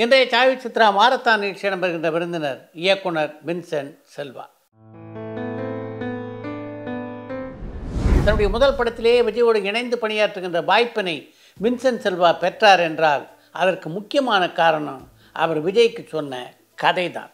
இன்றைய சாவி சித்ரா மாரத்தான் நிகழ்ச்சி இடம்பெறுகின்ற விருந்தினர் இயக்குனர் வின்சென்ட் செல்வா. தன்னுடைய முதல் படத்திலேயே விஜயோடு இணைந்து பணியாற்றுகின்ற வாய்ப்பினை வின்சென்ட் செல்வா பெற்றார் என்றால் அதற்கு முக்கியமான காரணம் அவர் விஜய்க்கு சொன்ன கதைதான்.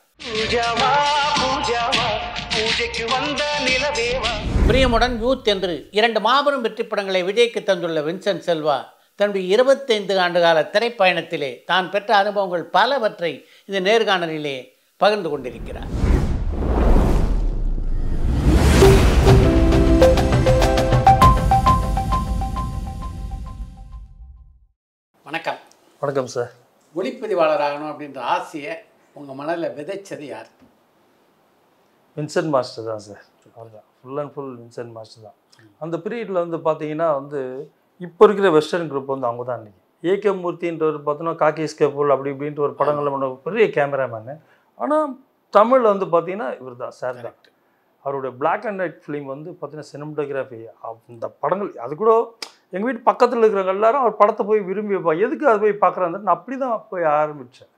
பிரியமுடன் யூத் என்று 2 மாபெரும் வெற்றி படங்களை விஜய்க்கு தந்துள்ள வின்சென்ட் செல்வா தன்னுடைய 25 ஆண்டுகால திரைப்பயணத்திலே தான் பெற்ற அனுபவங்கள் பலவற்றை இந்த நேர்காணலிலே பகிர்ந்து கொண்டிருக்கிறார். வணக்கம். வணக்கம் சார். ஒளிப்பதிவாளர் ஆகணும் அப்படின்ற ஆசையை உங்கள் மனதில் விதைச்சது யார்? வின்சென்ட் மாஸ்டர் தான் சார். அதுதான் full and full Vincent master தான். அந்த பீரியடில் வந்து பார்த்தீங்கன்னா இப்போ இருக்கிற வெஸ்டர்ன் குரூப் அவங்க தான் இன்றைக்கி. ஏகே மூர்த்தின்றவர் பார்த்தோன்னா காக்கி ஸ்கேபுல் அப்படி இப்படின்ட்டு ஒரு படங்களில் பண்ண பெரிய கேமராமேனு. ஆனால் தமிழில் பார்த்தீங்கன்னா இவர் தான் சார் தான். அவருடைய பிளாக் அண்ட் ஒயிட் ஃபிலிம் பார்த்தீங்கன்னா சினிமட்டோகிராஃபி அந்த படங்கள் அது கூட எங்கள் வீட்டு பக்கத்தில் இருக்கிறவங்க எல்லாரும் அவர் படத்தை போய் விரும்பி வைப்பா. எதுக்கு அது போய் பார்க்குறாங்க நான் அப்படி தான் போய் ஆரம்பித்தேன்.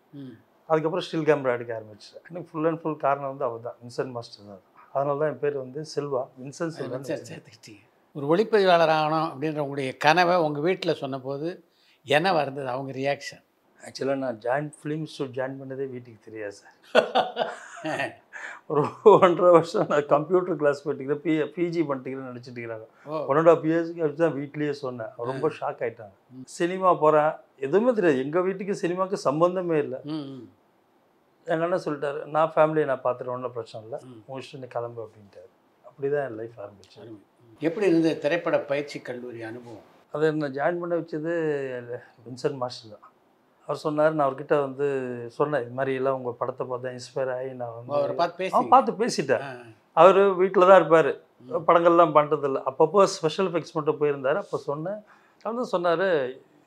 அதுக்கப்புறம் ஸ்டில் கேமரா எடுக்க ஆரம்பிச்சேன். எனக்கு ஃபுல் அண்ட் ஃபுல் காரணம் அவர் தான், வின்சென்ட் மாஸ்டர் தான். அதனால தான் என் பேர் செல்வா, வின்சென்ட் செல்வா சேர்த்துக்கிட்டீங்க. ஒரு ஒளிப்பதிவாளர் ஆகணும் அப்படின்ற உங்களுடைய கனவை உங்கள் வீட்டில் சொன்னபோது என்ன வருந்தது அவங்க ரியாக்ஷன்? ஆக்சுவலாக நான் ஃபிலிம் இன்ஸ்டியூட் ஜாயின் பண்ணதே வீட்டுக்கு தெரியாது சார். ஒரு 1.5 வருஷம் நான் கம்ப்யூட்டர் கிளாஸ் போயிட்டுக்கிறேன், பிஜி பண்ணிட்டுக்கிறேன்னு நினச்சிட்டு இருக்கிறாங்க. 1.5 இயர்ஸ்க்கு அப்படி தான் வீட்லேயே சொன்னேன். ரொம்ப ஷாக் ஆகிட்டாங்க. சினிமா போகிறேன் எதுவுமே தெரியாது. எங்கள் வீட்டுக்கு சினிமாவுக்கு சம்பந்தமே இல்லை. எங்கள் அண்ணன் சொல்லிட்டாரு, நான் ஃபேமிலியை நான் பார்த்துட்டு ஒன்றும் பிரச்சனை இல்லை, முடிச்சுட்டு நீ கிளம்பு அப்படின்ட்டாரு. அப்படி தான் என் லைஃப் ஆரம்பிச்சு. எப்படி இருந்தது திரைப்பட பயிற்சி கல்லூரி அனுபவம்? அதை நான் ஜாயின் பண்ண வச்சது வின்சென்ட் மாஸ்டர் தான். அவர் சொன்னார், நான் அவர்கிட்ட சொன்னேன் இது மாதிரி எல்லாம் உங்கள் படத்தை பார்த்தேன், இன்ஸ்பயர் ஆகி நான் அவரை பார்த்து பேசிட்டேன். அவர் வீட்டில் தான் இருப்பார், படங்கள்லாம் பண்ணுறதில்ல. அப்பப்போ ஸ்பெஷல் எஃபெக்ட்ஸ் மட்டும் போயிருந்தார். அப்போ சொன்னேன். அவர் தான் சொன்னார்,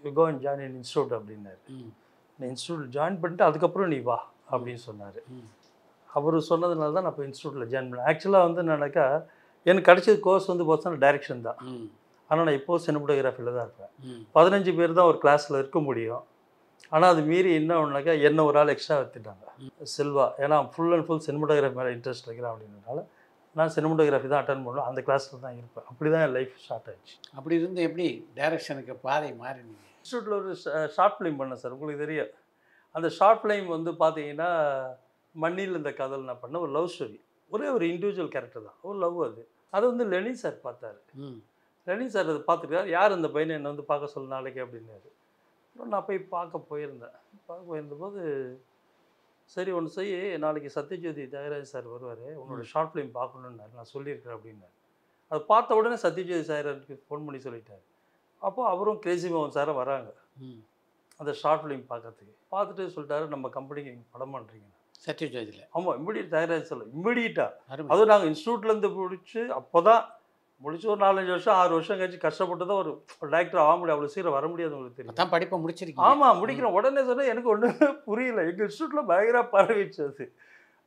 you go and join in institute அப்படின்னாரு. நீ இன்ஸ்டியூட் ஜாயின் பண்ணிட்டு அதுக்கப்புறம் நீ வா அப்படின்னு சொன்னார். அவர் சொன்னதுனால தான் நான் இப்போ இன்ஸ்டியூட்டில் ஜாயின் பண்ணேன். ஆக்சுவலாக என்னன்னாக்கா எனக்கு கிடைச்சது கோர்ஸ் பார்த்தோன்னா டைரக்ஷன் தான். ஆனால் நான் இப்போது சினிமட்டோகிராஃபியில் தான் இருப்பேன். 15 பேர் தான் ஒரு கிளாஸில் இருக்க முடியும். ஆனால் அது மீறி என்ன ஒன்றாக்கா என்ன ஒரு ஆள் எக்ஸ்ட்ரா எடுத்துட்டாங்க, செல்வா. ஏன்னா ஃபுல் அண்ட் ஃபுல் சினிமட்டோகிராஃபி மேலே இன்ட்ரெஸ்ட் இருக்கிறேன் அப்படின்றனால நான் சினிமட்டோகிராஃபி தான் அட்டன் பண்ணுவேன். அந்த கிளாஸில் தான் இருப்பேன். அப்படி தான் என் லைஃப் ஸ்டார்ட் ஆகிடுச்சு. அப்படி இருந்து எப்படி டைரக்ஷனுக்கு பாதை மாறினீங்க? இன்ஸ்டியூட்டில் ஒரு ஷார்ட் ஃபிலிம் பண்ணேன் சார். உங்களுக்கு தெரியும், அந்த ஷார்ட் ஃபிலிம் பார்த்தீங்கன்னா மண்ணில் இந்த கதல் நான் பண்ண ஒரு லவ் ஸ்டோரி. ஒரே ஒரு இண்டிவிஜுவல் கேரக்டர் தான், ஒரு லவ். அது லெனி சார் பார்த்தாரு. லெனி சார் அதை பார்த்துருக்காரு. யார் அந்த பையனை என்னை பார்க்க சொல்ல நாளைக்கு அப்படின்னாரு. அப்புறம் நான் போய் பார்க்க போயிருந்தபோது சரி ஒன்று செய்ய, நாளைக்கு சத்யஜோதி தியாகராஜ் சார் வருவார், உன்னோட ஷார்ட் ஃபிலிம் பார்க்கணுன்னாரு. நான் சொல்லியிருக்கிறேன் அப்படின்னாரு. அதை பார்த்த உடனே சத்யஜோதி சாருக்கு ஃபோன் பண்ணி சொல்லிட்டார். அப்போது அவரும் கிரேசி மோகன் சாரும் வராங்க அந்த ஷார்ட் ஃபிலிம் பார்க்கறதுக்கு. பார்த்துட்டு சொல்லிட்டாரு, நம்ம கம்பெனிக்கு நீங்கள் படம் பண்ணுறீங்க சத்யஜோதியில். ஆமாம், இம்மிடியட் தியாகராஜ் சொல்ல இம்மிடியட்டாக. அதுவும் நாங்கள் இன்ஸ்டியூட்லேருந்து முடிச்சு அப்போ தான் முடிச்சு ஒரு 4-5 வருஷம் 6 வருஷம் கழிச்சு கஷ்டப்பட்டு தான் ஒரு டேரக்டர் ஆக முடியும். அவ்வளோ சீக்கிரம் வர முடியாது, உங்களுக்கு தெரியும். தான் படிப்பை முடிச்சிருக்கீங்க. ஆமாம், முடிக்கிறேன். உடனே சொன்னேன், எனக்கு ஒன்றுமே புரியல. எங்கள் இன்ஸ்டியூட்டில் பயங்கர பரவிச்சு அது.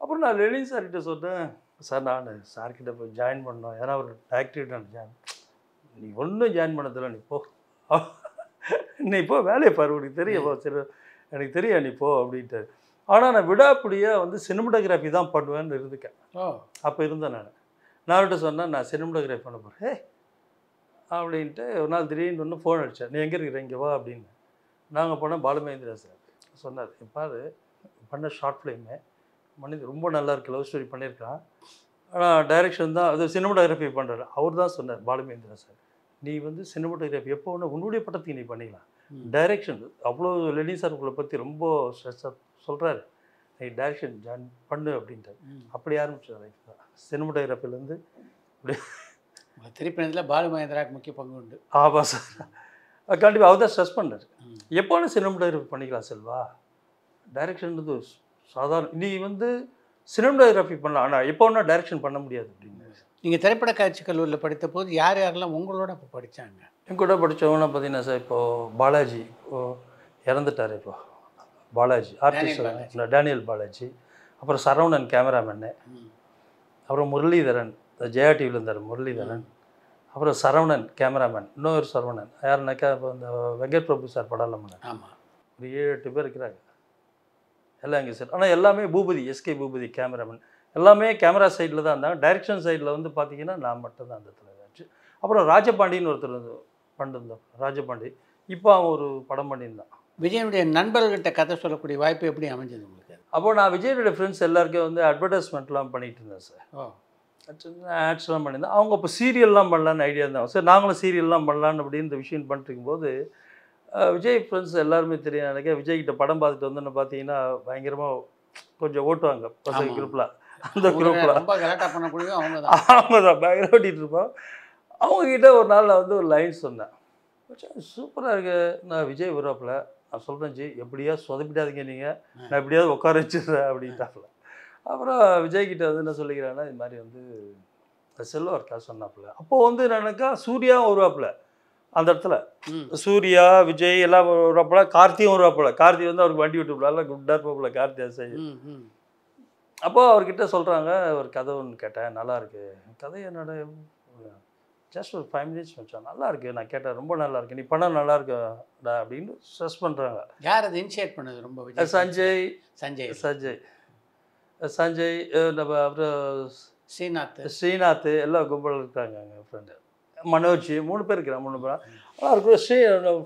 அப்புறம் நான் லெனி சார்கிட்ட சொன்னேன், சார் நான் சார்கிட்ட போய் ஜாயின் பண்ணோம், ஏன்னா ஒரு டேரக்டர்கிட்ட ஜாயின், நீ ஒன்றும் ஜாயின் பண்ணதில்லை, நீ போ வேலையை பாரு, உனக்கு தெரியும். சரி எனக்கு தெரியும், நீ போ அப்படின்ட்டு. ஆனால் நான் விடாப்படியாக சினிமட்டோகிராஃபி தான் பண்ணுவேன்னு இருந்துக்கேன். அப்போ இருந்தேன் நான் அவர்கிட்ட சொன்னேன், நான் சினிமட்டோகிராஃபி பண்ண போகிறேன் அப்படின்ட்டு. ஒரு நாள் திடீர்னு ஒன்று ஃபோன் அடித்தேன், நீ எங்கே இருக்கிற இங்கே வா அப்படின்னு. நாங்கள் போனால் பாலுமகேந்திரா சார் சொன்னார், பாரு பண்ண ஷார்ட் ஃபிலிமு மனித ரொம்ப நல்லா இருக்குது, லவ் ஸ்டோரி பண்ணியிருக்கான், ஆனால் டைரெக்ஷன் தான் அது சினிமட்டோகிராஃபி பண்ணுறாரு. அவர் தான் சொன்னார், பாலுமகேந்திரா சார், நீ சினிமட்டோகிராஃபி எப்போ உன்னுடைய படத்துக்கு நீ பண்ணிக்கலாம், டைரெக்ஷன் அவ்வளோ லெனி சார் உங்களை பற்றி ரொம்ப ஸ்ட்ரெஸ்ஸாக சொல்கிறாரு, நீ டைரெக்ஷன் ஜாயின் பண்ணு அப்படின்ட்டு. அப்படி ஆரம்பிச்சது லைஃப் தான். சினிமட்டோகிராஃபிலேருந்து இப்படி திரைப்படத்தில் பாலுமகேந்திராவுக்கு முக்கிய பங்கு உண்டு. ஆமாம் சார், கண்டிப்பாக அவர் தான் ஸ்ட்ரெஸ் பண்ணார். எப்போ சினிமட்டோகிராஃபி பண்ணிக்கலாம் செல்வா, டைரெக்ஷன்றது சாதாரண, நீ சினிமட்டோகிராஃபி பண்ணலாம், ஆனால் எப்போ ஒன்றா டைரெக்ஷன் பண்ண முடியாது அப்படின்னு. நீங்கள் திரைப்பட காட்சி கல்லூரியில் படித்த போது யார் யாரெல்லாம் உங்களோட இப்போ படித்தாங்க? என் கூட படித்தவங்கன்னா பார்த்தீங்கன்னா சார், இப்போது பாலாஜி இறந்துட்டார். இப்போ பாலாஜி ஆர்டிஸ்ட் டேனியல் பாலாஜி, அப்புறம் சரவணன் கேமராமேனு, அப்புறம் முரளிதரன் ஜெயா டிவியில் இருந்தார் முரளிதரன், அப்புறம் சரவணன் கேமராமேன், இன்னொரு சரவணன் யாருனாக்கா இப்போ இந்த வெங்கட் பிரபு சார் படம்லாம் பண்ணார். ஆமாம், ஒரு 7-8 பேர் இருக்கிறாங்க. எல்லாம் எங்கள் சைடு. ஆனால் எல்லாமே பூபதி, எஸ்கே பூபதி கேமராமேன். எல்லாமே கேமரா சைடில் தான் இருந்தாங்க. டைரக்ஷன் சைடில் வந்து பார்த்தீங்கன்னா நான் மட்டும் தான் அந்த இடத்துல இருந்துச்சு. அப்புறம் ராஜபாண்டின்னு ஒருத்தர் பண்ணிருந்தோம், ராஜபாண்டி. இப்போ அவன் ஒரு படம் பண்ணியிருந்தான். விஜயனுடைய நண்பர்கள்கிட்ட கதை சொல்லக்கூடிய வாய்ப்பு எப்படி அமைஞ்சது உங்களுக்கு? அப்போது நான் விஜயனுடைய ஃப்ரெண்ட்ஸ் எல்லாருக்கும் வந்து அட்வர்டைஸ்மெண்ட்லாம் பண்ணிகிட்டு இருந்தேன் சார். ஓ, ஆட்ஸ்லாம் பண்ணியிருந்தேன். அவங்க இப்போ சீரியல்லாம் பண்ணலான்னு ஐடியா இருந்தாங்க. சரி நாங்களும் சீரியல்லாம் பண்ணலான்னு அப்படின்னு இந்த விஷயம் பண்ணிட்டு இருக்கும்போது விஜய் ஃப்ரெண்ட்ஸ் எல்லாருமே தெரியும் எனக்கு. விஜய்கிட்ட படம் பார்த்துட்டு வந்து பார்த்தீங்கன்னா பயங்கரமாக கொஞ்சம் ஓட்டுவாங்க பசங்க குரூப்பில். அந்த குரூப்பில் ரொம்ப கரெக்டாக பண்ணக்கூடிய அவங்க தான். அவங்க தான் பயங்கர ஓட்டிகிட்டு இருப்போம். அவங்கக்கிட்ட ஒரு நாள் நான் வந்து ஒரு லைன் சொன்னேன், சூப்பராக இருக்கு, நான் விஜய் வருவாப்பில், நான் சொல்கிறேன் ஜி எப்படியா சொதப்பிடாதீங்க நீங்கள், நான் எப்படியாவது உட்கார வச்சுடுறேன் அப்படின்ட்டாப்புல. அப்புறம் விஜய்கிட்ட வந்து என்ன சொல்லிக்கிறேன்னா இது மாதிரி வந்து செல்வா இருக்கா சொன்னாப்புல. அப்போது வந்து என்னக்கா சூர்யாவும் வருவாப்புல அந்த இடத்துல. சூர்யா விஜய் எல்லாம் வருவாப்புல, கார்த்தியும் வருவாப்புல. கார்த்தி வந்து அவருக்கு வண்டி விட்டுப்புல குட்டாக இருப்பாப்புல கார்த்தி அசை. அப்போது அவர்கிட்ட சொல்கிறாங்க, ஒரு கதை ஒன்று கேட்டேன், நல்லா இருக்கு கதை, என்னோட ஜஸ்ட் ஒரு 5 மினிட்ஸ் வச்சோம், நல்லா இருக்கு, நான் கேட்டேன் ரொம்ப நல்லா இருக்கு, நீ பண்ண நல்லா இருக்குடா அப்படின்னு ஸ்ட்ரெஸ் பண்ணுறாங்க. யார் அதை இனிஷியேட் பண்ணது? ரொம்ப சஞ்சய் சஞ்சய் சஞ்சய் சஞ்சய் நம்ம அப்புறம் ஸ்ரீநாத் எல்லாம் கும்பல் இருக்காங்க. எங்கள் ஃப்ரெண்டு மனோஜ் 3 பேர் இருக்கிறாங்க. 3 பேர் ஆனால் இருக்கிற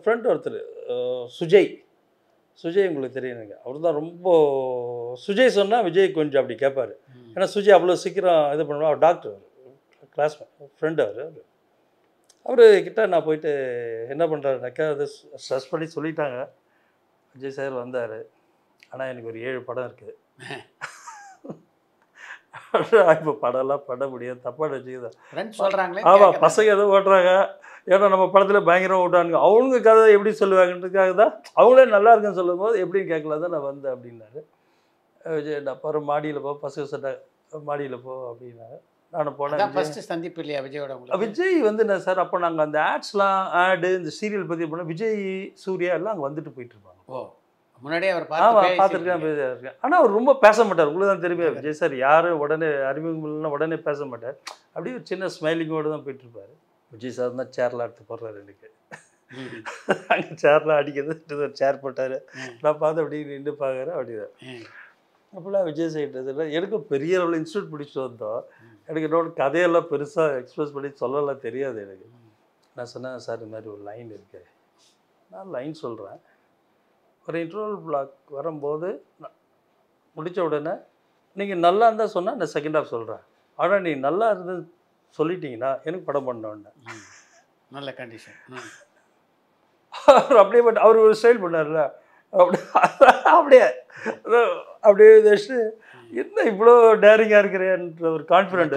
ஃப்ரெண்ட் ஒருத்தர் சுஜய் உங்களுக்கு தெரியும் எனக்கு. அவர் தான் ரொம்ப சுஜய் சொன்னால் விஜய் கொஞ்சம் அப்படி கேட்பார். ஏன்னா சுஜய் அவ்வளோ சீக்கிரம் இது பண்ணுவோம். அவர் டாக்டர், அவர் கிளாஸ்மேட் ஃப்ரெண்டு. அவர்கிட்ட நான் போயிட்டு என்ன பண்ணுறாருனாக்கா அது ஸ்ட்ரெஸ் பண்ணி சொல்லிட்டாங்க, விஜய் சார் வந்தார், ஆனால் எனக்கு ஒரு 7 படம் இருக்குது. இப்போ படம்லாம் பண்ண முடியாது, தப்பாக வச்சுக்குதான் சொல்கிறாங்களே. ஆமாம், பசங்க எதுவும் ஓட்டுறாங்க, ஏன்னா நம்ம படத்தில் பயங்கரம் ஓட்டானுங்க, அவங்க கதை எப்படி சொல்லுவாங்கன்றதுக்காக தான் அவங்களே நல்லா இருக்குன்னு சொல்லும் போது எப்படின்னு கேட்கலாம் தான் நான் வந்தேன் அப்படின்னாரு. விஜய் நான் அப்புறம் மாடியில் போ, பசங்க சொன்னாங்க மாடியில் போ அப்படின்னாரு. நானும் போனேன். ஃபர்ஸ்ட் சந்திப்பு இல்லையா விஜயோட? விஜய் வந்து என்ன சார், அப்போ நாங்கள் அந்த ஆடு இந்த சீரியல் பற்றி போனோம். விஜய் சூர்யா எல்லாம் அங்கே வந்துட்டு போயிட்டு இருப்பாங்க. ஓ, முன்னாடியே அவர் பார்த்துருக்கேன். ஆனால் அவர் ரொம்ப பேச மாட்டார், உங்களுக்கு தான் தெரியுமே. விஜய் சார் யாரும் உடனே அறிமுகம் உடனே பேச மாட்டார், அப்படியே ஒரு சின்ன ஸ்மைலிங்கோடு தான் போயிட்டு இருப்பார். விஜய் சார் தான் சேர்லாம் எடுத்து போடுறாரு எனக்கு. அங்கே சேர்லாம் அடிக்கிறது ஒரு சேர் போட்டார், நான் பார்த்து அப்படி நின்று பார்க்குறேன். அப்படிதான் அப்போல்லாம் விஜய் சைடு எனக்கும் பெரிய அளவில் இன்ஸ்டியூட் பிடிச்சிட்டு வந்தோம். எனக்கு என்னோட கதையெல்லாம் பெருசாக எக்ஸ்பிரஸ் பண்ணி சொல்லலாம் தெரியாது எனக்கு. நான் சொன்னேன் சார் இந்த மாதிரி ஒரு லைன் இருக்கு, நான் லைன் சொல்கிறேன், ஒரு இன்டர்வல் பிளாக் வரும்போது முடித்த உடனே நீங்கள் நல்லா இருந்தால் சொன்னால் நான் செகண்ட் ஹாஃப் சொல்கிறேன், ஆனால் நீ நல்லா இருந்து சொல்லிட்டீங்கன்னா எனக்கு படம் பண்ணோன்னு நல்ல கண்டிஷன். அவர் அப்படியே பட் அவர் ஒரு ஸ்டைல் பண்ணார்ல, அப்படியே அப்படியே வச்சுட்டு என்ன இவ்வளோ டேரிங்காக இருக்கிறேன்ற ஒரு கான்ஃபிடென்ட்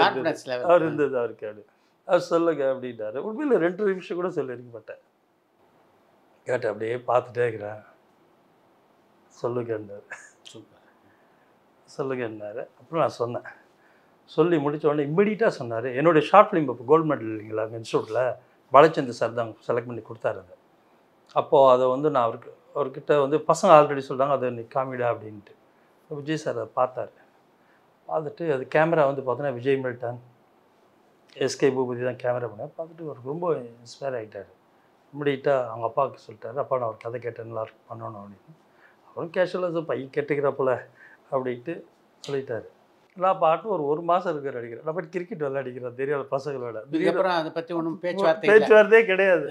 அவர் இருந்தது அவருக்கு. அப்படி அவர் சொல்லுங்க அப்படின்னாரு. உண்மையில் 2 நிமிஷம் கூட சொல்லியிருக்க மாட்டேன். கேட்டேன் அப்படியே பார்த்துட்டே இருக்கிறேன். சொல்லுங்கன்னாரு. சொல்லுங்கன்னாரு. அப்புறம் நான் சொன்னேன். சொல்லி முடித்த உடனே இம்மிடியட்டாக சொன்னார், என்னுடைய ஷார்ட் ஃபிலிம் இப்போ கோல்டு மெடல் இல்லைங்களா இன்ஸ்டியூட்டில் பாலச்சந்தர் சார் தான் செலக்ட் பண்ணி கொடுத்தாரு. அது அப்போது அதை வந்து நான் அவர்கிட்ட வந்து பசங்க ஆல்ரெடி சொல்கிறாங்க அதை நீ காமிடா அப்படின்ட்டு. விஜய் சார் அதை பார்த்தார். பார்த்துட்டு அது கேமரா வந்து பார்த்தோன்னா விஜய் மில்டன், எஸ்கே பூபதி தான் கேமரா பண்ணார். பார்த்துட்டு அவருக்கு ரொம்ப இன்ஸ்பயர் ஆகிட்டார். இம்மிடியட்டாக அவங்க அப்பாவுக்கு சொல்லிட்டாரு, அப்பா நான் ஒரு கதை கேட்டேன் நல்லா பண்ணணும் அப்படின்னு. அவரும் கேஷுவலாக பையன் கேட்டுக்கிறப்போல அப்படின்ட்டு சொல்லிட்டாரு. நான் பாட்டு ஒரு மாதம் இருக்கிற அடிக்கிறேன். நான் போய்ட்டு கிரிக்கெட் விளையாடிக்கிறேன் தெரியாத பசங்களோட. அப்புறம் அதை பற்றி ஒன்றும் பேச்சுவார்த்தையே கிடையாது.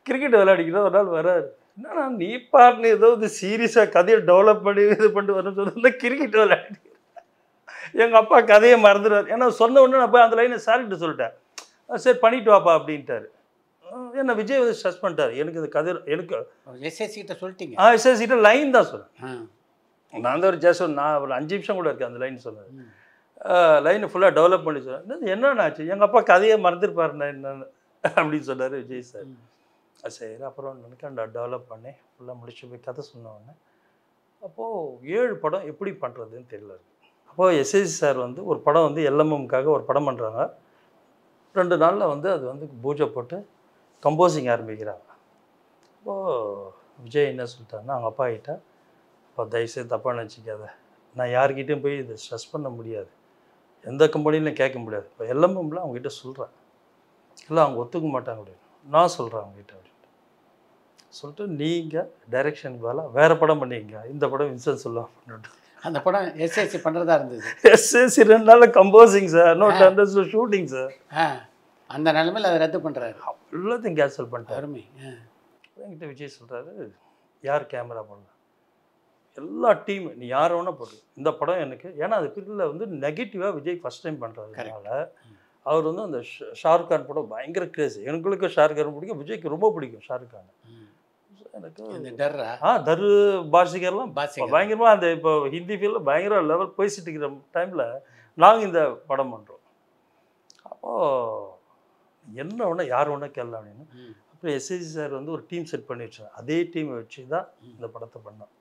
கிரிக்கெட் விளையாடிக்கிறோம். ஒரு நாள் வராரு, என்னன்னா நீ பாட்டுன்னு ஏதோ இது சீரியஸாக கதையை டெவலப் பண்ணி இது பண்ணிட்டு வரணும்னு சொல்லி கிரிக்கெட் விளையாடி எங்கள் அப்பா கதையை மறந்துடுவார். ஏன்னா சொன்ன உடனே நான் போய் அந்த லைனை சார்கிட்ட சொல்லிட்டேன், சரி பண்ணிட்டு வாப்பா அப்படின்ட்டாரு. என்ன விஜய் வந்து ஸ்ட்ரெஸ் பண்ணிட்டார். எனக்கு இந்த கதை எனக்கு எஸ்எஸ்சிட்ட சொல்லிட்டீங்க? எஸ்எஸ்சிட்ட லைன் தான் சொன்னேன். நான் தான் ஒரு நான் ஒரு 5 நிமிஷம் கூட இருக்கேன் அந்த லைன் சொன்னது. லைனை ஃபுல்லாக டெவலப் பண்ணி சொன்னேன். என்னென்ன ஆச்சு, எங்கள் அப்பா கதையை மறந்துருப்பாருண்ணா என்னென்னு அப்படின்னு சொன்னார் விஜய் சார். சரி அப்புறம் எனக்கு நான் டெவலப் பண்ணி ஃபுல்லாக முடிச்சு போய் கதை சொன்னோடனே அப்போது 7 படம் எப்படி பண்ணுறதுன்னு தெரியல. அப்போது எஸ்எஸ்சி சார் வந்து ஒரு படம் வந்து எல்எம்எம்காக ஒரு படம் பண்ணுறாங்க. 2 நாளில் வந்து அது வந்து பூஜை போட்டு கம்போசிங் ஆரம்பிக்கிறாங்க. அப்போது விஜய் என்ன சொல்லிட்டாருன்னா அவங்க அப்பா கிட்ட, அப்போ தயவுசெய்து தப்பாக நினச்சிக்காத, நான் யார்கிட்டையும் போய் இதை ஸ்ட்ரெஸ் பண்ண முடியாது, எந்த கம்பெனிலையும் கேட்க முடியாது, இப்போ எல்எம்எம்ல அவங்ககிட்ட சொல்கிறேன், இல்லை அவங்க ஒத்துக்க மாட்டாங்க அப்படின்னு, நான் சொல்கிறேன் அவங்ககிட்ட அப்படின்ட்டு சொல்லிட்டு நீங்கள் டைரெக்ஷன் வேலை வேறு படம் பண்ணிங்க, இந்த படம் வின்சென்ட் செல்வா பண்ணிட்டு அந்த படம் எஸ்எஸ்சி பண்ணுறதா இருந்தது. எஸ்எஸ்சி 2 நாளில் composing sir, note understand shooting sir. அந்த நிலைமையில் அதை ரத்து பண்ணுறாரு. எல்லாத்தையும் கேன்சல் பண்ணிட்டாரு. அருமை. என்கிட்ட விஜய் சொல்கிறாரு, யார் கேமரா பண்ணல, எல்லா டீம் நீ யார் வேணால் போடு இந்த படம் எனக்கு. ஏன்னா அது பிரிவில் வந்து நெகட்டிவாக விஜய் ஃபஸ்ட் டைம் பண்ணுறதுனால அவர் வந்து அந்த ஷாருக் கான் படம் பயங்கர கிரேஸ். எனக்குள்ளுக்கு ஷாருக் கான் பிடிக்கும், விஜய்க்கு ரொம்ப பிடிக்கும் ஷாருக் கான். எனக்கு தரு பாஷிகர்லாம் பயங்கரமாக அந்த இப்போ ஹிந்தி ஃபீல்டில் பயங்கர லெவல் போயிட்டு இருக்கிற டைமில் நாங்கள் இந்த படம் பண்ணுறோம். அப்போது என்ன வேணா யார் வேணா கேட்கலாம் அப்படின்னு. அப்புறம் எஸ்எஸ்சி சார் வந்து ஒரு டீம் செட் பண்ணி வச்சார். அதே டீமை வச்சு தான் இந்த படத்தை பண்ணோம்.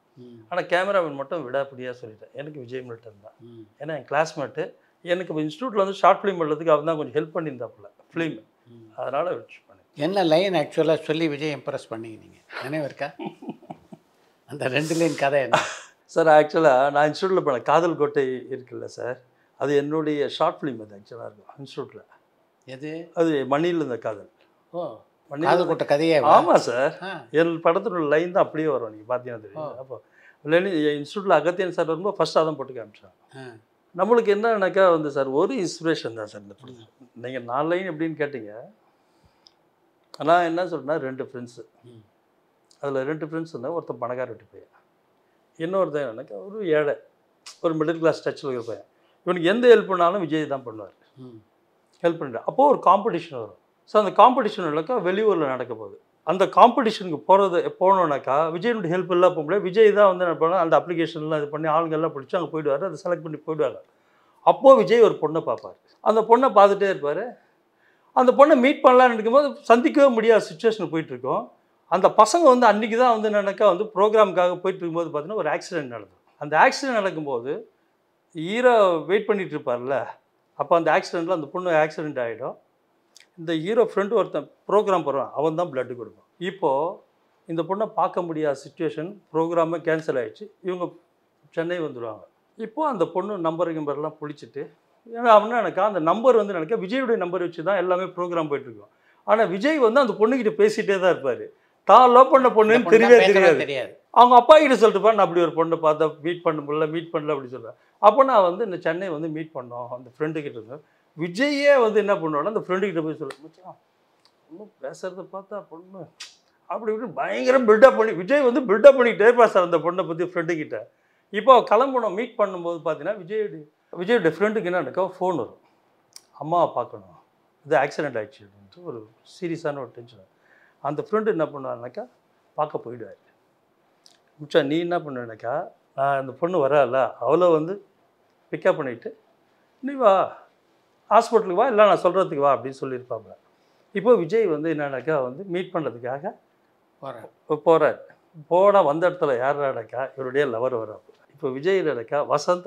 ஆனால் கேமராமேன் மட்டும் விடாப்படியாக சொல்லிட்டேன், எனக்கு விஜய் மில்டன் தான். ஏன்னா என் கிளாஸ்மேட்டு எனக்கு இப்போ இன்ஸ்டியூட்டில் வந்து ஷார்ட் ஃபிலிம் பண்ணுறதுக்கு அவர் தான் கொஞ்சம் ஹெல்ப் பண்ணியிருந்தாப்புல ஃபிலிம், அதனால் வச்சு பண்ணேன். என்ன லைன் ஆக்சுவலாக சொல்லி விஜய் இம்ப்ரெஸ் பண்ணிங்க நினைவு இருக்கா? அந்த 2 லைன் கதை என்ன சார்? ஆக்சுவலாக நான் இன்ஸ்டியூட்டில் பண்ணேன், காதல் கோட்டை இருக்குல்ல சார், அது என்னுடைய ஷார்ட் ஃபிலிம். அது ஆக்சுவலாக இருக்கும் இன்ஸ்டியூட்டில். எது அது? மணியில் இருந்த காதல். ஓ, காதல் கோட்டை கதையே? ஆமாம் சார், என் படத்தோட லைன் தான் அப்படியே வரும், நீங்கள் பார்த்தீங்கன்னா தெரியும். அப்போ இல்லைன்னு இன்ஸ்டியூட்டில் அகத்தியன் சார் வரும்போது ஃபஸ்ட் அதான் போட்டு காமிச்சான். நம்மளுக்கு என்னன்னாக்கா வந்து சார் ஒரு இன்ஸ்பிரேஷன் தான் சார் இந்த படம். நீங்கள் 4 லைன் எப்படின்னு கேட்டீங்க. நான் என்ன சொல்கிறேன்னா 2 ஃப்ரெண்ட்ஸு, அதில் 2 ஃப்ரெண்ட்ஸ் இருந்தால் ஒருத்தன் பணக்கார வெட்டி பையன், இன்னொருத்தன் என்னன்னாக்கா ஒரு ஏழை, ஒரு மிடில் கிளாஸ் டச்சில் இருக்கிற பையன். இவனுக்கு எந்த ஹெல்ப் பண்ணாலும் விஜய் தான் பண்ணுவார், ஹெல்ப் பண்ணிட்டு. அப்போது ஒரு காம்படிஷன் வரும். ஸோ அந்த காம்படிஷன் இல்லைக்கா வெளியூரில் நடக்க போகுது. அந்த காம்படிஷனுக்கு போனோன்னாக்கா விஜயனுடைய ஹெல்ப் எல்லாம் போக முடியாது. விஜய் தான் வந்து என்ன பண்ணால் அந்த அப்ளிகேஷன்லாம் இது பண்ணி ஆளுங்கெல்லாம் பிடிச்சி அங்கே போயிடுவார், அதை செலக்ட் பண்ணி போயிடுவாங்க. அப்போது விஜய் ஒரு பொண்ணை பார்ப்பார், அந்த பொண்ணை பார்த்துட்டே இருப்பார். அந்த பொண்ணை மீட் பண்ணலான்னு இருக்கும்போது சந்திக்கவே முடியாத சுச்சுவேஷன் போயிட்டுருக்கோம். அந்த பசங்க வந்து அன்றைக்கி தான் வந்து என்னன்னாக்கா வந்து ப்ரோக்ராமுக்காக போயிட்டு இருக்கும்போது பார்த்தீங்கன்னா ஒரு ஆக்சிடென்ட் நடந்தது. அந்த ஆக்சிடென்ட் நடக்கும்போது ஹீரோ வெயிட் பண்ணிகிட்டு இருப்பார்ல, அப்போ அந்த ஆக்சிடெண்ட்டில் அந்த பொண்ணு ஆக்சிடென்ட் ஆகிடும். இந்த ஹீரோ ஃப்ரெண்டு ஒருத்தன் ப்ரோக்ராம் போடுறான், அவன் தான் பிளட்டு கொடுப்பான். இப்போது இந்த பொண்ணை பார்க்க முடியாத சுச்சுவேஷன், ப்ரோக்ராமே கேன்சல் ஆகிடுச்சு. இவங்க சென்னை வந்துடுவாங்க. இப்போது அந்த பொண்ணு நம்பர்லாம் பிடிச்சிட்டு, ஏன்னா அவனா எனக்கு அந்த நம்பர் வந்து நினைக்க விஜயுடைய நம்பர் வச்சு தான் எல்லாமே ப்ரோக்ராம் போயிட்டுருக்கோம். ஆனால் விஜய் வந்து அந்த பொண்ணுக்கிட்ட பேசிகிட்டே தான் இருப்பார். தான் லவ் பண்ண பொண்ணுன்னு தெரியவே தெரியாது. அவங்க அப்பா கிட்ட சொல்லிட்டுப்பா, நான் அப்படி ஒரு பொண்ணை பார்த்தா மீட் பண்ணல அப்படி சொல்கிறேன். அப்போ நான் வந்து இந்த சென்னை வந்து மீட் பண்ணோம் அந்த ஃப்ரெண்டுக்கிட்ட இருந்தேன். விஜயே வந்து என்ன பண்ணுவான்னா அந்த ஃப்ரெண்டுக்கிட்ட போய் சொல்லுவேன், ஒன்றும் பேசுகிறத பார்த்தா பொண்ணு அப்படி இப்படி பயங்கர பில்டப் பண்ணி விஜய் வந்து பில்டப் பண்ணிக்கிட்டே இருப்பா சார் அந்த பொண்ணை பற்றி ஃப்ரெண்டுக்கிட்ட. இப்போ கிளம்பணும் மீட் பண்ணும்போது பார்த்தீங்கன்னா விஜயோடைய ஃப்ரெண்டுக்கு என்ன நடக்கா ஃபோன் வரும், அம்மாவை பார்க்கணும், இது ஆக்சிடென்ட் ஆகிடுச்சு அப்படின்ட்டு ஒரு சீரியஸான ஒரு டென்ஷன். அந்த ஃப்ரெண்டு என்ன பண்ணுவாருனாக்கா பார்க்க போயிடுவார். மிச்சா நீ என்ன பண்ணுவேனாக்கா, நான் அந்த பொண்ணு வரால அவளை வந்து பிக்கப் பண்ணிவிட்டு நீ வா ஹாஸ்பிட்டலுக்கு வா, இல்லை நான் சொல்கிறதுக்கு வா அப்படின்னு சொல்லியிருப்பாங்க. இப்போ விஜய் வந்து என்னன்னாக்கா வந்து மீட் பண்ணுறதுக்காக போகிறார். போனால் வந்த இடத்துல யாரானாக்கா இவருடைய லவர் வராது. இப்போ விஜய் இல்லைனாக்கா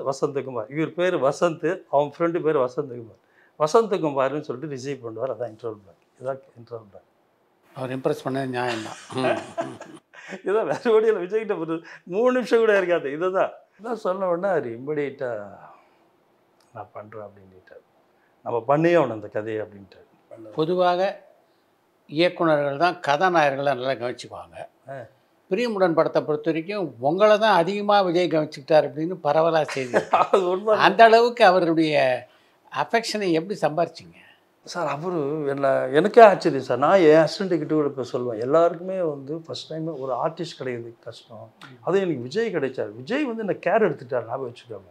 வசந்தகுமார், இவர் பேர் வசந்த், அவன் ஃப்ரெண்டு பேர் வசந்தகுமார்னு சொல்லிட்டு ரிசீவ் பண்ணுவார். அதான் இன்டர்வல் பேக். இதான் இன்டர்வல் பேக். அவர் இம்ப்ரெஸ் பண்ணது நியாயம் தான். இதான் வேறு வழியில் விஜய்கிட்ட ஒரு 3 நிமிஷம் கூட இருக்காது. இதான் சொன்ன உடனே அவர் இம்மிடியேட்டாக நான் பண்ணுறேன் அப்படின்ட்டார். நம்ம பண்ணியே அவனை அந்த கதையை அப்படின்ட்டார். பொதுவாக இயக்குநர்கள் தான் கதாநாயகர்களை நல்லா கவனிச்சுக்குவாங்க. பிரியமுடன் படத்தை பொறுத்த வரைக்கும் உங்களை தான் அதிகமாக விஜய் கவனிச்சுக்கிட்டார் அப்படின்னு பரவலாக செய்தி. அந்த அளவுக்கு அவருடைய அஃபெக்ஷனை எப்படி சம்பாரிச்சிங்க சார்? அவர் எனக்கே ஆச்சரியம் சார். நான் என் அசிஸ்டண்ட்டுக்கிட்ட கூட இப்போ சொல்லுவேன், எல்லாருக்குமே வந்து ஃபஸ்ட் டைம் ஒரு ஆர்டிஸ்ட் கிடைக்கிறது கஷ்டம். அது எனக்கு விஜய் கிடைச்சார். விஜய் வந்து என்ன கேர் எடுத்துட்டார், ஞாபகம் வச்சுக்கோங்க.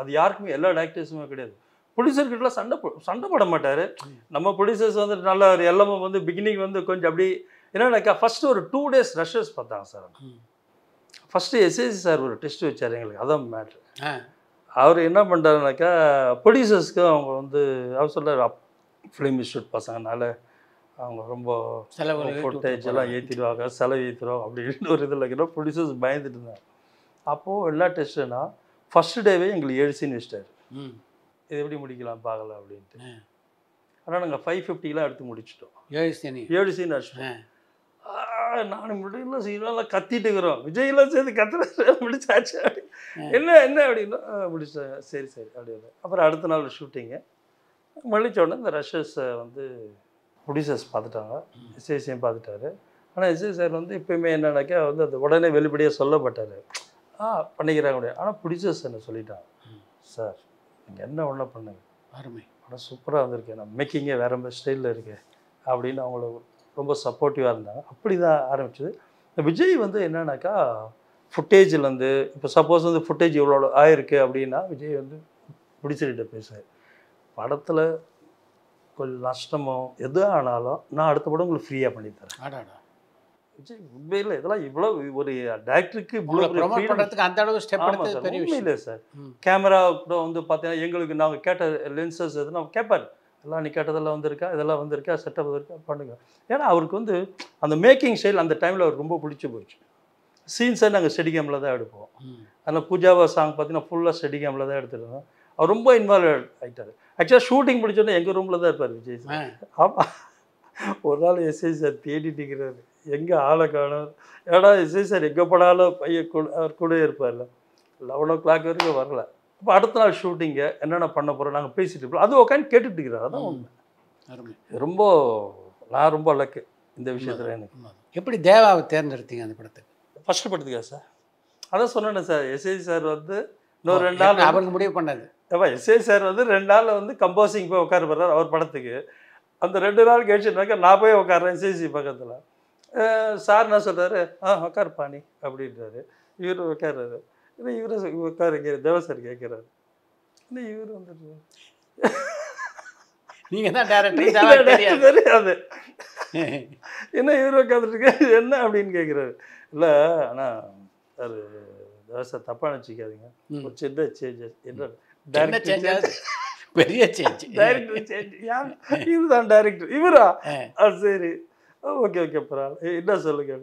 அது யாருக்குமே எல்லா டேரக்டர்ஸுமே கிடையாது. ப்ரொடியூசர்கிட்டலாம் சண்டை போட மாட்டார். நம்ம ப்ரொடியூசர்ஸ் வந்து நல்ல எல்லாமே வந்து பிகினிங் வந்து கொஞ்சம் அப்படி என்னன்னாக்கா ஃபஸ்ட்டு ஒரு 2 days ரஷஸ் பார்த்தாங்க சார். ஃபஸ்ட்டு எஸ்எஸ்சி சார் ஒரு டெஸ்ட் வச்சார் எங்களுக்கு, அதான் மேட்ரு. அவர் என்ன பண்ணுறாருனாக்கா ப்ரொடியூசர்ஸ்க்கு அவங்க வந்து அவர் சொல்கிறார், ஃபிலிம் இன்ஸ்டியூட் பசங்கனால அவங்க ரொம்ப ஃபுட்டேஜ் எல்லாம் ஏற்றிடுவாங்க, செலவு ஏற்றிடுவாங்க அப்படின்னு ஒரு இதில் இருக்கிற ப்ரொடியூசர்ஸ் பயந்துட்டு இருந்தாங்க. அப்போது என்ன டெஸ்ட்டுன்னா ஃபஸ்ட்டு டேவே எங்களுக்கு 7 சீன் வச்சிட்டாரு. இது எப்படி முடிக்கலாம் பார்க்கலாம் அப்படின்ட்டு. ஆனால் நாங்கள் 550 எடுத்து முடிச்சிட்டோம். 7 சீன் அடிச்சிட்டோம். நான் முடியல சீனெல்லாம் கத்திட்டு இருக்கிறோம், விஜயெல்லாம் சேர்ந்து கத்துற முடிச்சாச்சு. என்ன அப்படின்னா முடிச்சேன். சரி அப்படின்னு. அப்புறம் அடுத்த நாள் ஷூட்டிங்கு முடிச்ச உடனே இந்த ரஷஸை வந்து ப்ரொடியூசர்ஸ் பார்த்துட்டாங்க, எஸ்ஏசியும் பார்த்துட்டாரு. ஆனால் எஸ்ஏ சார் வந்து எப்பயுமே என்னன்னாக்கா வந்து அது உடனே வெளிப்படையாக சொல்லப்பட்டார். பண்ணிக்கிறாங்க முடியாது. ஆனால் ப்ரொடியூசர்ஸ் என்ன சொல்லிட்டாங்க, சார் நீங்கள் என்ன ஒன்றா பண்ணுங்க, அருமை, ஆனால் சூப்பராக வந்திருக்கேன், நான் மேக்கிங்கே வேறு மாதிரி ஸ்டைலில் இருக்கு அப்படின்னு அவங்கள ரொம்ப சப்போர்ட்டிவாக இருந்தாங்க. அப்படி தான் ஆரம்பிச்சது. இந்த விஜய் வந்து என்னன்னாக்கா ஃபுட்டேஜ்லேருந்து இப்போ சப்போஸ் வந்து ஃபுட்டேஜ் இவ்வளோ ஆயிருக்கு அப்படின்னா விஜய் வந்து ப்ரொடியூசர்கிட்ட பேசுவார், படத்தில் கொஞ்சம் நஷ்டமோ எது ஆனாலும் நான் அடுத்த படம் உங்களுக்கு ஃப்ரீயாக பண்ணித்தரேன். ஆடாடா, விஜய் உண்மையில் இதெல்லாம் இவ்வளோ ஒரு டேரக்டருக்கு உங்களை ப்ரொமோட் பண்ணுறதுக்கு அந்த அளவு ஸ்டெப் எடுத்தது பெரிய விஷயம் இல்லை சார். கேமரா கூட வந்து பார்த்தீங்கன்னா எங்களுக்கு நாங்கள் கேட்ட லென்சஸ் எதுனா கேட்பார், எல்லாம் நீ கேட்டதெல்லாம் வந்திருக்கா, இதெல்லாம் வந்திருக்கா, செட்டப் வந்திருக்கா, பண்ணுங்க. ஏன்னா அவருக்கு வந்து அந்த மேக்கிங் ஸ்டைல் அந்த டைமில் அவருக்கு ரொம்ப பிடிச்சி போச்சு. சீன்ஸை நாங்கள் ஸ்டெடி கேமில் தான் எடுப்போம். அதில் பூஜாவா சாங் பார்த்தீங்கன்னா ஃபுல்லாக ஸ்டெடி கேமில் தான் எடுத்துருந்தோம். அவர் ரொம்ப இன்வால்வ் ஆகிட்டார். ஆக்சுவலாக ஷூட்டிங் முடிச்சோன்னே எங்கள் ரூமில் தான் இருப்பார் விஜய் சார். ஆமாம், ஒரு நாள் எஸ்ஐ சார் தேடிட்டுக்கிறாரு, எங்கே ஆளை காணும், ஏன்னா எஸ்ஐ சார் எங்கே போனாலும் பையன் கூட அவர் கூட இருப்பார்ல. 11 o'clock வரைக்கும் வரல. அப்போ அடுத்த நாள் ஷூட்டிங்கு என்னென்ன பண்ண போகிறோம் நாங்கள் பேசிட்டு இருப்போம். அது உட்காந்து கேட்டுட்டு இருக்கிறார். அதான் உண்மை. ரொம்ப நான் ரொம்ப லக்கு இந்த விஷயத்தில். எனக்கு எப்படி தேவாவை தேர்ந்தெடுத்தீங்க அந்த படத்துக்கு? ஃபஸ்ட்டு படத்துக்கா சார்? அதான் சொன்னேன் சார், எஸ்ஐ சார் வந்து இன்னொரு 2 நாள் அவருக்கு முடிவு பண்ணது. எஸ்ஐ சார் வந்து 2 நாளில் வந்து கம்போசிங் போய் உட்கார போகிறார் அவர் படத்துக்கு. அந்த 2 நாள் கழிச்சுனாக்கா நான் போய் உட்காறேன் எஸ்ஐசி பக்கத்தில். சார் என்ன சொல்கிறாரு, உட்காருப்பா நீ அப்படின்றாரு. இவர் உட்கார்றாரு. இல்லை இவரை உட்காருங்க தேவ சார் கேட்குறாரு. இல்லை இவர் வந்துட்டு நீங்கள் தான் டேரக்டர் தெரியாது என்ன இவர் உட்காந்துருக்கு என்ன அப்படின்னு கேட்குறாரு. இல்லை ஆனால் சார் தேவ சார் தப்பாக நினச்சிக்காதீங்க, ஒரு சின்ன சேஞ்சஸ் என்ன பெரிய சேஞ்ச், டைரக்டர் சேஞ்ச். யார் இவர் தான் டைரக்டர், இவரா? சரி ஓகே ஓகே பரவாயில்ல, என்ன சொல்லுங்க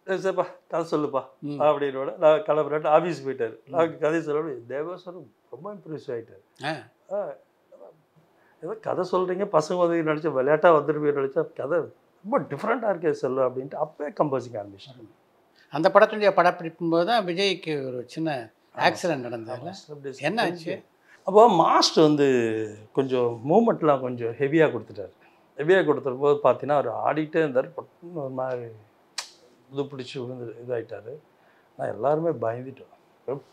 சரிப்பா கதை சொல்லுப்பா அப்படின்னோட நான் கிளம்புறேன். ஆஃபீஸ் போயிட்டார். நான் கதை சொல்ல தேவசாரம் ரொம்ப இம்ப்ரெஸ் ஆகிட்டார். ஏதோ கதை சொல்கிறீங்க பசங்க வந்து நினச்சா விளையாட்டாக வந்துடுவே நினச்சா கதை ரொம்ப டிஃப்ரெண்ட்டாக இருக்கே சொல்லு அப்படின்ட்டு அப்போயே கம்போசிங் ஆரம்பிச்சாங்க. அந்த படத்துடைய படப்பிடிக்கும் போது தான் விஜய்க்கு ஒரு சின்ன ஆக்சிடென்ட் நடந்தது. என்ன ஆச்சு? அப்போ மாஸ்டர் வந்து கொஞ்சம் மூமெண்ட்லாம் கொஞ்சம் ஹெவியாக கொடுத்துட்டாரு. ஹெவியாக கொடுத்துருக்கும் போது பார்த்தீங்கன்னா அவர் ஆடிட்டே இருந்தார். பட்டுன்னு ஒரு மாதிரி இது பிடிச்சி விழுந்து இதாகிட்டார். நான் எல்லாருமே பயந்துட்டோம்.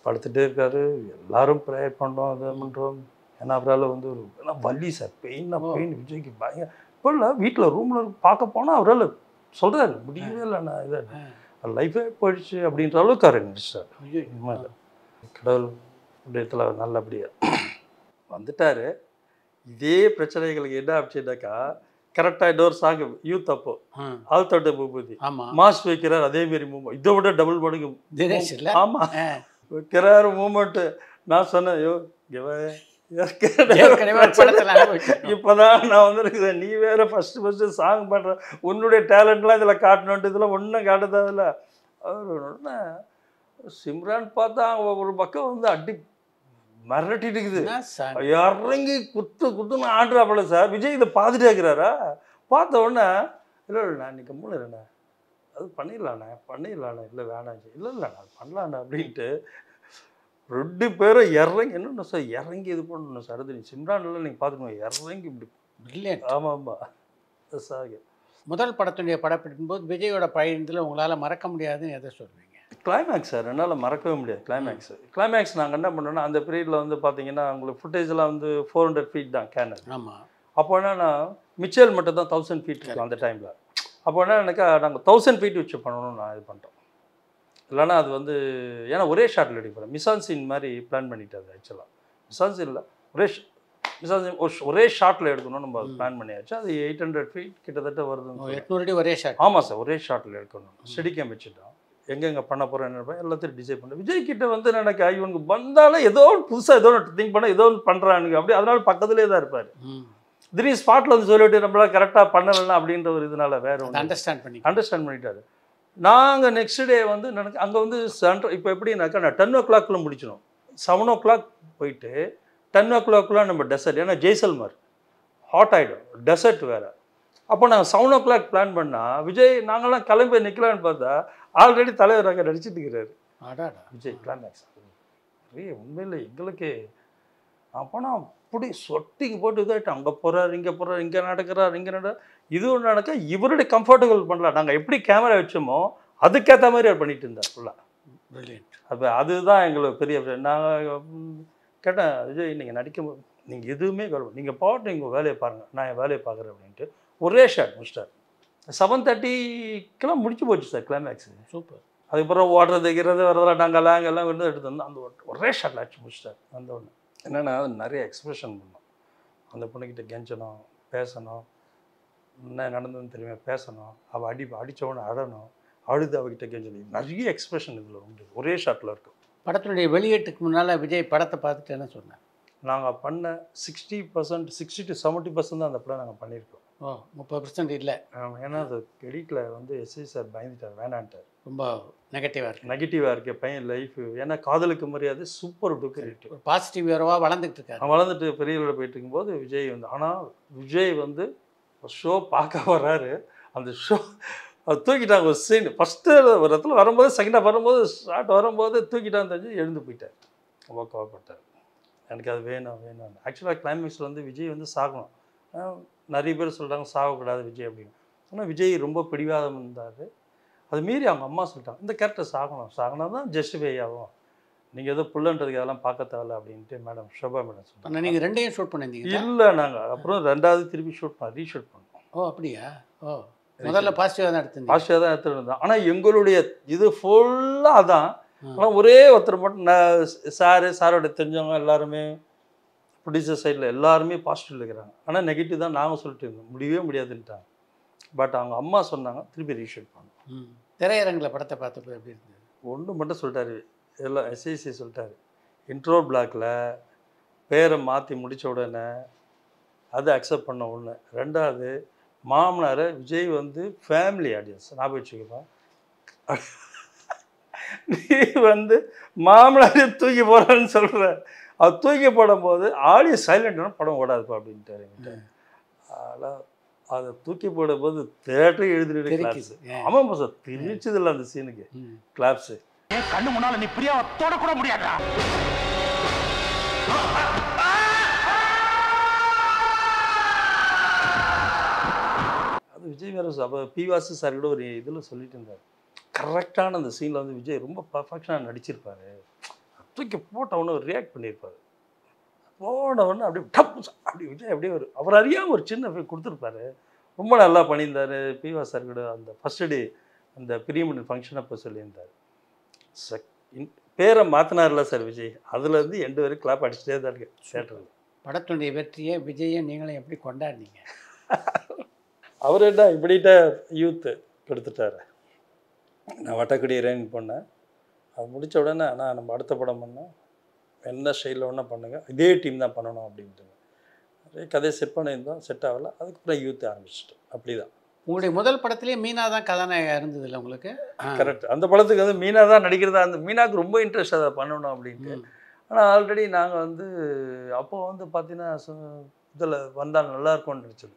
படுத்துகிட்டே இருக்காரு, எல்லோரும் ப்ரேயர் பண்ணோம், இது பண்ணுறோம். ஏன்னா அவரால் வந்து ஒரு வலி சார், பெயின் விஜய்க்கு பயங்கர. இப்போ இல்லை வீட்டில் ரூமில் பார்க்க போனால் அவரால் சொல்கிறாரு முடியவே இல்லை, நான் இதை லைஃபே போயிடுச்சு அப்படின்ற அளவுக்கு அவர் நடிச்சார். இல்லை கடவுள் விடயத்தில் நல்லபடியாக வந்துட்டார். இதே பிரச்சனைகளுக்கு என்ன அப்படின்னாக்கா கரெக்டாக இன்னொரு சாங் யூத் அப்போ ஆழ்த்தோட்ட பூபதி மாஸ் வைக்கிறார். அதேமாரி மூமெண்ட் இதை விட டபுள் மடங்கு தினேஷ் இல்லை? ஆமாம் வைக்கிறாரு மூமெண்ட்டு. நான் சொன்னேன் ஐயோ இப்போதான் நான் வந்துருக்குறேன், நீ வேற ஃபஸ்ட்டு சாங் பண்ணுற, உன்னுடைய டேலண்ட்லாம் இதில் காட்டணுன்ட்டு இதெல்லாம் ஒன்றும் காட்ட தேவையில்ல. அவர் சிம்ரான் பார்த்தா ஒரு பக்கம் வந்து அடி மிரட்டிட்டு இருக்குது, இறங்கி குத்துன்னு ஆடுறாப்புல சார். விஜய் இதை பார்த்துட்டே இருக்கிறாரா? பார்த்த உடனே இல்லை நான் இன்னைக்கு மூணுண்ணே அது பண்ணிடலாண்ணே இல்லை வேணாச்சு, இல்லை நான் பண்ணலாண்ணே அப்படின்ட்டு 2 பேரும் இறங்கி என்னென்ன சார் இறங்கி இது பண்ணணும் சார். அது சிம்ரான்லாம் நீங்கள் பார்த்துக்கணும் இறங்கி இப்படி பிரில்லியன்ட். ஆமாம் சார். முதல் படத்துடைய படப்பிடிக்கும் போது விஜயோட பயணத்தில் உங்களால் மறக்க முடியாதுன்னு எதை சொல்வீங்க? கிளைமேக்ஸ் சார், என்னால் மறக்கவே முடியாது. கிளைமேக்ஸ் நாங்கள் என்ன பண்ணோன்னா அந்த பீரியடில் வந்து பார்த்தீங்கன்னா உங்களுக்கு ஃபுட்டேஜெலாம் வந்து 400 feet தான் கேனன். ஆமாம். அப்போ என்னன்னா மிச்சல் மட்டும் தான் 1000 feet இருக்கும் அந்த டைமில். அப்போ என்ன எனக்கா நாங்கள் 1000 feet வச்சு பண்ணணும்னு நான் இது பண்ணிட்டோம். இல்லைன்னா அது வந்து ஏன்னா ஒரே ஷாட்டில் எடுக்கிறோம். மிசான்சீன் மாதிரி பிளான் பண்ணிட்டாரு. ஆக்சுவலாக மிசான்சீனில் ஒரே ஷாட்டில் எடுக்கணும்னு நம்ம பிளான் பண்ணியாச்சு. அது 800 feet கிட்டத்தட்ட வருது. 800 அடி ஒரே ஷாட். ஆமாம் சார், ஒரே ஷாட்டில் எடுக்கணும். ஸ்டெடிகேம் வச்சுட்டோம். எங்கெங்கே பண்ண போகிறோம் என்ன எல்லாத்தையும் டிசைட் பண்ணேன். விஜய் கிட்ட வந்து எனக்கு இவனுக்கு வந்தாலும் ஏதோ ஒன்று புதுசாக ஏதோ ஒன்று திங்க் பண்ண ஏதோ ஒன்று பண்ணுறானுங்க அப்படி. அதனால பக்கத்துலேயே தான் இருப்பார். திடீர் ஸ்பாட்டில் வந்து சொல்லிவிட்டு நம்மளால் கரெக்டாக பண்ணலைன்னா அப்படின்ற ஒரு இதனால வேறு ஒன்று அண்டர்ஸ்டாண்ட் பண்ணிட்டாரு. நாங்கள் நெக்ஸ்ட் டே வந்து எனக்கு அங்கே வந்து இப்போ எப்படின்னாக்கா நான் 10 o'clock முடிச்சிடும். 7 o'clock போயிட்டு 10 o'clock நம்ம டெசர்ட், ஏன்னா ஜெய்சல்மர் ஹாட் ஆகிடும், டெசர்ட் வேறு. அப்போ நாங்கள் 7 o'clock பிளான் பண்ணால் விஜய் நாங்கள்லாம் கிளம்பி நிற்கலான்னு பார்த்தா ஆல்ரெடி தலைவர் அங்கே நடிச்சிட்டு இருக்கிறாரு விஜய். கிளைமேக்ஸ் உண்மையில் எங்களுக்கு அப்போனா அப்படி சொட்டிங்க போட்டு இதாகிட்டு அங்கே போகிறார் இங்கே போகிறார் இங்கே நடக்கிறார் இது ஒன்று நடக்க இவருடைய கம்ஃபர்டபுள் பண்ணலாம். நாங்கள் எப்படி கேமரா வச்சோமோ அதுக்கேற்ற மாதிரி அவர் பண்ணிட்டு இருந்தார் ஃபுல்லாக. பிரில்லியன்ட். அப்போ அதுதான் எங்களுக்கு பெரிய நாங்கள் கேட்டேன், விஜய் நீங்கள் நடிக்கும்போது நீங்கள் எதுவுமே நீங்கள் பாட்டு நீங்கள் வேலையை பாருங்கள், நான் என் வேலையை பார்க்குறேன் அப்படின்ட்டு ஒரே ஷாட் முடிச்சிட்டார். 7:30க்கெல்லாம் முடிச்சு போச்சு சார் கிளைமேக்ஸு. சூப்பர். அதுக்கப்புறம் ஓடுறது கிறது வரதெல்லாம் நாங்கள் அங்கெல்லாம் வந்து எடுத்து வந்து அந்த ஒரே ஷாட்டில் அடிச்சு முடிச்சிட்டார். அந்த ஒன்று என்னென்னா நிறைய எக்ஸ்பிரஷன் பண்ணோம். அந்த பொண்ணுக்கிட்ட கெஞ்சணும், பேசணும், என்ன நடந்ததுன்னு தெரியுமா பேசணும், அவள் அடித்தவொடனே அழணும், அழுது அவகிட்ட கெஞ்சணும், நிறைய எக்ஸ்பிரஷன் இதில் உண்டு ஒரே ஷாட்டில் இருக்கும். படத்தினுடைய வெளியீட்டுக்கு முன்னால் விஜய் படத்தை பார்த்துட்டு என்ன சொன்னார்? நாங்கள் பண்ண 60% 60 to 70% தான் அந்த படம் நாங்கள் பண்ணியிருக்கோம். 30% இல்லை. ஏன்னா அது எடிட்டில் வந்து எஸ்ஐ சார் பயந்துட்டார், வேணான்ட்டார். ரொம்ப நெகட்டிவாக இருக்கு பையன் லைஃப். ஏன்னா காதலுக்கு மரியாதை சூப்பர் டூக்கர் ஹிட். பாசிட்டிவ் ஹீரோவாக வளர்ந்துட்டு இருக்காரு. வளர்ந்துட்டு பெரிய லெவலில் போயிட்டு இருக்கும்போது விஜய் வந்து, ஆனால் விஜய் வந்து ஷோ பார்க்க வர்றாரு. அந்த ஷோ அது தூக்கிட்டாங்க ஒரு சீன். ஃபஸ்ட்டு ஒரு இடத்துல வரும்போது, செகண்டாக வரும்போது, ஷார்ட் வரும்போது தூக்கிட்டான்னு தெரிஞ்சு எழுந்து போயிட்டார். ரொம்ப கோவப்பட்டார். எனக்கு அது வேணும் வேணும். ஆக்சுவலாக கிளைமேக்ஸில் வந்து விஜய் வந்து சாகணும். நிறைய பேர் சொல்கிறாங்க சாகக்கூடாது விஜய் அப்படின்னு. ஆனால் விஜய் ரொம்ப பிடிவாதம் இருந்தார். அது மீறி அவங்க அம்மா சொல்லிட்டாங்க, இந்த கேரக்டர் சாகணும் தான் ஜஸ்டிஃபை ஆகும், நீங்கள் ஏதோ புள்ளன்றதுக்கு அதெல்லாம் பார்க்க தேவையில்ல அப்படின்ட்டு மேடம் ஷோபா மேடம் சொன்னாங்க. நீங்கள் ரெண்டையும் ஷூட் பண்ணியிருந்தீங்க? இல்லை, நாங்கள் அப்புறம் ரெண்டாவது திருப்பி ரீஷூட் பண்ணோம். அப்படியா? முதல்ல பாசிட்டிவாக தான் எடுத்துகிட்டு இருந்தோம். ஆனால் எங்களுடைய இது ஃபுல்லாக தான். ஆனால் ஒரே ஒருத்தர் மட்டும் சாரோட தெரிஞ்சவங்க எல்லாருமே ப்ரொடியூசர் சைடில் எல்லாருமே பாசிட்டிவ் இருக்கிறாங்க. ஆனால் நெகட்டிவ் தான் நாங்கள் சொல்லிட்டு இருந்தோம், முடியவே முடியாதுன்ட்டாங்க. பட் அவங்க அம்மா சொன்னாங்க திருப்பி ரீஷூட் பண்ணோம். திரையரங்கில் படத்தை பார்த்தப்போ எப்படி இருந்தது? ஒன்று மட்டும் சொல்லிட்டாரு, எல்லாம் எஸ்ஐசி சொல்லிட்டாரு, இன்ட்ரோ பிளாக்கில் பேரை மாற்றி முடித்த உடனே அதை அக்செப்ட் பண்ண ஒன்று. ரெண்டாவது, மாமனாரை விஜய் வந்து ஃபேமிலி ஆடியன்ஸ் ஞாபகம் வச்சுக்கப்பா, நீ வந்து மாமனாரே தூக்கி போகிறான்னு சொல்கிற, அது தூக்கி போடும்போது ஆடியோ சைலண்ட்னா படம் ஓடாதுப்பா அப்படின்ட்டாரு என்கிட்ட. அதனால் அதை தூக்கி போடும்போது தேட்டரே எழுதிட்டு கிளாப்ஸ். ஆமாம் சார், தெரிச்சதில்லை அந்த சீனுக்கு கிளாப்ஸு. கண்ணு முன்னால நீ பிரியாவை தொடக்கூட முடியாதா? அது விஜய் வேறு அப்போ பிவாசு சார் கூட ஒரு இதில் சொல்லிட்டு இருந்தார், கரெக்டான அந்த சீனில் வந்து விஜய் ரொம்ப பர்ஃபெக்ஷனாக நடிச்சிருப்பார். தூக்கி போட்டவொன்னே ஒரு ரியாக்ட் பண்ணியிருப்பார். போனவொன்னே அப்படியே டப்பு அப்படி விஜய் அப்படியே ஒரு அவர் அறியாமல் ஒரு சின்ன கொடுத்துருப்பாரு. ரொம்ப நல்லா பண்ணியிருந்தார். பிவாஸ் சார் கூட அந்த ஃபஸ்ட்டு டே அந்த பிரியமணி ஃபங்க்ஷன் அப்போ சொல்லியிருந்தார். பேரை மாற்றினார்ல சார் விஜய், அதுலேருந்து எண்டு வரைக்கும் கிளாப் அடிச்சுட்டே தான் இருக்கு தேட்டரில். படத்துடைய வெற்றியை விஜயை நீங்களும் எப்படி கொண்டாடினீங்க? அவர் என்ன இப்படிட்ட யூத்து கொடுத்துட்டாரு. நான் வட்டக்கடி ரேங்க் பண்ணேன். அது முடித்த உடனே ஆனால் நம்ம அடுத்த படம் பண்ணோம், என்ன ஸ்டைலில் ஒன்றா பண்ணுங்கள், இதே டீம் தான் பண்ணணும் அப்படின்ட்டு நிறைய கதையை செட் பண்ணியிருந்தோம், செட் ஆகலை. அதுக்கப்புறம் யூத்து ஆரம்பிச்சிட்டோம். அப்படி தான். உங்களுடைய முதல் படத்துலேயே மீனா தான் கதாநாயகம் இருந்தது இல்லை உங்களுக்கு? கரெக்ட். அந்த படத்துக்கு வந்து மீனா தான் நடிக்கிறதா, அந்த மீனாவுக்கு ரொம்ப இன்ட்ரெஸ்ட் அதை பண்ணணும் அப்படின்ட்டு. ஆனால் ஆல்ரெடி நாங்கள் வந்து அப்போது வந்து பார்த்தீங்கன்னா இதில் வந்தால் நல்லாயிருக்கும்னு நினச்சது.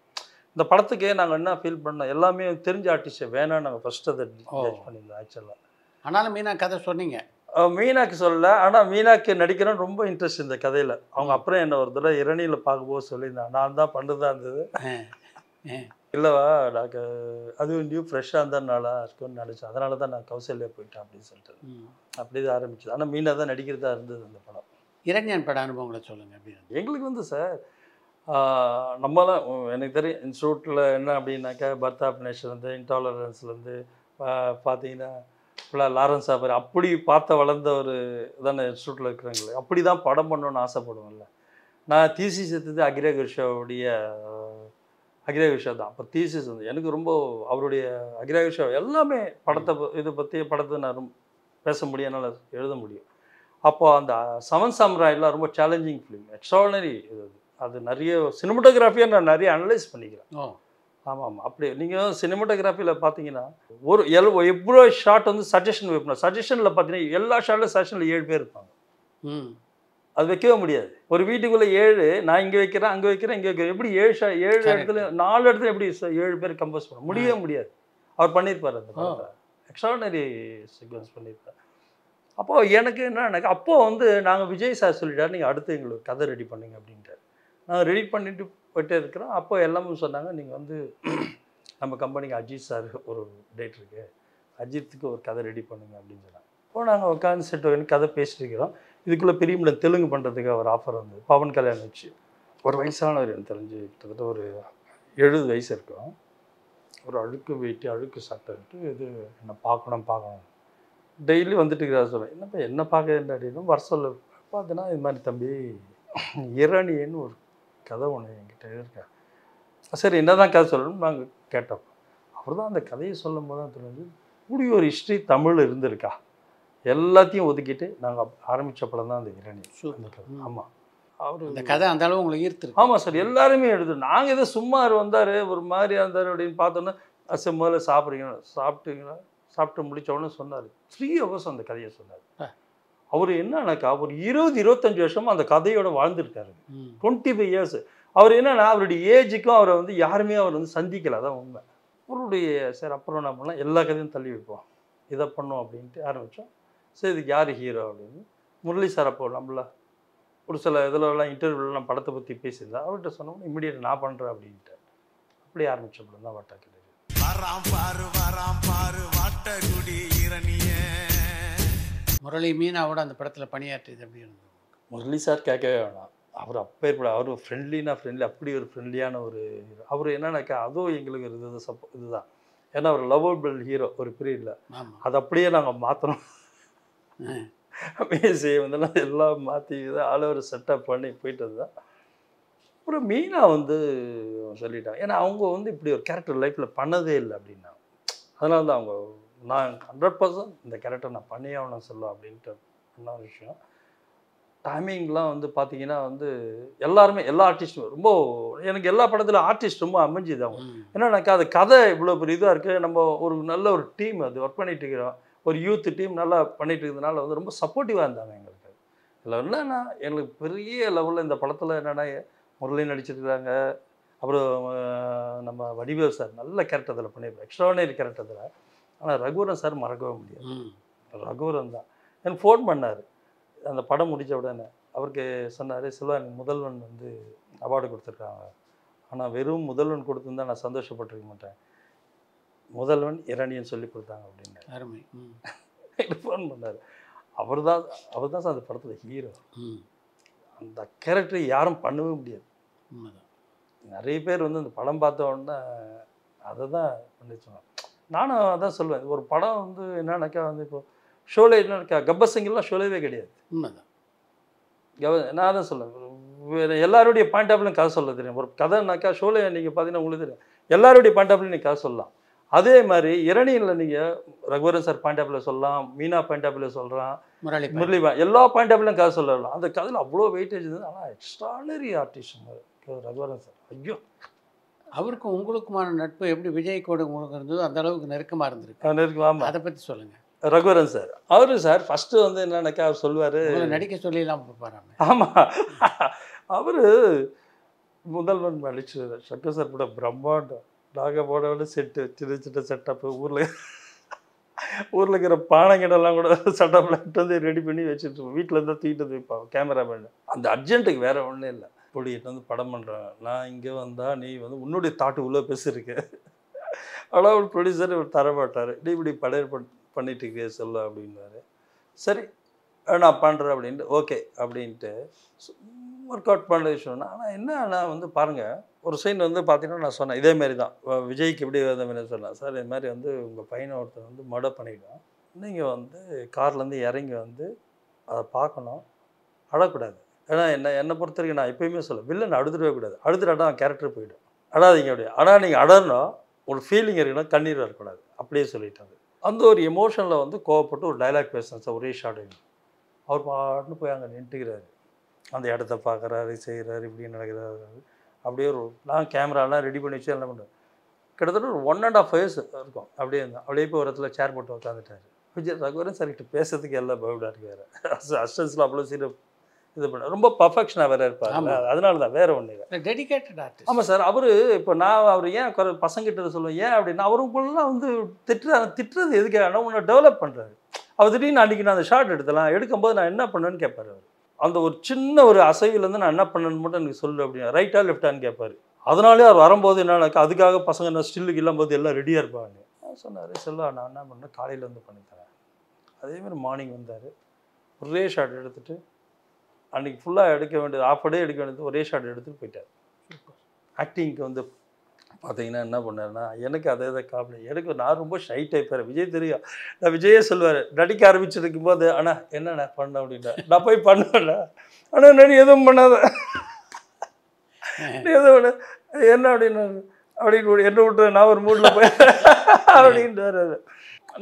இந்த படத்துக்கே நாங்கள் என்ன ஃபீல் பண்ணோம், எல்லாமே தெரிஞ்ச ஆர்டிஸ்ட்டை வேணாம் நாங்கள் ஃபஸ்ட்டு அதை ஜட்ஜ் பண்ணியிருந்தோம் ஆக்சுவலாக. ஆனாலும் மீனா கதை சொன்னீங்க? மீனாக்கு சொல்லலை, ஆனால் மீனாக்கு நடிக்கிறோன்னு ரொம்ப இன்ட்ரெஸ்ட் இந்த கதையில். அவங்க அப்புறம் என்ன ஒரு தடவை இரணியில் பார்க்கும்போது சொல்லியிருந்தேன், நான் தான் பண்ணுறதா இருந்தது. இல்லைவா நாங்கள் அது நியூ ஃப்ரெஷ்ஷாக இருந்தால் நல்லா இருக்கும்னு நினச்சேன், அதனால தான் நான் கௌசல்யா போயிட்டேன் அப்படின்னு சொல்லிட்டு அப்படி தான் ஆரம்பிச்சது. ஆனால் மீனாக தான் நடிக்கிறதா இருந்தது அந்த படம். இரண்யன் பட அனுபவங்களை சொல்லுங்கள். அப்படின்னு எங்களுக்கு வந்து சார் நம்மளாம் எனக்கு தெரியும் இன்ஸ்டியூட்டில் என்ன அப்படின்னாக்கா பர்த்தாப்னேஷன்லேருந்து இன்டாலரன்ஸ்லேருந்து பார்த்தீங்கன்னா ஃபுல்லாக லாரன்ஸ் சாப்பர் அப்படி பார்த்த வளர்ந்த ஒரு இதான இன்ஸ்டியூட்டில் இருக்கிறாங்களே, அப்படி தான் படம் பண்ணணுன்னு ஆசைப்படுவேன்ல. நான் தீசிஸ் எடுத்தது அகிரேகர்ஷாவுடைய அகிரேகர்ஷா தான். அப்போ தீசிஸ் வந்து எனக்கு ரொம்ப அவருடைய அகிரேகர்ஷா எல்லாமே படத்தை இதை பற்றி படத்தை நான் ரொம்ப பேச முடியும், என்னால் எழுத முடியும். அப்போது அந்த செவன் சாம்ராய்லாம் ரொம்ப சேலஞ்சிங் ஃபிலிம், எக்ஸ்ட்ராடனரி இது. அது நிறைய சினிமோட்டோகிராஃபியாக நான் நிறைய அனலைஸ் பண்ணிக்கிறேன். ஆமாம் ஆமாம். அப்படி நீங்கள் சினிமோட்டோகிராஃபியில் பார்த்தீங்கன்னா ஒரு எவ்வளோ ஷாட் வந்து சஜஷன் வைப்பணும். சஜஷனில் பார்த்தீங்கன்னா எல்லா ஷாட்டில் சஜஷனில் 7 பேர் இருப்பாங்க. அது வைக்கவே முடியாது. ஒரு வீட்டுக்குள்ளே 7, நான் இங்கே வைக்கிறேன், அங்கே வைக்கிறேன், இங்கே வைக்கிறேன், எப்படி 7 இடத்துல 4 இடத்துல எப்படி 7 பேர் கம்போஸ் பண்ண முடியவே முடியாது. அவர் பண்ணியிருப்பார் அந்த படத்தில், எக்ஸ்ட்ராடனரி சீக்வன்ஸ் பண்ணியிருப்பார். அப்போது எனக்கு என்ன, அப்போது வந்து நாங்கள் விஜய் சார் சொல்லிட்டார், நீங்கள் அடுத்து எங்களுக்கு கதை ரெடி பண்ணுங்க அப்படின்ட்டார். நாங்கள் ரெடி பண்ணிட்டு போயிட்டே இருக்கிறோம். அப்போ எல்லாமே சொன்னாங்க, நீங்கள் வந்து நம்ம கம்பெனிக்கு அஜித் சார் ஒரு டேட் இருக்குது, அஜித்துக்கு ஒரு கதை ரெடி பண்ணுங்க அப்படின்னு சொன்னாங்க. இப்போ நாங்கள் உட்காந்து செட் கதை பேசிட்டு இருக்கிறோம். இதுக்குள்ளே பெரிய தெலுங்கு பண்ணுறதுக்கு ஒரு ஆஃபர் வந்து பவன் கல்யாண் வச்சு ஒரு வயசானவர் எனக்கு தெரிஞ்சு கிட்டத்தட்ட ஒரு 70 வயசு இருக்கும். ஒரு அழுக்கு வெயிட்டு அழுக்கு சட்டைட்டு இது என்ன பார்க்கணும் டெய்லி வந்துட்டு இருக்கிறார். சொல்லுவேன் என்னப்பா என்ன பார்க்க அப்படின்னு வர சொல்ல பார்த்தீங்கன்னா இது மாதிரி தம்பி இரணியன்னு ஒரு கதை ஒன்று என்கிட்ட இருக்கேன். சரி என்ன தான் கதை சொல்லணும்னு நாங்கள் கேட்டோம். அவர் தான் அந்த கதையை சொல்லும் போது தான் தெரிஞ்சு இப்படி ஒரு ஹிஸ்ட்ரி தமிழ் இருந்திருக்கா, எல்லாத்தையும் ஒதுக்கிட்டு நாங்கள் ஆரம்பித்த படம் தான் அந்த இரணி. ஆமாம், அவர் இந்த கதை அந்த அளவு உங்களுக்கு ஈர்த்துருக்கு. ஆமாம் சார், எல்லாருமே எடுத்து நாங்கள் ஏதோ சும்மா வந்தார் ஒரு மாதிரியா இருந்தார் அப்படின்னு பார்த்தோன்னா முதல்ல சாப்பிட்டீங்களா சாப்பிட்டு முடிச்ச உடனே சொன்னார் 3 hours அந்த கதையை சொன்னார். அவர் என்னன்னாக்கா ஒரு 20-25 வருஷமாக அந்த கதையோட வாழ்ந்துருக்காரு. 25 years. அவர் என்னன்னா அவருடைய ஏஜுக்கும் அவரை வந்து யாருமே அவர் வந்து சந்திக்கலை. அதான் உண்மை. அவருடைய சரி அப்புறம் என்ன பண்ணலாம், எல்லா கதையும் தள்ளி வைப்போம், இதை பண்ணோம் அப்படின்ட்டு ஆரம்பித்தோம். சரி இதுக்கு யார் ஹீரோ அப்படின்னு முரளி சார் அப்போ நம்மள ஒரு சில இதிலலாம் இன்டர்வியூலாம் படத்தை பற்றி பேசியிருந்தா அவர்கிட்ட சொன்னோம் இம்மிடியேட் நான் பண்ணுறேன் அப்படின்ட்டு. அப்படி ஆரம்பித்த படம் தான் வாட்டா கிடையாது. முரளி மீனாவோட அந்த படத்தில் பணியாற்றியது எப்படி இருந்தது? முரளி சார் கேட்கவே வேணாம். அவர் அப்பேற்பட அவர் ஃப்ரெண்ட்லி அப்படி ஒரு ஃப்ரெண்ட்லியான ஒரு ஹீரோ. அவர் என்னன்னாக்கா அதுவும் எங்களுக்கு இருந்தது இதுதான். ஏன்னா அவர் லவ்வபிள் ஹீரோ ஒரு பீரியடில். அதை அப்படியே நாங்கள் மாற்றணும் மீசை வந்தெல்லாம் எல்லாம் மாற்றி ஆல் ஓவர் செட்டப் பண்ணி போயிட்டது தான். அப்புறம் மீனா வந்து சொல்லிட்டாங்க, ஏன்னா அவங்க வந்து இப்படி ஒரு கேரக்டர் லைஃப்பில் பண்ணதே இல்லை அப்படின்னா. அதனால தான் அவங்க நான் 100% இந்த கேரக்டர் நான் பண்ணியே ஆகணும் சொல்லுவேன் அப்படின்ட்டு பண்ண ஒரு விஷயம். டைமிங்லாம் வந்து பார்த்தீங்கன்னா வந்து எல்லாருமே எல்லா ஆர்டிஸ்ட்டும் ரொம்ப எனக்கு எல்லா படத்தில் ஆர்டிஸ்ட் ரொம்ப அமைஞ்சுது அவங்க. என்னன்னாக்கா அது கதை இவ்வளோ பெரிய இதாக இருக்குது, நம்ம ஒரு நல்ல ஒரு டீம் அது ஒர்க் பண்ணிட்டு இருக்கிறோம், ஒரு யூத் டீம் நல்லா பண்ணிட்டு இருக்கிறதுனால வந்து ரொம்ப சப்போர்ட்டிவாக இருந்தாங்க எங்களுக்கு. இதில் என்னன்னா எங்களுக்கு பெரிய லெவலில் இந்த படத்தில் என்னென்னா முரளி நடிச்சிருக்கிறாங்க, அப்புறம் நம்ம வடிவேல் சார் நல்ல கேரக்டர் அதில் பண்ணியிருப்பார், எக்ஸ்ட்ரானரி கேரக்டர் அதில். ஆனால் ரகுவரன் சார் மறக்கவே முடியாது. ரகுவரன் தான் எனக்கு ஃபோன் பண்ணார் அந்த படம் முடித்த உடனே. அவருக்கு சொன்னார், சில்வா எனக்கு முதல்வன் வந்து அவார்டு கொடுத்துருக்காங்க, ஆனால் வெறும் முதல்வன் கொடுத்துருந்தா நான் சந்தோஷப்பட்டிருக்க மாட்டேன், முதல்வன் இரணியன்னு சொல்லி கொடுத்தாங்க அப்படின்னு அருமை ஃபோன் பண்ணார். அவர் தான் சார் அந்த படத்தில் ஹீரோ. அந்த கேரக்டரை யாரும் பண்ணவே முடியாது. நிறைய பேர் வந்து அந்த படம் பார்த்த உடனே அதை தான் பண்ணிச்சுவாங்க. நானும் அதான் சொல்லுவேன், ஒரு படம் வந்து என்னன்னாக்கா வந்து இப்போ ஷோலே என்னக்கா கப்பர் சிங்கெல்லாம் ஷோலேவே கிடையாது. உண்மைதான். நான் தான் சொல்லுவேன், வேறு எல்லாருடைய பாயிண்ட் ஆஃப் வியூலையும் கதை சொல்ல தெரியும். ஒரு கதைனாக்கா ஷோலே நீங்கள் பார்த்தீங்கன்னா உங்களுக்கு தெரியும் எல்லாருடைய பாயிண்ட் ஆஃப் வியூலையும் நீங்கள் கதை சொல்லலாம். அதே மாதிரி இரணியில் நீங்கள் ரகுவரன் சார் பாயிண்ட் ஆஃப் வியூவில் சொல்லலாம், மீனா பாயிண்ட் ஆஃப் வியூவில் சொல்லலாம், முரளி எல்லா பாயிண்ட் ஆஃப் வியூலையும் கதை சொல்லலாம். அந்த கதையில் அவ்வளோ வெயிட்டேஜ் இருந்தது. ஆனால் எக்ஸ்ட்ரானரி ஆர்டிஸ்ட் ரகுவரன் சார். ஐயோ, அவருக்கும் உங்களுக்குமான நட்பு எப்படி விஜய் கூட உங்களுக்கு இருந்ததோ அந்த அளவுக்கு நெருக்கமாக இருந்திருக்கு. நெருக்கமாக. அதை பற்றி சொல்லுங்கள். ரகுவரன் சார் அவரு சார் ஃபஸ்ட்டு வந்து என்னன்னாக்கா அவர் சொல்லுவார், நடிக்க சொல்லிலாம் போகிறாங்க. ஆமாம், அவர் முதல்வன் நடிச்சு சங்கர் சார் கூட பிரம்மாண்டம். நாங்கள் போட செட்டு சின்ன செட்டப்பு ஊரில் இருக்கிற பானைங்கிடலாம் கூட செட்டப்பில் வந்து ரெடி பண்ணி வச்சுட்டு வீட்டில் இருந்தால் தூக்கிட்டு வந்து வைப்பாங்க கேமராமேன். அந்த அர்ஜென்ட்டுக்கு வேறு ஒன்றும் இல்லை, இப்படி வந்து படம் பண்ணுறேன் நான் இங்கே வந்தால் நீ வந்து உன்னுடைய தாட்டு உள்ளே பேசியிருக்கு. ஆனால் ஒரு ப்ரொடியூசர் இவர் தரமாட்டார், நீ இப்படி படம் பண்ணிட்டு இருக்கே சொல்ல அப்படின்னாரு. சரி நான் பண்ணுறேன் அப்படின்ட்டு ஓகே அப்படின்ட்டு ஒர்க் அவுட் பண்ணுற விஷயம். ஆனால் என்ன வந்து பாருங்கள், ஒரு சைன் வந்து பார்த்தீங்கன்னா நான் சொன்னேன் இதேமாரி தான் விஜய்க்கு எப்படி மாதிரி சொன்னேன், சார் இது மாதிரி வந்து உங்கள் பையனை ஒருத்தர் வந்து மர்டர் பண்ணிவிடும், நீங்கள் வந்து கார்லேருந்து இறங்கி வந்து அதை பார்க்கணும், அழக்கூடாது. ஏன்னா என்னை பொறுத்த வரைக்கும் நான் எப்போயுமே சொல்லுவேன், வில்லன் அழுதுடவே கூடாது, அழுதுடாட்டா கேரக்டர் போய்டும், அழாதீங்க அப்படியே. ஆனால் நீங்கள் அடறணும், ஒரு ஃபீலிங் இருக்கணும், கண்ணீர் வரக்கூடாது, அப்படியே சொல்லிட்டாரு. அந்த ஒரு எமோஷனில் வந்து கோவப்பட்டு ஒரு டைலாக் பேசுகிறேன் சார், ஒரே ஷார்ட். அவர் பாட்டுன்னு போய் அங்கே நின்றுக்கிறாரு, அந்த இடத்த பார்க்குறாரு, செய்கிறாரு, இப்படி நடக்கிறாரு. அப்படியே ஒரு நான் கேமராலாம் ரெடி பண்ணி வச்சு என்ன பண்ணுவேன், கிட்டத்தட்ட ஒரு 1.5 years இருக்கும். அப்படியே இருந்தால் அப்படியே போய் ஒரு இடத்துல சேர் போட்டு உட்காந்துட்டாரு. விஜய் ரகுவரன் சார்கிட்ட பேசுறதுக்கு எல்லாம் பயப்படா இருக்காரு. அசிஸ்டன்ஸில் அவ்வளோ சீக்கிரம் இது பண்ண ரொம்ப பர்ஃபெக்ஷனாக வேறு இருப்பார், அதனால தான் வேறு ஒன்று இல்லை, டெடிகேட்டட் ஆர்டிஸ்ட். ஆமாம் சார். அவர் இப்போ நான் அவர் ஏன் பசங்கிட்ட சொல்லுவேன் ஏன் அப்படின்னா, அவருக்குள்ளலாம் வந்து திட்டுறது எதுக்காக உன்னை டெவலப் பண்ணுறாரு. அவர் திடீர்னு அன்றைக்கி நான் அந்த ஷார்ட் எடுக்கும்போது நான் என்ன பண்ணேன்னு கேட்பார். அவர் அந்த ஒரு சின்ன ஒரு அசைவிலேருந்து நான் என்ன பண்ணேன்னு மட்டும் எனக்கு சொல்லு அப்படின்னா, ரைட்டா லெஃப்டான்னு கேட்பார். அதனாலே அவர் வரும்போது என்னன்னாக்கா அதுக்காக பசங்க என்ன ஸ்டில்லுக்கு இல்லாமல் எல்லாம் ரெடியாக இருப்பாங்க. சொன்னார், செல்வா நான் என்ன பண்ணேன், காலையில் வந்து பண்ணித்தரேன், அதேமாதிரி மார்னிங் வந்தார். ஒரே ஷாட் எடுத்துகிட்டு அன்றைக்கி ஃபுல்லாக எடுக்க வேண்டியது ஆஃப் டே எடுக்க வேண்டியது ஒரே ஷாட் எடுத்துகிட்டு போயிட்டார். ஆக்டிங்க்கு வந்து பார்த்தீங்கன்னா என்ன பண்ணாருன்னா, எனக்கு அதே தான் காமெடி. எனக்கு நான் ரொம்ப ஷை டைப்பர். விஜய் தெரியும். நான் விஜயே சொல்லுவார், நடிக்க ஆரம்பிச்சிருக்கும் போது, அண்ணா என்னண்ணா பண்ண அப்படின்னா, நான் போய் பண்ணுவேண்ணா. ஆனால் நீ எதுவும் பண்ணாத, நீ எதுவும் பண்ண என்ன அப்படின்னு என்ன விட்டு நான் ஒரு மூடில் போய் அப்படின்றாரு.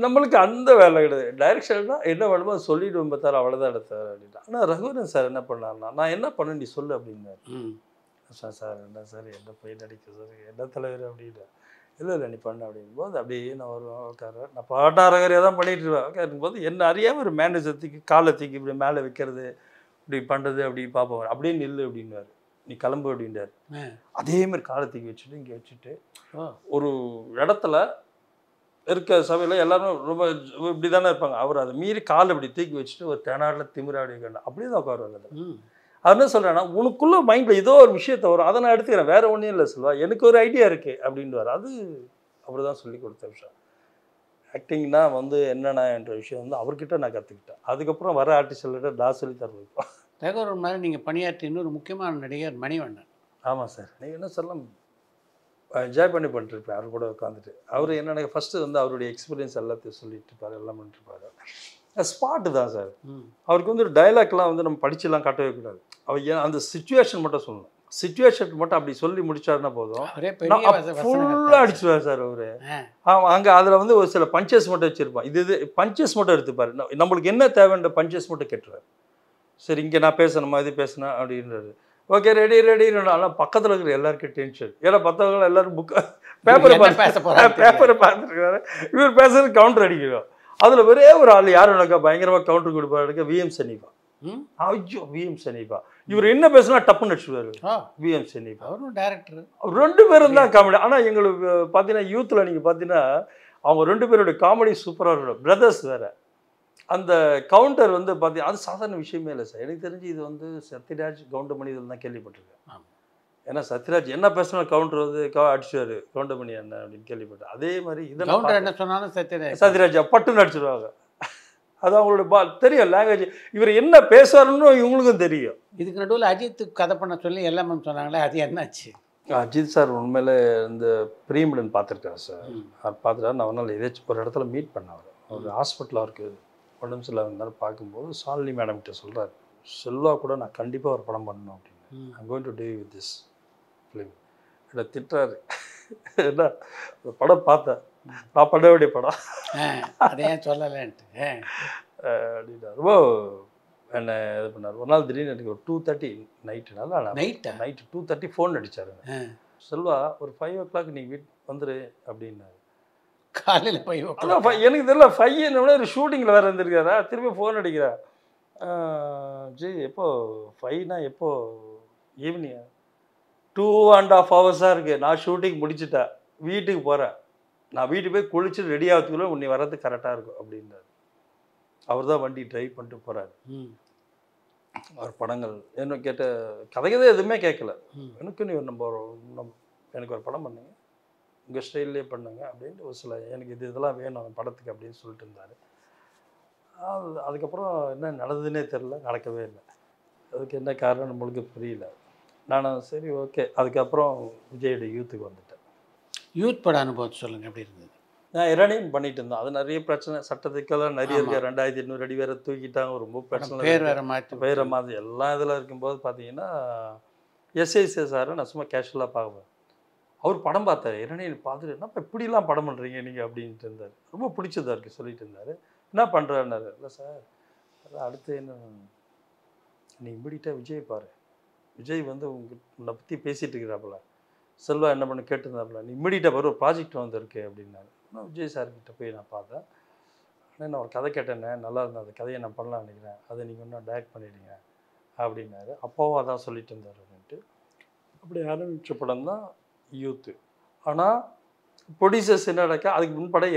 நம்மளுக்கு அந்த வேலை கிடையாது. டைரக்ஷன்னா என்ன வேணுமோ அதை சொல்லிவிடுவோம் பார்த்தாரு, அவ்வளோதான் எடுத்தார் அப்படின்னா. ஆனால் ரகுவரன் சார் என்ன பண்ணாருன்னா, நான் என்ன பண்ண நீ சொல்லு அப்படின்னாரு. சார் என்ன சார் என்ன போய் நடிக்க சார் என்ன தலைவர் அப்படின்னு. இல்லை நீ பண்ண அப்படிங்கும்போது அப்படியே நான் வருவேன் உட்கார நான் பாட்டாரகரையாக தான் பண்ணிகிட்டு இருவேன். உட்காரும்போது என்ன அறியாமல் ஒரு மேனேஜர் தூக்கி காலை தூக்கி இப்படி மேலே வைக்கிறது இப்படி பண்ணுறது அப்படி பார்ப்போம். அப்படியே நில்லு அப்படின்னாரு, நீ கிளம்பு அப்படின்றார். அதேமாதிரி காலை தூக்கி வச்சுட்டு இங்கே வச்சுட்டு ஒரு இடத்துல இருக்க சபையில் எல்லாரும் ரொம்ப இப்படி தானே இருப்பாங்க. அவர் அதை மீறி காலை இப்படி தூக்கி வச்சுட்டு ஒரு தெனாடில் திமிராடி அப்படியே தான் உட்காருவாங்க. அதில் அது என்ன சொல்கிறேன்னா, உனக்குள்ள மைண்டில் ஏதோ ஒரு விஷயத்தை வரும், அதை நான் எடுத்துக்கிறேன், வேறு ஒன்றும் இல்லை சொல்வா, எனக்கு ஒரு ஐடியா இருக்குது அப்படின்வார். அது அவர் தான் சொல்லி கொடுத்த விஷயம். ஆக்டிங்னா வந்து என்னென்ன என்ற விஷயம் வந்து அவர்கிட்ட நான் கற்றுக்கிட்டேன். அதுக்கப்புறம் வர ஆர்டிஸ்ட்கிட்ட நான் சொல்லி தருவேன். ரகுவரன் மாதிரி நீங்கள் பணியாற்றி இன்னொரு முக்கியமான நடிகர் மணிவண்ணன். ஆமாம் சார், நீங்கள் என்ன சொல்லலாம், என்ஜாய் பண்ணிருப்பேன் அவர் கூட உட்காந்துட்டு. அவர் என்னென்ன ஃபஸ்ட்டு வந்து அவருடைய எக்ஸ்பீரியன்ஸ் எல்லாத்தையும் சொல்லிட்டு இருப்பார், எல்லாம் பண்ணிட்டுருப்பார். ஸ்பாட்டு தான் சார். அவருக்கு வந்து ஒரு டைலாக்லாம் வந்து நம்ம படிச்சுலாம் காட்டவே கூடாது. அவர் ஏன் அந்த சிச்சுவேஷன் மட்டும் சொல்லணும். சிச்சுவேஷன் மட்டும் அப்படி சொல்லி முடிச்சாருன்னா போதும், ஃபுல்லாக அடிச்சுடுவார் சார் அவரு. அங்கே அதில் வந்து ஒரு சில பஞ்சஸ் மட்டும் வச்சுருப்பான். இது பஞ்சஸ் மட்டும் எடுத்துப்பார். நம்மளுக்கு என்ன தேவைன்ற பஞ்சஸ் மட்டும் கேட்டுருவார். சரி இங்கே நான் பேசணுமா இது பேசினேன் அப்படின்றது. ஓகே ரெடி ஆனால் பக்கத்தில் இருக்கிற எல்லாருக்கும் டென்ஷன். ஏன்னா மற்றவங்க எல்லாரும் பேப்பரை பார்த்துருக்காரு, இவர் பேசுறது கவுண்டர் அடிக்கிறோம். அதில் ஒரே ஒரு ஆள் யார் எனக்கா பயங்கரமாக கவுண்டர் கொடுப்பாரு, விஎம் சனீபா. ஐயோ விஎம் சனீபா இவர் என்ன பேசுனா டப்புன்னு அடிச்சுடுவார். விஎம் சனீபா அவரும் டேரக்டர், ரெண்டு பேரும் தான் காமெடி. ஆனால் எங்களுக்கு பார்த்தீங்கன்னா யூத்தில் நீங்கள் பார்த்தீங்கன்னா அவங்க ரெண்டு பேருடைய காமெடி சூப்பராக இருக்கும். பிரதர்ஸ் வேறு. அந்த கவுண்டர் வந்து பார்த்தீங்கன்னா அது சாதாரண விஷயமே இல்லை சார். எனக்கு தெரிஞ்சு இது வந்து சத்யராஜ் கவுண்டமணி இதில் தான் கேள்விப்பட்டிருக்கேன். ஏன்னா சத்யராஜ் என்ன பேசினாலும் கவுண்டர் வந்து அடிச்சுவார், கவுண்டமணி என்ன அப்படின்னு கேள்விப்பட்டேன். அதே மாதிரி இதெல்லாம் என்ன சொன்னாலும் சத்யராஜ் பட்டுன்னு அடிச்சிடுவாங்க. அது அவங்களோட தெரியும் லாங்குவேஜ், இவர் என்ன பேசுவாருன்னு இவங்களுக்கும் தெரியும். இதுக்கு நடுவில் அஜித் கதை பண்ண சொல்லி எல்லாமே சொன்னாங்களே, அது என்னாச்சு? அஜித் சார் உண்மையிலே இந்த பிரியமுடன் பார்த்துருக்காரு சார். அவர் பார்த்துட்டாரு. நான் ஒரு நாள் ஏதாச்சும் ஒரு இடத்துல மீட் பண்ணார். அவர் ஹாஸ்பிட்டலாக இருக்குது, உடம்பு சரியில்லாம இருந்தாலும் பார்க்கும்போது சாலினி மேடம் கிட்ட சொல்கிறார், செல்வா கூட நான் கண்டிப்பாக ஒரு படம் பண்ணணும் அப்படின்னு. I'm going to do with this film. என்னை திட்டுறாரு. என்ன படம் பார்த்தேன், நான் பண்ண வேண்டிய படம் அதே சொல்லலேன்ட்டு அப்படின்னா ரொம்ப என்னை இது பண்ணார். ஒரு நாள் திடீர்னு எனக்கு ஒரு 2:30 நைட்டு 2:30 ஃபோன் அடித்தார். செல்வா ஒரு 5 o'clock நீங்கள் வந்துரு அப்படின்னாரு. காலையில் 5 o'clock. எனக்கு தெரியல 5 என்ன ஒரு ஷூட்டிங்கில் வேறு இருந்திருக்காரா, திரும்பி ஃபோன் அடிக்கிறா. ஜி எப்போ 5னா எப்போ ஈவினிங் 2.5 hours இருக்குது, நான் ஷூட்டிங் முடிச்சுட்டேன், வீட்டுக்கு போகிறேன், நான் வீட்டுக்கு போய் குளிச்சுட்டு ரெடி ஆகிறதுக்குள்ளே உன்னை வர்றது கரெக்டாக இருக்கும் அப்படின்றார். அவர் தான் வண்டி ட்ரைவ் பண்ணிட்டு போகிறாரு. அவர் படங்கள் என்ன கேட்ட கதைகதை எதுவுமே கேட்கல. எனக்கு நீ எனக்கு ஒரு படம் பண்ணுங்க, உங்கள் ஸ்டைல்லே பண்ணுங்க அப்படின்ட்டு ஒரு சில எனக்கு இதெல்லாம் வேணும் படத்துக்கு அப்படின்னு சொல்லிட்டு இருந்தார். அதுக்கப்புறம் என்ன நடந்ததுன்னே தெரில, நடக்கவே இல்லை. அதுக்கு என்ன காரணம் நம்மளுக்கு புரியல. நான் சரி ஓகே, அதுக்கப்புறம் விஜயோட யூத்துக்கு வந்துட்டேன். யூத் பட அனுபவத்தை சொல்லுங்கள், எப்படி இருந்தது? நான் இரணையும் பண்ணிட்டு இருந்தேன். அது நிறைய பிரச்சனை, சட்டத்துக்கெல்லாம் நிறைய இருக்குது. 2800 அடி வேறு தூக்கிட்டாங்க, ரொம்ப பிரச்சனை, பேர் வேறு மாற்றி பேரை மாதிரி எல்லாம் இதில் இருக்கும்போது பார்த்தீங்கன்னா எஸ்ஐசி சாரை நான் சும்மா கேஷுவலாக பார்ப்பேன். அவர் படம் பார்த்தார், இரணையை பார்த்துட்டு என்னப்பா இப்படிலாம் படம் பண்ணுறீங்க நீங்கள் அப்படின்ட்டு இருந்தார். ரொம்ப பிடிச்சதா இருக்குது சொல்லிட்டு இருந்தார். என்ன பண்ணுறாருன்னாரு. இல்லை சார் அடுத்து என்ன, நீ இம்மிடியட்டாக விஜய் பாரு, விஜய் வந்து உன்னை பற்றி பேசிகிட்டு இருக்கிறாப்புல, செல்வா என்ன பண்ண கேட்டுருந்தாப்புல, நீ இம்மிடியட்டாக பாரு ஒரு ப்ராஜெக்ட் வந்துருக்கு அப்படின்னாரு. நான் விஜய் சார்கிட்ட போய் நான் பார்த்தேன். ஆனால் நான் ஒரு கதை கேட்டேன்னே, நல்லா இருந்தேன், அந்த கதையை நான் பண்ணலாம்னு நினைக்கிறேன், அதை நீங்கள் இன்னும் டைரக்ட் பண்ணிவிடுங்க அப்படின்னாரு. அப்பாவும் அதான் சொல்லிட்டு இருந்தார் அப்படின்ட்டு. அப்படி ஆரம்பித்த படம் தான் யூத்து. ஆனால் ப்ரொடியூசர்ஸ் என்ன நடக்கா, அதுக்கு முன்படம்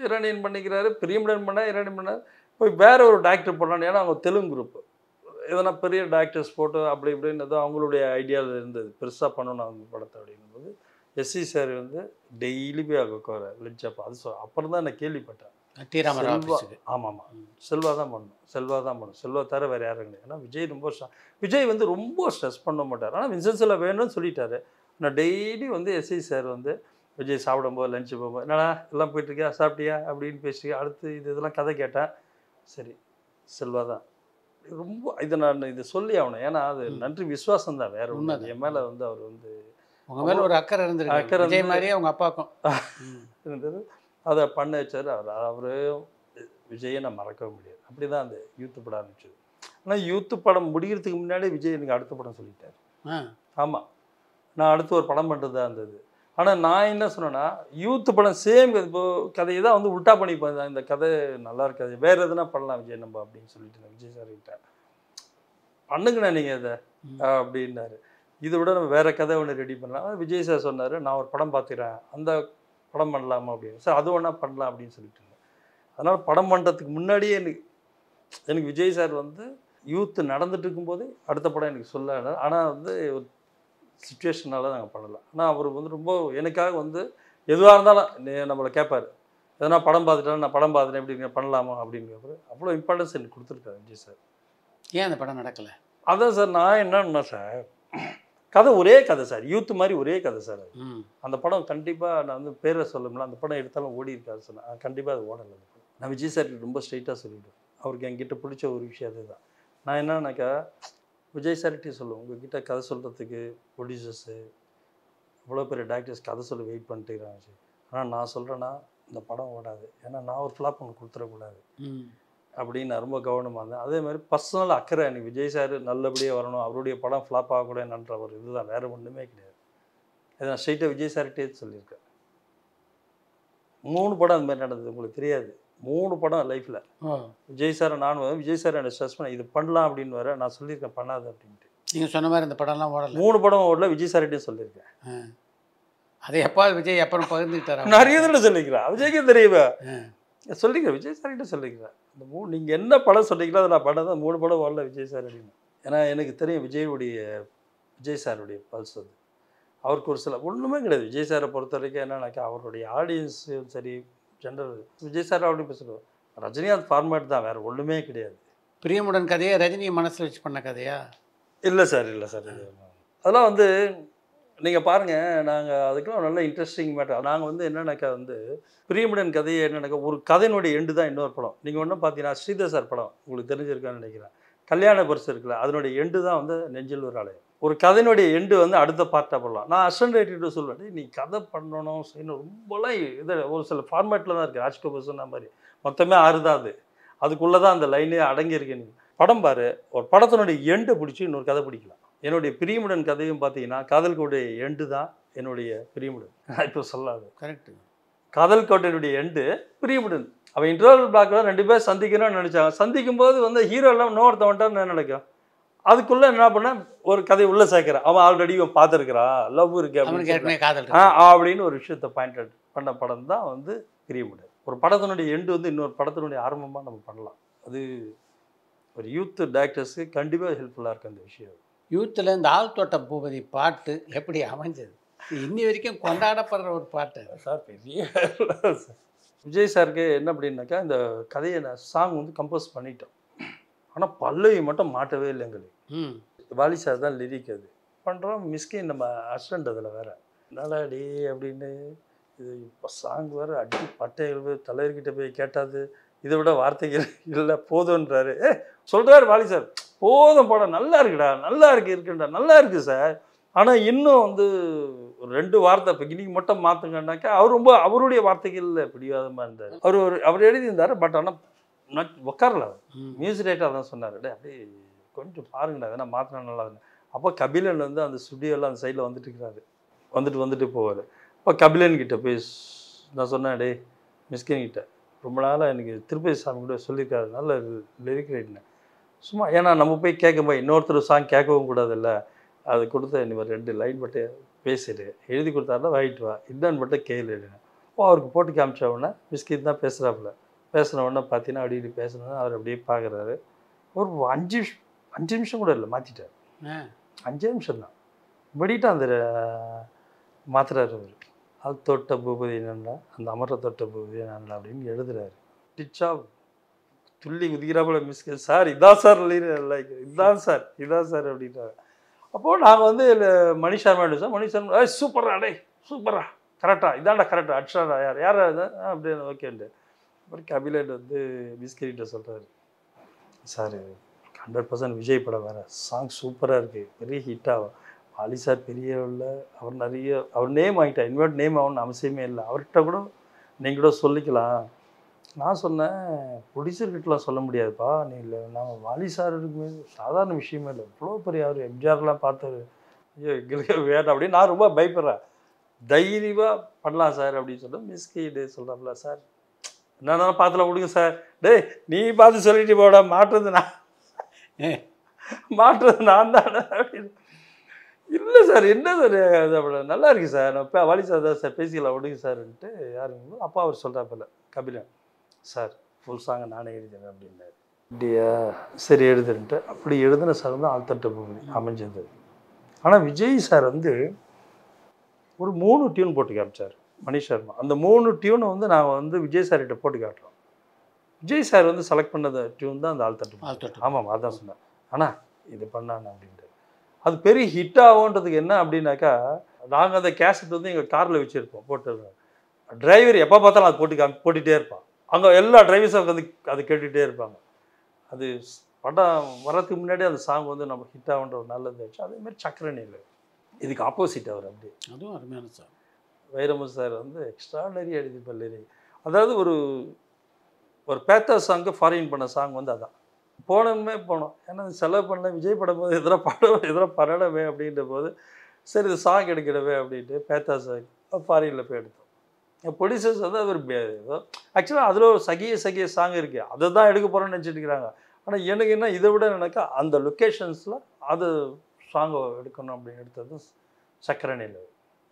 இரணியன் பண்ணிக்கிறாரு, பிரியமுடன் பண்ணால் இரணியன் பண்ணார். போய் வேறு ஒரு டேரக்டர் பண்ணான்னு, ஏன்னா அவங்க தெலுங்கு குரூப்பு, எதனா பெரிய டேரக்டர்ஸ் போட்டு அப்படி இப்படின்றது அவங்களுடைய ஐடியாவில் இருந்தது, பெருசாக பண்ணணும் அவங்க படத்தை அப்படிங்கும்போது எஸ்சி சார் வந்து டெய்லி போய் அங்கே உட்கார லெட்ஜப்பா அது அப்புறம் தான் நான் கேள்விப்பட்டேன். டிராமர் ஆஃபீஸுக்கு. ஆமாம் செல்வா தான் பண்ணணும், செல்வா தான் பண்ணணும், செல்வா தவிர வேறு யாரும் கிடையாது. ஏன்னா விஜய் ரொம்ப விஜய் வந்து ரொம்ப ஸ்ட்ரெஸ் பண்ண மாட்டார். ஆனால் வின்சென்ட் செல்வா வேணும்னு சொல்லிட்டாரு. நான் டெய்லி வந்து எஸ்ஐ சார் வந்து விஜய் சாப்பிடும்போது லஞ்சு போகும்போது என்னடா எல்லாம் போயிட்டுருக்கியா, சாப்பிட்டியா அப்படின்னு பேசி அடுத்து இதெல்லாம் கதை கேட்டேன். சரி செல்வா தான் ரொம்ப இதை சொல்லி ஆகணும். ஏன்னா அது நன்றி விசுவாசம் தான், வேற ஒன்று. என் மேலே வந்து அவர் வந்து உங்க மேல ஒரு அக்கறை இருந்திருக்கு, விஜய் மாதிரியே அவங்க அப்பாவுக்கும் இருந்தது. அதை பண்ண வச்சார் அவர். விஜயை நான் மறக்கவே முடியாது. அப்படி தான் அந்த யூத்து படம் ஆரம்பிச்சது. ஆனால் யூத்து படம் முடிகிறதுக்கு முன்னாடி விஜய் எனக்கு அடுத்த படம் சொல்லிட்டார். ஆமாம், நான் அடுத்து ஒரு படம் பண்ணுறது தான் இருந்தது. ஆனால் நான் என்ன சொன்னேன்னா, யூத்து படம் சேம் இப்போது கதையை தான் வந்து உல்ட்டா பண்ணிப்பேன். இந்த கதை நல்லா இருக்காது, வேறு எதுனா பண்ணலாம் விஜய் நம்ம அப்படின்னு சொல்லிட்டு நான் விஜய் சார் கிட்ட பண்ணுங்கண்ணா நீங்கள் இதை அப்படின்னாரு. இதை விட நம்ம வேறு கதை ஒன்று ரெடி பண்ணலாம். விஜய் சார் சொன்னார், நான் ஒரு படம் பார்த்துக்கிறேன், அந்த படம் பண்ணலாமா அப்படின்னு. சார் அது ஒன்றா பண்ணலாம் அப்படின்னு சொல்லிட்டு இருந்தேன். அதனால் படம் பண்ணுறதுக்கு முன்னாடியே எனக்கு விஜய் சார் வந்து யூத்து நடந்துட்டு இருக்கும்போது அடுத்த படம் எனக்கு சொல்ல. ஆனால் வந்து ஒரு சிச்சுவேஷனால் நாங்கள் பண்ணலாம். ஆனால் அவர் வந்து ரொம்ப எனக்காக வந்து எதுவாக இருந்தாலும் நம்மளை கேட்பார். எதனா படம் பார்த்துட்டா நான் படம் பார்த்துட்டேன் எப்படி பண்ணலாமா அப்படின்னு கேட்பார். அவ்வளோ இம்பார்ட்டன்ஸ் எனக்கு கொடுத்துருக்காரு விஜய் சார். ஏன் அந்த படம் நடக்கலை? அதான் சார் நான் என்னன்னா சார், கதை ஒரே கதை சார், யூத்து மாதிரி ஒரே கதை சார். அந்த படம் கண்டிப்பாக நான் வந்து பேரை சொல்லணும்ல, அந்த படம் எடுத்தாலும் ஓடி இருக்காது சொன்னேன். கண்டிப்பாக அது ஓடலை. அந்த படம் நான் விஜய் சார் ரொம்ப ஸ்ட்ரைட்டாக சொல்லிவிடுவேன். அவருக்கு என்கிட்ட பிடிச்ச ஒரு விஷயம் அதுதான். நான் என்னன்னாக்கா விஜய் சார்கிட்டே சொல்லுவேன், உங்ககிட்ட கதை சொல்கிறதுக்கு ப்ரொடியூசர்ஸு இவ்வளோ பெரிய டாக்டர்ஸ் கதை சொல்லி வெயிட் பண்ணிட்டுருக்காங்க. ஆனால் நான் சொல்கிறேன்னா இந்த படம் ஓடாது, ஏன்னா நான் ஒரு ஃப்ளாப் ஒன்று கொடுத்துடக்கூடாது அப்படின்னு நான் ரொம்ப கவனமாக இருந்தேன். அதே மாதிரி பர்சனல் அக்கறை எனக்கு விஜய் சார் நல்லபடியாக வரணும், அவருடைய படம் ஃப்ளாப் ஆகக்கூடாதுன்ற ஒரு இதுதான், வேறு ஒன்றுமே கிடையாது. அதை நான் ஸ்ட்ரைட்டாக விஜய் சார்கிட்டே சொல்லியிருக்கேன். 3 படம் அந்த மாதிரி நடந்தது, உங்களுக்கு தெரியாது. 3 படம் லைஃப்பில் விஜய் சாரை நான் விஜய் சார் என்னை ஸ்ட்ரெஸ் பண்ண இது பண்ணலாம் அப்படின்னு வர நான் சொல்லியிருக்கேன் பண்ணாது அப்படின்ட்டு. நீங்கள் சொன்ன மாதிரி இந்த படம்லாம் ஓடலை. 3 படம் ஓடல, விஜய் சார்கிட்டையும் சொல்லியிருக்கேன். அதை எப்பாவது விஜய் அப்புறம் பகிர்ந்துக்கிட்டாரா? நிறைய தடவை சொல்லிக்கிறேன், விஜய்க்கே தெரியவே சொல்லிக்கிறேன், விஜய் சார்கிட்ட சொல்லிக்கிறேன். இந்த நீங்கள் என்ன படம் சொன்னீங்களோ அதை நான் பண்ணதான் 3 படம் ஓடல விஜய் சார் அப்படின்னு. ஏன்னா எனக்கு தெரியும் விஜய் சாருடைய பல்ஸ் அது. அவருக்கு ஒரு சில ஒன்றுமே கிடையாது. விஜய் சாரை பொறுத்த வரைக்கும் என்னன்னாக்கா அவருடைய ஆடியன்ஸும் சரி ஜென்ரல் விஜய் சார் அப்படி பேசுகிறோம், ரஜினிகாந்த் ஃபார்மேட் தான், வேறு ஒன்றுமே கிடையாது. பிரியமுடன் கதையை ரஜினியை மனசில் வச்சு பண்ண கதையா? இல்லை சார் அதெல்லாம் வந்து நீங்கள் பாருங்கள், நாங்கள் அதுக்கெல்லாம் நல்ல இன்ட்ரெஸ்டிங் மேட்டர். நாங்கள் வந்து என்னன்னாக்கா வந்து பிரியமுடன் கதையை என்னன்னாக்கா ஒரு கதையினுடைய எண்டு தான் இன்னொரு படம். நீங்கள் ஒன்றும் பார்த்தீங்கன்னா ஸ்ரீதர் சார் படம் உங்களுக்கு தெரிஞ்சிருக்கான்னு நினைக்கிறேன், கல்யாண பரிசு இருக்குல்ல, அதனுடைய எண்டு தான் வந்து நெஞ்சில் ஒரு ஆலயம். ஒரு கதையினுடைய எண்டு வந்து அடுத்த பார்ட்டாக பண்ணலாம். நான் அசிஸ்டன்ட் ரைட்டர்கிட்ட சொல்லுவேன், நீ கதை பண்ணணும் செய்யணும் ரொம்பலாம் இது ஒரு சில ஃபார்மேட்டில் தான் இருக்குது. ராஜ்கபூர் சொன்ன மாதிரி மொத்தமே 6 தான், அதுக்குள்ளே தான் அந்த லைனே அடங்கியிருக்கு. நீ படம் பாரு, ஒரு படத்தினுடைய எண்டை பிடிச்சி இன்னொரு கதை பிடிக்கலாம். என்னுடைய பிரியமுடன் கதையும் பார்த்தீங்கன்னா காதல் கோட்டை எண்டு தான் என்னுடைய பிரியமுடன். நான் இப்போ சொல்லாது கரெக்டு. காதல் கோட்டையினுடைய எண்டு பிரியமுடன். அவன் இன்டர்வல் பிளாக்ல 2 பேர் சந்திக்கணும்னு நினச்சாங்க. சந்திக்கும் போது வந்து ஹீரோ எல்லாம் இன்னொருத்த வந்துட்டான்னு நினைக்கும். அதுக்குள்ளே என்ன பண்ண ஒரு கதையை உள்ளே சேர்க்குறான். அவன் ஆல்ரெடி இவன் பார்த்துருக்கிறான், லவ் இருக்கு அப்படின்னு ஒரு விஷயத்தை பாயிண்ட் அவுட் பண்ண படம் தான் வந்து பிரியமுடன். ஒரு படத்தினுடைய எண்டு வந்து இன்னொரு படத்தினுடைய ஆரம்பமாக நம்ம பண்ணலாம். அது ஒரு யூத் டைரக்டர்ஸுக்கு கண்டிப்பாக ஹெல்ப்ஃபுல்லாக இருக்குது அந்த விஷயம். யூத்தில் இந்த ஆழ்தோட்ட பூபதி பாட்டு எப்படி அமைஞ்சது? இன்னி வரைக்கும் கொண்டாடப்படுற ஒரு பாட்டு சார். பெரிய விஜய் சாருக்கு என்ன அப்படின்னாக்கா இந்த கதையை நான் சாங் வந்து கம்போஸ் பண்ணிட்டோம். ஆனால் பல்லவி மட்டும் மாட்டவே இல்லை எங்களுக்கு. வாலி சார் தான் லிரிக் அது பண்ணுறோம். மிஸ்கின் நம்ம அசிஸ்டண்ட் அதில் வேறு நல்லாடி அப்படின்னு இது இப்போ சாங் வேறு அடி பட்டைகள் தலைவர்கிட்ட போய் கேட்டாது இதை விட வார்த்தைகள் இல்லை போதுன்றாரு. சொல்கிறாரு வாலி சார், போதும் படம் நல்லா இருக்குடா, நல்லா இருக்குடா, நல்லா இருக்குது சார். ஆனால் இன்னும் வந்து ஒரு 2 வார்த்தை இப்போ இன்னைக்கு மட்டும் மாற்றுங்கன்னாக்கா அவர் ரொம்ப அவருடைய வார்த்தைகளில் பிடிவாதமாக இருந்தார். அவர் எழுதியிருந்தார். பட் ஆனால் உட்காரல. மியூசிக் ரைட்டர் தான் சொன்னார், அப்படியே கொஞ்சம் பாருங்கடா எதனா மாற்றினா நல்லா இருக்கு. அப்போ கபிலன் வந்து அந்த ஸ்டுடியோவில் அந்த சைடில் வந்துட்டு இருக்கிறாரு. வந்துட்டு போவார். அப்போ கபிலன் கிட்ட போய் நான் சொன்னேன், மிஸ்கின் கிட்ட ரொம்ப நாளாக எனக்கு திருப்பதி சாமி கூட சொல்லியிருக்காரு நல்ல லிரிக் ரைட்னு. சும்மா ஏன்னா நம்ம போய் கேட்கும்போது இன்னொருத்தர் சாங் கேட்கவும் கூடாதுல்ல, அது கொடுத்த நீ ஒரு 2 லைன் மட்டும் பேசிடு, எழுதி கொடுத்தாருன்னா வாங்கிட்டு வா, இன்னொன்று மட்டும் கேளுன்னு. அவருக்கு போட்டு காமிச்ச உடனே மிஸ்கின் தான் பேசுகிறாப்புல. பேசின உடனே பார்த்தீங்கன்னா அப்படி பேசணுன்னா அவர் அப்படியே பார்க்குறாரு. ஒரு 5 நிமிஷம் கூட இல்லை மாற்றிட்டார். 5 நிமிஷம் தான் இப்படிட்டு அந்த மாத்துறாரு அவர். அது தொட்ட பூபதி நன்றா, அந்த அமர தொட்ட பூபதி நன்றா அப்படின்னு எழுதுறாரு. அடிச்சா துள்ளி குதிக்கிறாப்புல மிஸ்கே சார் இதான் சார் லைக் இதான் சார் அப்படின்றாங்க. அப்போது நாங்கள் வந்து மணி சர்மாட்ட சார் மணி சர்மா சூப்பரா டே சூப்பரா கரெக்டா இதான்டா கரெக்டாக அடிச்சாடா யார் அது அப்படின்னு ஓகேண்டு. அப்புறம் கபிலன் வந்து மிஸ்கிட்ட சொல்கிறாரு, சார் 100% விஜய் படம் வேறு சாங் சூப்பராக இருக்குது, பெரிய ஹிட் ஆகும். வாலி சார் பெரிய உள்ள அவர் நேம் ஆகிட்டா இன்வெர்ட் நேம் ஆகணும்னு அவசியமே இல்லை, அவர்கிட்ட கூட நீங்கள் கூட சொல்லிக்கலாம். நான் சொன்னேன் ப்ரொடியூசர்கிட்டலாம் சொல்ல முடியாதுப்பா, நீ இல்லை நாங்கள் வாலி சார் இருக்குமே சாதாரண விஷயமே இல்லை, இவ்வளோ பெரிய அவர் எம்ஜிஆர்லாம் பார்த்தாரு, ஐயோ எங்களுக்கு வேண்டாம் அப்படின்னு நான் ரொம்ப பயப்படுறேன். தைரியமாக பண்ணலாம் சார் அப்படின்னு சொல்லிட்டு மிஸ்கிட்டு சொல்கிறாப்புல, சார் என்னன்னா பார்த்துல விடுங்க சார், டேய் நீ பார்த்து சொல்லிட்டு போட மாட்டுறது நான் தானே அப்படின்னு. இல்லை சார் என்ன சார் அது நல்லா இருக்கு சார், நான் இப்போ வாலி சார் தான் சார் பேசிக்கலாம் விடுங்க சார்ன்ட்டு யாருங்க அப்பா அவர் சொல்கிறாப்பில்ல கபிலன், சார் ஃபுல் சாங்கை நானே எழுதினேன் அப்படின்னாரு. அப்படியா சரி எழுதுன்ட்டு அப்படி எழுதின சார் வந்து ஆழ்த்தட்ட பூமி அமைஞ்சது. ஆனால் விஜய் சார் வந்து ஒரு 3 டியூன் போட்டு காமிச்சார் மணி சர்மா. அந்த 3 டியூனை வந்து நாங்கள் வந்து விஜய் சார்கிட்ட போட்டு காட்டுறோம். விஜய் சார் வந்து செலக்ட் பண்ணத டியூன் தான் அந்த ஆழ்த்தட்டு. ஆமாம் அதான் சொன்னேன். ஆனால் இது பண்ணான் அப்படின்ட்டு அது பெரிய ஹிட் ஆகுன்றதுக்கு என்ன அப்படின்னாக்கா, நாங்கள் அந்த கேசட் வந்து எங்கள் காரில் வச்சுருப்போம் போட்டு, டிரைவர் எப்போ பார்த்தாலும் அது போட்டுகிட்டே இருப்பான். அங்கே எல்லா டிரைவர்ஸும் வந்து அது கேட்டுகிட்டே இருப்பாங்க. அது படம் வர்றதுக்கு முன்னாடி அந்த சாங் வந்து நம்ம ஹிட் ஆகுன்ற ஒரு நல்லது ஆச்சு. அதேமாதிரி சக்கரணியில் இதுக்கு ஆப்போசிட் அவர் அப்படி அதுவும் அருமையான சார் வைரமு சார் வந்து எக்ஸ்ட்ரானரி எழுதிப்பார் லிரிக். அதாவது ஒரு பேத்தா சாங்கு ஃபாரின் பண்ண சாங் வந்து அதான் போனோம். ஏன்னா செலவு பண்ணல விஜய் படம் போது எதிராக பண்ணணுமே அப்படின்ற போது சரி இது சாங் எடுக்கணுமே அப்படின்ட்டு பேத்தா சாங் ஃபாரினில் போய் எடுத்தோம். ப்ரொடியூசர்ஸ் வந்து அது ஒரு ஆக்சுவலாக அதில் ஒரு சகிய சாங் இருக்குது, அதை தான் எடுக்க போகிறோன்னு நினச்சிட்டு இருக்கிறாங்க. ஆனால் எனக்கு என்ன இதை விட எனக்கா அந்த லொக்கேஷன்ஸில் அது சாங்கை எடுக்கணும் அப்படின்னு எடுத்தது சக்கரணியில்.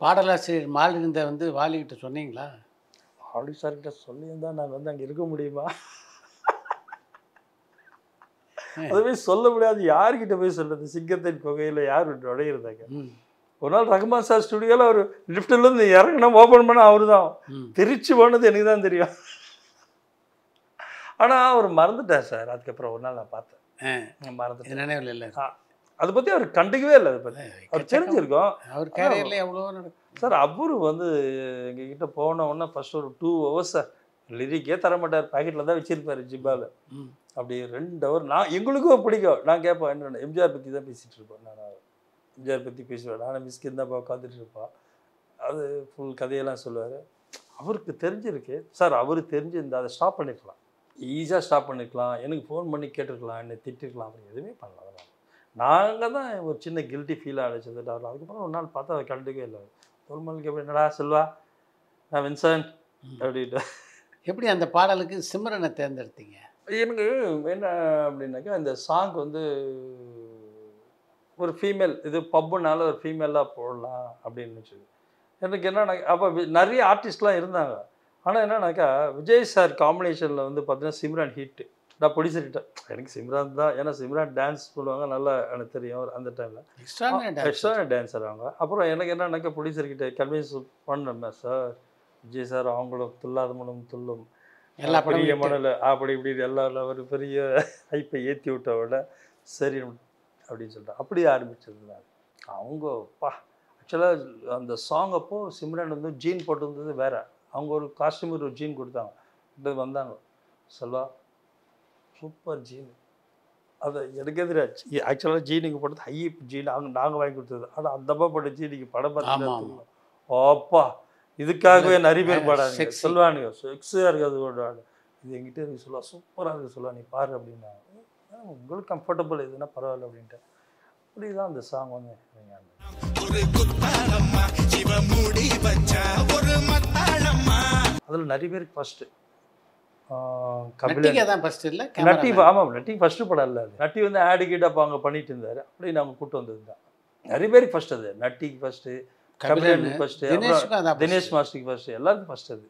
பாடலாசிரியர் மாலிருந்த வந்து வாலிகிட்ட சொன்னீங்களா? வாலி சார்கிட்ட சொல்லியிருந்தால் நாங்கள் வந்து அங்கே இருக்க முடியுமா? அதுவே சொல்ல முடியாது, யார்கிட்ட போய் சொல்கிறது? சிங்கத்தின் குகையில் யார் நுழையிருந்தாங்க. ஒரு நாள் ரஹ்மான் சார் ஸ்டுடியோவில் ஒரு லிஃப்ட்லேருந்து இறங்கணும் ஓப்பன் பண்ண அவர் தான் திருச்சி போனது எனக்கு தான் தெரியும். ஆனால் அவர் மறந்துட்டார் சார். அதுக்கப்புறம் ஒரு நாள் நான் பார்த்தேன், மறந்துட்டேன், நினைவில் இல்லை. அதை பற்றி அவர் கண்டுக்கவே இல்லை. அதை பற்றி அவர் தெரிஞ்சிருக்கோம். அவர் கேரியரில் எவ்வளோ நடக்கும் சார். அவரு வந்து எங்ககிட்ட போன உடனே ஃபர்ஸ்ட் ஒரு 2 hours சார் லிரிக்கே தர மாட்டார், பாக்கெட்டில் தான் வச்சிருப்பார் ஜிப்பாவில். அப்படி 2 hour எங்களுக்கும் பிடிக்கும். நான் கேட்பேன் என்ன எம்ஜிஆர் பற்றி தான் பேசிகிட்டு இருப்பேன். நான் எம்ஜிஆர் பற்றி பேசுவேன், நானும் மிஸ்கின் தான் உட்காந்துட்டு இருப்பான். அது ஃபுல் கதையெல்லாம் சொல்லுவார். அவருக்கு தெரிஞ்சிருக்கு சார், அவரு தெரிஞ்சிருந்தா அதை ஸ்டாப் பண்ணிருக்கலாம், ஈஸியாக ஸ்டாப் பண்ணிருக்கலாம், எனக்கு ஃபோன் பண்ணி கேட்டுருக்கலாம், என்னை திட்டிருக்கலாம், அப்படி எதுவுமே பண்ணலாம். அதனால் நாங்கள் தான் ஒரு சின்ன கில்ட்டி ஃபீலாக அழைச்சது. அதுக்கப்புறம் ஒரு நாள் பார்த்தா அதை கண்டுக்கவே இல்லை. தோல்மலுக்கு எப்படி என்னடா செல்வா நான் வின்சன் அப்படின்ட்டு. எப்படி அந்த பாடலுக்கு சிம்ரனை தேர்ந்தெடுத்தீங்க? எனக்கு என்ன அப்படின்னாக்கா இந்த சாங் வந்து ஒரு ஃபீமேல், இது பப்புனால ஒரு ஃபீமேலாக போடலாம் அப்படின்னு வச்சுது. எனக்கு என்னன்னா அப்போ நிறைய ஆர்டிஸ்ட்லாம் இருந்தாங்க. ஆனால் என்னன்னாக்கா விஜய் சார் காம்பினேஷனில் வந்து பார்த்தீங்கன்னா சிம்ரான் ஹிட்டு. நான் ப்ரொடியூசர்கிட்டேன், எனக்கு சிம்ரான் தான், ஏன்னா சிம்ரான் டான்ஸ் பண்ணுவாங்க நல்லா எனக்கு தெரியும் அந்த டைமில், எக்ஸ்ட்ரா டான்ஸர் அவங்க. அப்புறம் எனக்கு என்னன்னாக்கா ப்ரொடியூசர்கிட்ட கன்வின்ஸ் பண்ணணுமே சார், விஜய் சார் அவங்களும் துல்லாத மனம் துள்ளும் எல்லா பெரிய மணல் அப்படி இப்படி எல்லாம் ஒரு பெரிய ஹைப்பை ஏற்றி விட்ட விட சரி அப்படின்னு சொல்லிட்டு அப்படி ஆரம்பிச்சிருந்தாங்க அவங்க. ஆக்சுவலாக அந்த சாங் அப்போது சிம்ரன் வந்து ஜீன் போட்டிருந்தது வேறு, அவங்க ஒரு காஸ்டியூமர் ஒரு ஜீன் கொடுத்தாங்க, வந்தாங்க செல்வா சூப்பர் ஜீன், அதை எனக்கே தெரியாது. ஆக்சுவலாக ஜீனுக்கு போட்டது ஹை ஜீன் நாங்கள் வாங்கி கொடுத்தது. ஆனால் அந்தப்பா போட்ட ஜீனுக்கு படம் பார்த்து அப்பா இதுக்காகவே நிறைய பேர் பாடாங்க சொல்லுவானுங்க, செக்ஸாக இருக்காது போடுவாங்க, இது எங்கிட்ட இருக்கு சொல்லுவா, சூப்பராக இருக்குது சொல்லுவா, நீ பாரு அப்படின்னா உங்களுக்கு கம்ஃபர்டபுள் எதுனா பரவாயில்ல அப்படின்ட்டு. அப்படி தான் அந்த சாங் வந்து அதில் நிறைய பேருக்கு ஃபஸ்ட்டு கபிலன் தான் ஃபர்ஸ்ட் இல்லை நட்டி. ஆமாம் நட்டி ஃபஸ்ட்டு படம் இல்லை, அது நட்டி வந்து ஆடு கீட் அப்போ அங்கே பண்ணிட்டு இருந்தார். அப்படி நாங்கள் கூப்பிட்டு வந்தது தான் நிறைய பேருக்கு ஃபஸ்ட். அது நட்டிக்கு ஃபஸ்ட்டு, கபிலனுக்கு ஃபஸ்ட்டு, தினேஷ் மாஸ்டருக்கு ஃபஸ்ட்டு, எல்லாருக்கும் ஃபஸ்ட். அது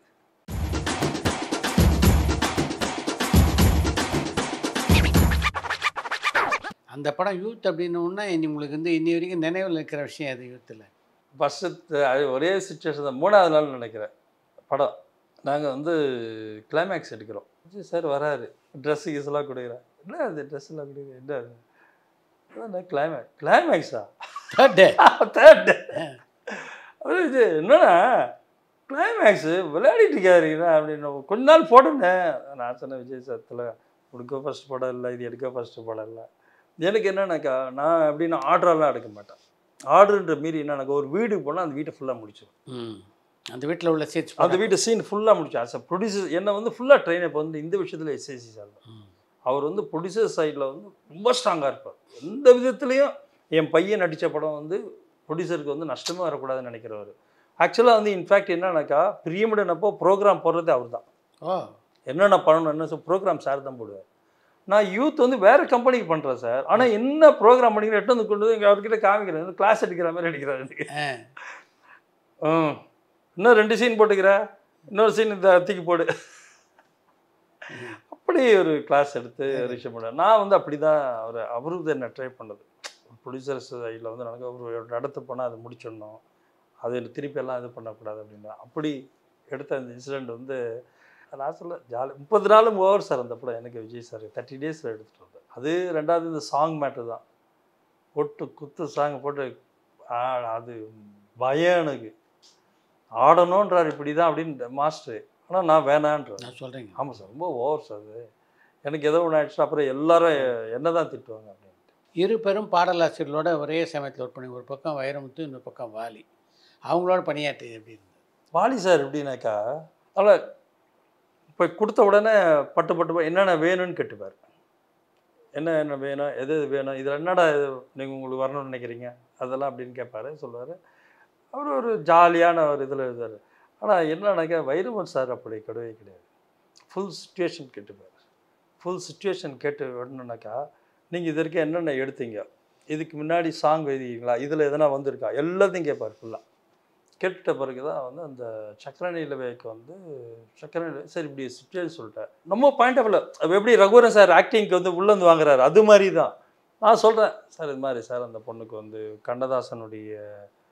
அந்த படம் யூத் அப்படின்னா உங்களுக்கு வந்து இன்னி வரைக்கும் நினைவில் இருக்கிற விஷயம் அது யூத்தில் ஃபஸ்ட்டு ஒரே சுச்சுவேஷன் தான். 3வது நாள் நினைக்கிறேன் படம் நாங்கள் வந்து கிளைமேக்ஸ் எடுக்கிறோம். விஜய் சார் வராரு, ட்ரெஸ்ஸு கீஸெல்லாம் கொடுக்குறேன். என்ன அது ட்ரெஸ்ஸெல்லாம் கொடுக்குறேன், என்ன அது? அதான் கிளைமேக்ஸா தேர்ட் டே தேர்ட் டே அப்படி இது என்னன்னா கிளைமேக்ஸு விளையாடிட்டு இருக்காருண்ணா அப்படின்னு கொஞ்ச நாள் போடுனேன். நான் சொன்னேன் விஜய் சார்த்தில் கொடுக்க ஃபஸ்ட்டு படம் இல்லை, இது எடுக்க ஃபஸ்ட்டு படம் இல்லை. எனக்கு என்னன்னாக்கா நான் எப்படின்னா ஆர்டரெல்லாம் எடுக்க மாட்டேன். ஆர்டருன்ற மீறி என்னன்னாக்கா ஒரு வீட்டுக்கு போனால் அந்த வீட்டை ஃபுல்லாக முடிச்சிடும். அந்த வீட்டில் உள்ள சீட்ஸ் அந்த வீட்டு சீன் ஃபுல்லாக முடிச்சு ஆஸ் அ ப்ரொடியூசர் என்னை வந்து ஃபுல்லாக ட்ரெயின் இப்போ வந்து இந்த விஷயத்தில் எஸ்ஏசி சார் தான். அவர் வந்து ப்ரொடியூசர் சைடில் வந்து ரொம்ப ஸ்ட்ராங்காக இருப்பார். எந்த விதத்துலேயும் என் பையன் நடித்த படம் வந்து ப்ரொடியூசருக்கு வந்து நஷ்டமே வரக்கூடாதுன்னு நினைக்கிறவர். ஆக்சுவலாக வந்து இன்ஃபேக்ட் என்னன்னாக்கா பிரியமுடன் அப்போ ப்ரோக்ராம் போடுறது அவர் தான். என்னென்ன பண்ணணும் என்ன ப்ரோக்ராம் சார் தான் போடுவார். நான் யூத் வந்து வேறு கம்பெனிக்கு பண்ணுறேன் சார். ஆனால் என்ன ப்ரோக்ராம் பண்ணிக்கிறேன் எட்டு வந்து கொண்டு வந்து இங்கே அவர்கிட்ட காமிக்கிறேன், கிளாஸ் எடுக்கிற மாதிரி எடுக்கிறாரு. இன்னும் 2 சீன் போட்டுக்கிற, இன்னொரு சீன் இந்த தூக்கி போடு, அப்படி ஒரு கிளாஸ் எடுத்து ரிஷப் பண்ண. நான் வந்து அப்படி தான் அவரு என்ன ட்ரை பண்ணது. ப்ரொடியூசர்ஸ் சைடில் வந்து எனக்கு ஒரு நடத்த போனால் அதை முடிச்சிடணும், அது திருப்பி எல்லாம் இது பண்ணக்கூடாது அப்படின்னா அப்படி எடுத்த அந்த இன்சிடெண்ட் வந்து லாஸ்ட்டில் ஜாலி 30 நாளும் ஓவர் சார் அந்த படம். எனக்கு விஜய் சார் 30 டேஸில் எடுத்துகிட்டு வந்தேன். அது ரெண்டாவது இந்த சாங் மேட்ரு தான். போட்டு குத்து சாங் போட்டு அது பயம் எனக்கு. ஆடணுன்றார் இப்படி தான் அப்படின்னு மாஸ்டர். ஆனால் நான் வேணான்ற நான் சொல்கிறேங்க. ஆமாம் சார், ரொம்ப ஓவர் சார். அது எனக்கு ஏதோ ஒன்று ஆயிடுச்சு, அப்புறம் எல்லாரும் என்ன தான் திட்டுவாங்க அப்படின்ட்டு. இரு பெரும் பாடலாசிரியர்களோட ஒரே சமயத்தில் ஒர்க் பண்ணி, ஒரு பக்கம் வைரமுத்து, இன்னொரு பக்கம் வாலி, அவங்களோட பணியாற்றி எப்படி இருந்தது? வாலி சார் எப்படின்னாக்கா அதில் இப்போ கொடுத்த உடனே பட்டு என்னென்ன வேணும்னு கேட்டுப்பார். என்ன வேணும், எது வேணும், இதில் என்னடா நீங்கள் உங்களுக்கு வரணும்னு நினைக்கிறீங்க அதெல்லாம் அப்படின்னு கேட்பார், சொல்லுவார். அவர் ஒரு ஜாலியான ஒரு இதில் இருந்தார். ஆனால் என்னன்னாக்கா வைரமுத்து சார் அப்படி கிடையவே கிடையாது. ஃபுல் சுச்சுவேஷன் கேட்டுப்பார். ஃபுல் சுச்சுவேஷன் கேட்டு விடணுன்னாக்கா நீங்கள் இது வரைக்கும் என்னென்ன எடுத்தீங்க, இதுக்கு முன்னாடி சாங் எழுதிங்களா, இதில் எதனா வந்திருக்கா, எல்லாத்தையும் கேட்பார். ஃபுல்லாக கேட்டுட்ட பிறகு தான் வந்து அந்த சக்கரணி இலவைக்கு வந்து சக்கரணி சரி இப்படி சுச்சுவேஷன் சொல்லிட்டேன். நம்ம பாயிண்ட் ஆஃப் வியூ எப்படி ரகுவரன் சார் ஆக்டிங்க்கு வந்து உள்ளேருந்து வாங்குறாரு, அது மாதிரி தான் நான் சொல்கிறேன். சார் இது மாதிரி சார் அந்த பொண்ணுக்கு வந்து கண்ணதாசனுடைய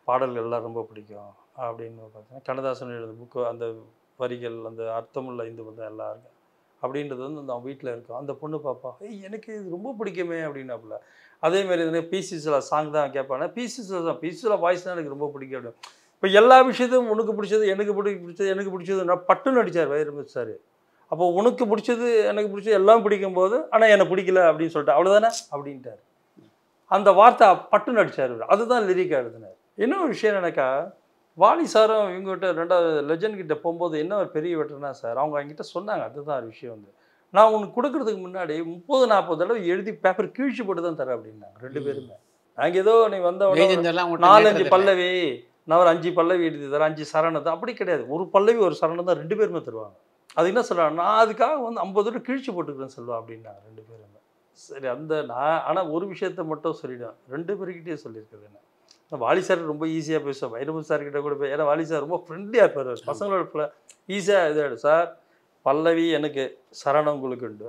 பாடல்கள் எல்லாம் ரொம்ப பிடிக்கும் அப்படின்னு பார்த்தீங்கன்னா கண்ணதாசன் எழுத புக்கு அந்த வரிகள் அந்த அர்த்தமுள்ள இந்து வந்து எல்லாம் இருக்கு அப்படின்றது வந்து அந்த வீட்டில் இருக்கும். அந்த பொண்ணு பார்ப்பா, எனக்கு இது ரொம்ப பிடிக்குமே அப்படின்னாப்புல. அதேமாரி எதுனா பிசிசில சாங் தான் கேட்பானே, பிசிசில வாய்ஸ் தான் எனக்கு ரொம்ப பிடிக்கும் அப்படின்னு. இப்போ எல்லா விஷயத்தையும் உனக்கு பிடிச்சது எனக்கு பிடிச்சது நான் பட்டுன்னு அடித்தார் வைரமுத்து சார். அப்போ உனக்கு பிடிச்சது எனக்கு பிடிச்சது எல்லாம் பிடிக்கும் போது ஆனால் எனக்கு பிடிக்கல அப்படின்னு சொல்லிட்டு அவ்வளோதானே அப்படின்ட்டார். அந்த வார்த்தை பட்டுன்னு அடித்தார். அதுதான் லிரிக்காக எழுதினார். இன்னொரு விஷயம் எனக்கா வாலி சாரும் இவங்ககிட்ட ரெண்டாவது லெஜண்ட் கிட்ட போகும்போது என்ன ஒரு பெரிய வெட்டர்னா சார் அவங்க என்கிட்ட சொன்னாங்க. அதுதான் ஒரு விஷயம் வந்து நான் உனக்கு கொடுக்கறதுக்கு முன்னாடி 30-40 தடவை எழுதி பேப்பர் கிழிச்சு போட்டு தான் தரேன் அப்படின்னாங்க 2 பேருமே. நாங்கள் ஏதோ நீ வந்த 4-5 பல்லவி நான் ஒரு 5 பல்லவி எழுதி தரேன், 5 சரணம் தான் அப்படி கிடையாது. ஒரு பல்லவி ஒரு சரணம் தான் 2 பேருமே தருவாங்க. அது என்ன சொல்கிறாங்க, நான் அதுக்காக வந்து 50 தடவை கிழிச்சு போட்டுக்கிறேன்னு சொல்லுவேன் அப்படின்னாங்க 2 பேருமே. சரி அந்த நான் ஆனால் ஒரு விஷயத்த மட்டும் சொல்லிவிடுவேன், 2 பேருக்கிட்டே சொல்லியிருக்கிறது என்ன, வாலி சார் ரொம்ப ஈஸியாக பேசுவேன், வைரமுத்து சார்கிட்ட கூட போய். ஏன்னா வாலி சார் ரொம்ப ஃப்ரெண்ட்லியாக இருப்பார், பசங்களோட ஈஸியாக இதாகிடு. சார் பல்லவி எனக்கு சரணம் உங்களுக்கு உண்டு,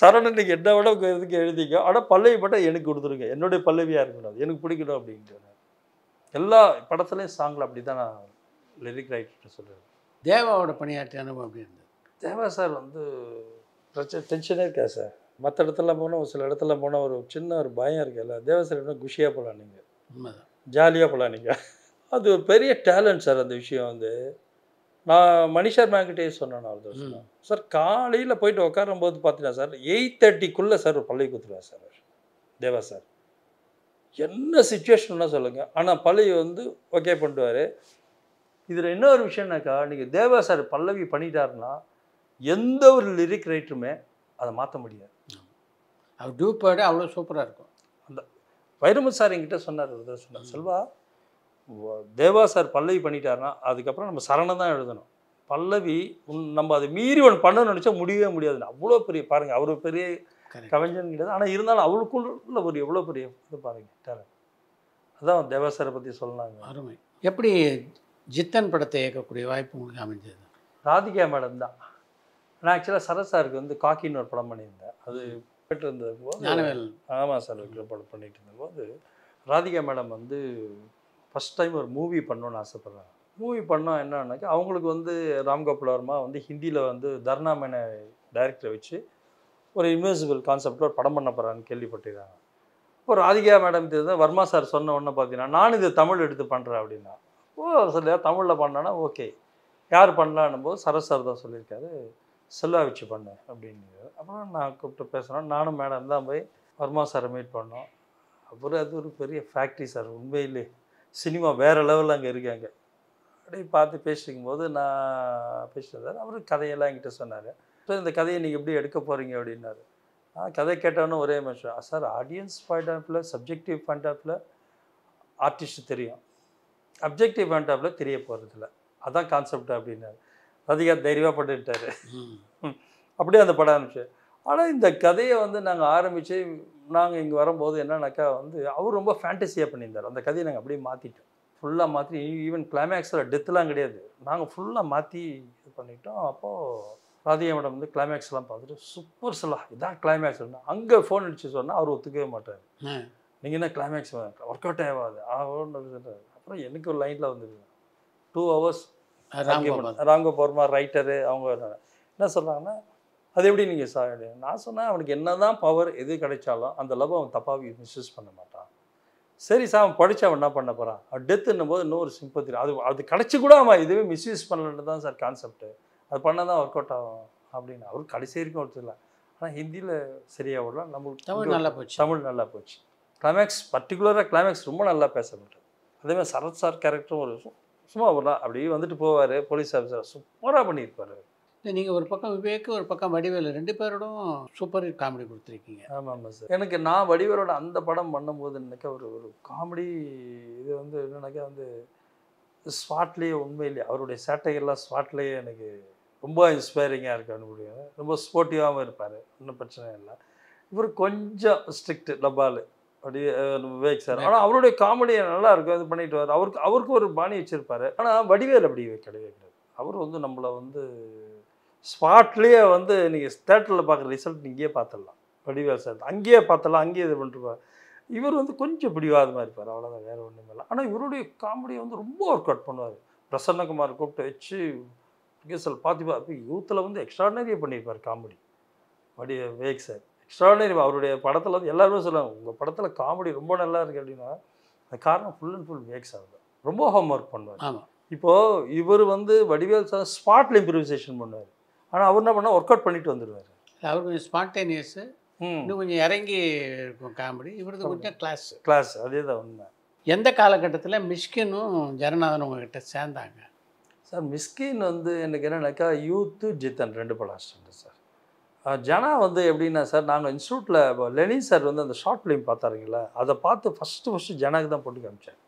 சரணம் நீங்கள் என்ன விட இதுக்கு எழுதிங்க, ஆனால் பல்லவி மட்டும் எனக்கு கொடுத்துருங்க, என்னுடைய பல்லவியாக இருக்கணும், எனக்கு பிடிக்கணும் அப்படின்ட்டு. எல்லா படத்துலேயும் சாங்கில் அப்படி தான் நான் லிரிக் ரைட்டர் சொல்லுவேன். தேவாவோட பணியாற்றிய அனுபவம் அப்படி இருந்தது? தேவா சார் வந்து பிரச்சனை டென்ஷனே இருக்கா சார். மற்ற இடத்துலாம் போனால் ஒரு சில இடத்துல போனால் ஒரு சின்ன ஒரு பயம் இருக்குல்ல, தேவா சார் என்ன குஷியாக போகலாம், நீங்கள் உண்மைதான் ஜாலியாக போகலாம் நீங்கள். அது ஒரு பெரிய டேலண்ட் சார். அந்த விஷயம் வந்து நான் மணிஷர் மேங்கிட்டே சொன்னேன் நான் சார் காலையில் போயிட்டு உட்காரும் போது பார்த்தீங்கன்னா சார் 8:30க்குள்ளே சார் ஒரு பல்லவி கொடுத்துருவார் சார் தேவா சார். என்ன சுச்சுவேஷன்னா சொல்லுங்கள், ஆனால் பல்லவி வந்து ஓகே பண்ணிடுவார். இதில் என்ன ஒரு விஷயம்னாக்கா நீங்கள் தேவா சார் பல்லவி பண்ணிட்டாருன்னா எந்த ஒரு லிரிக் ரைட்டருமே அதை மாற்ற முடியாது. அவர் டூப்பாடு அவ்வளோ சூப்பராக இருக்கும். அந்த வைரமுத்து சார் என்கிட்ட சொன்னார், செல்வா தேவா சார் பல்லவி பண்ணிட்டாருன்னா அதுக்கப்புறம் நம்ம சரணம் தான் எழுதணும், பல்லவி நம்ம அதை மீறி ஒன்று பண்ணணும்னு நினச்சா முடியவே முடியாதுன்னு. அவ்வளோ பெரிய பாருங்கள், அவர் பெரிய கவிஞன் கிடையாது, ஆனால் இருந்தாலும் அவளுக்குள்ள ஒரு எவ்வளோ பெரிய இது பாருங்கள் டேலண்ட். அதான் தேவா சாரை பற்றி சொன்னாங்க. அருமை. எப்படி ஜித்தன் படத்தை இயக்கக்கூடிய வாய்ப்பு உங்களுக்கு அமைஞ்சது? ராதிகா மேடம் தான். நான் ஆக்சுவலாக சரத் சாருக்கு வந்து காக்கின்னு ஒரு படம் பண்ணியிருந்தேன், அது போய்ட்டு இருந்த போது. ஆமாம் சார், படம் பண்ணிட்டு இருந்தபோது ராதிகா மேடம் வந்து ஃபஸ்ட் டைம் ஒரு மூவி பண்ணணுன்னு ஆசைப்பட்றாங்க. மூவி பண்ணால் என்னன்னாக்கா அவங்களுக்கு வந்து ராம்கோபால் வர்மா வந்து ஹிந்தியில் வந்து தர்ணா மேனை டைரக்டரை வச்சு ஒரு இன்வெசிபிள் கான்செப்டில் ஒரு படம் பண்ண போகிறான்னு கேள்விப்பட்டிருக்காங்க. இப்போ ராதிகா மேடம் தெரிஞ்ச வர்மா சார் சொன்ன உடனே பார்த்தீங்கன்னா நானும் இது தமிழ் எடுத்து பண்ணுறேன் அப்படின்னா. சரியா தமிழில் பண்ணானா ஓகே, யார் பண்ணலான்னும் போது சரத் சார் தான் சொல்லியிருக்காரு, செல்வா வச்சு பண்ணு அப்படின்னு. அப்புறம் நான் கூப்பிட்டு பேசுகிறேன், நானும் மேடம் தான் போய் வர்மா சாரை மீட் பண்ணோம். அப்புறம் அது ஒரு பெரிய ஃபேக்ட்ரி சார், உண்மையிலே சினிமா வேறு லெவலில் அங்கே இருக்காங்க. அப்படியே பார்த்து பேசிக்கும் போது நான் பேசிட்டு அவர் கதையெல்லாம் என்கிட்ட சொன்னார். ஸோ இந்த கதையை நீங்கள் எப்படி எடுக்க போகிறீங்க அப்படின்னாரு. கதை கேட்டோன்னு ஒரே நிமிஷம், சார் ஆடியன்ஸ் பாயிண்ட் ஆஃப் வியூவில் சப்ஜெக்டிவ் பாயிண்ட் ஆஃப் வியூவில் ஆர்டிஸ்ட் தெரியும், அப்ஜெக்டிவ் பாயிண்ட் ஆஃப் வியூவில் தெரிய போகிறதில்ல, அதான் கான்செப்ட் அப்படின்னாரு. அதிகா தைரியமாக பண்ணிட்டாரு. அப்படியே அந்த படம் ஆரம்பிச்சு. ஆனால் இந்த கதையை வந்து நாங்கள் ஆரம்பித்து நாங்கள் இங்கே வரும்போது என்னன்னாக்கா வந்து அவர் ரொம்ப ஃபேண்டஸியாக பண்ணியிருந்தார். அந்த கதையை நாங்கள் அப்படியே மாற்றிட்டோம், ஃபுல்லாக மாற்றி. ஈவன் கிளைமேக்ஸில் டெத்துலாம் கிடையாது, நாங்கள் ஃபுல்லாக மாற்றி இது பண்ணிட்டோம். அப்போது ராதிகா மேடம் வந்து கிளைமேக்ஸ்லாம் பார்த்துட்டு சூப்பர் சொல்லா இதான் கிளைமேக்ஸ். அங்கே ஃபோன் அடிச்சு சொன்னால் அவர் ஒத்துக்கவே மாட்டார். நீங்கள் என்ன கிளைமேக்ஸ் ஒர்க் அவுட் ஆகாது ஆகும்னு. அப்புறம் எனக்கு ஒரு லைனில் வந்துருக்கு 2 hours ராம்கோபால் வர்மா ரைட்டரு அவங்க என்ன சொல்கிறாங்கன்னா அது எப்படி நீங்கள் நான் சொன்னேன் அவனுக்கு என்ன தான் பவர் எது கிடைச்சாலும் அந்த லவ் அவன் தப்பாக மிஸ்யூஸ் பண்ண மாட்டான். சரி சார் அவன் படித்து அவன் என்ன பண்ண போகிறான், டெத்துன்னும் போது இன்னொரு சிம்பத்தி அது கிடச்சி கூட அவன் இதுவே மிஸ்யூஸ் பண்ணலன்னு தான் சார் கான்செப்ட்டு, அது பண்ணால் தான் ஒர்க் அவுட் ஆகும் அப்படின்னு. அவர் கடைசி வரைக்கும் ஒருத்தர் இல்லை. ஆனால் ஹிந்தியில் சரியாக விடலாம், நம்மளுக்கு தமிழ் நல்லா போச்சு. கிளைமேக்ஸ் பர்டிகுலராக கிளைமேக்ஸ் ரொம்ப நல்லா பேசப்பட்டது. அதேமாதிரி சரத் சார் கேரக்டரும் ஒரு சும்மா வரலாம் அப்படியே வந்துட்டு போவார், போலீஸ் ஆஃபீஸர் சூப்பராக பண்ணியிருப்பார். நீங்கள் ஒரு பக்கம் விவேக் ஒரு பக்கம் வடிவேலு 2 பேரோடும் சூப்பர் ஹிட் காமெடி கொடுத்துருக்கீங்க. ஆமாம் சார். எனக்கு நான் வடிவேலோட அந்த படம் பண்ணும்போது என்னக்கா ஒரு காமெடி இது வந்து என்னன்னாக்கா வந்து ஸ்பாட்லேயே உண்மையிலேயே அவருடைய சேட்டைகள்லாம் ஸ்பாட்லேயே எனக்கு ரொம்ப இன்ஸ்பைரிங்காக இருக்கான்னு முடியும். ரொம்ப ஸ்போர்ட்டிவாகவும் இருப்பார், ஒன்றும் பிரச்சனை இல்லை. இவர் கொஞ்சம் ஸ்ட்ரிக்ட் டப்பால் அப்படியே விவேக் சார். ஆனால் அவருடைய காமெடி நல்லா இருக்கும், இது பண்ணிட்டு வர அவருக்கு ஒரு பாணி வச்சுருப்பார். ஆனால் வடிவேல் அப்படி கிடையவே கிடையாது. அவர் வந்து நம்மளை வந்து ஸ்பாட்லேயே வந்து நீங்கள் தேட்டரில் பார்க்குற ரிசல்ட் இங்கேயே பார்த்துடலாம். வடிவேல் சார் அங்கேயே பார்த்துடலாம், அங்கேயே இது பண்ணிருப்பார். இவர் வந்து கொஞ்சம் பிடிவாதமாக இருப்பார், அவ்வளோதான், வேறு ஒன்றுமே இல்லை. ஆனால் இவருடைய காமெடியை வந்து ரொம்ப ஒர்க் அவுட் பண்ணுவார். பிரசன்னகுமார் கூப்பிட்டு வச்சு கேசல் பார்த்துப்பா யூத்தில் வந்து எக்ஸ்ட்ராடனரியாக பண்ணியிருப்பார் காமெடி விவேக் சார். எக்ஸ்ட்ராடனரி. அவருடைய படத்தில் வந்து எல்லாருமே சொல்லுவாங்க உங்கள் படத்தில் காமெடி ரொம்ப நல்லா இருக்குது அப்படின்னா அது காரணம் full and full Vivek sir தான். ரொம்ப ஹோம் ஒர்க் பண்ணுவார். ஆமாம். இப்போது இவர் வந்து வடிவேல் சார் ஸ்பாட்டில் இம்ப்ரூவைசேஷன் பண்ணுவார். ஆனால் அவர் என்ன பண்ணால் ஒர்க் அவுட் பண்ணிட்டு வந்துடுவார். அவர் கொஞ்சம் ஸ்பான்டேனியஸு, இன்னும் கொஞ்சம் இறங்கி இருக்கும் காமெடி. இவருக்கு கொஞ்சம் கிளாஸ். அதே தான் உண்மை. எந்த காலகட்டத்தில் மிஷ்கினும் ஜனநாதனும் உங்ககிட்ட சேர்ந்தாங்க சார்? மிஸ்கின் வந்து எனக்கு என்னன்னாக்கா யூத்து ஜித்தன் 2 படம் அசிஸ்டன்ட் சார். ஜனா வந்து எப்படின்னா சார், நாங்கள் இன்ஸ்டியூட்டில் லெனின் சார் வந்து அந்த ஷார்ட் ஃபிலிம் பார்த்தாருங்களா, அதை பார்த்து ஃபஸ்ட்டு ஜனாக்கு தான் போட்டு காமிச்சேன்.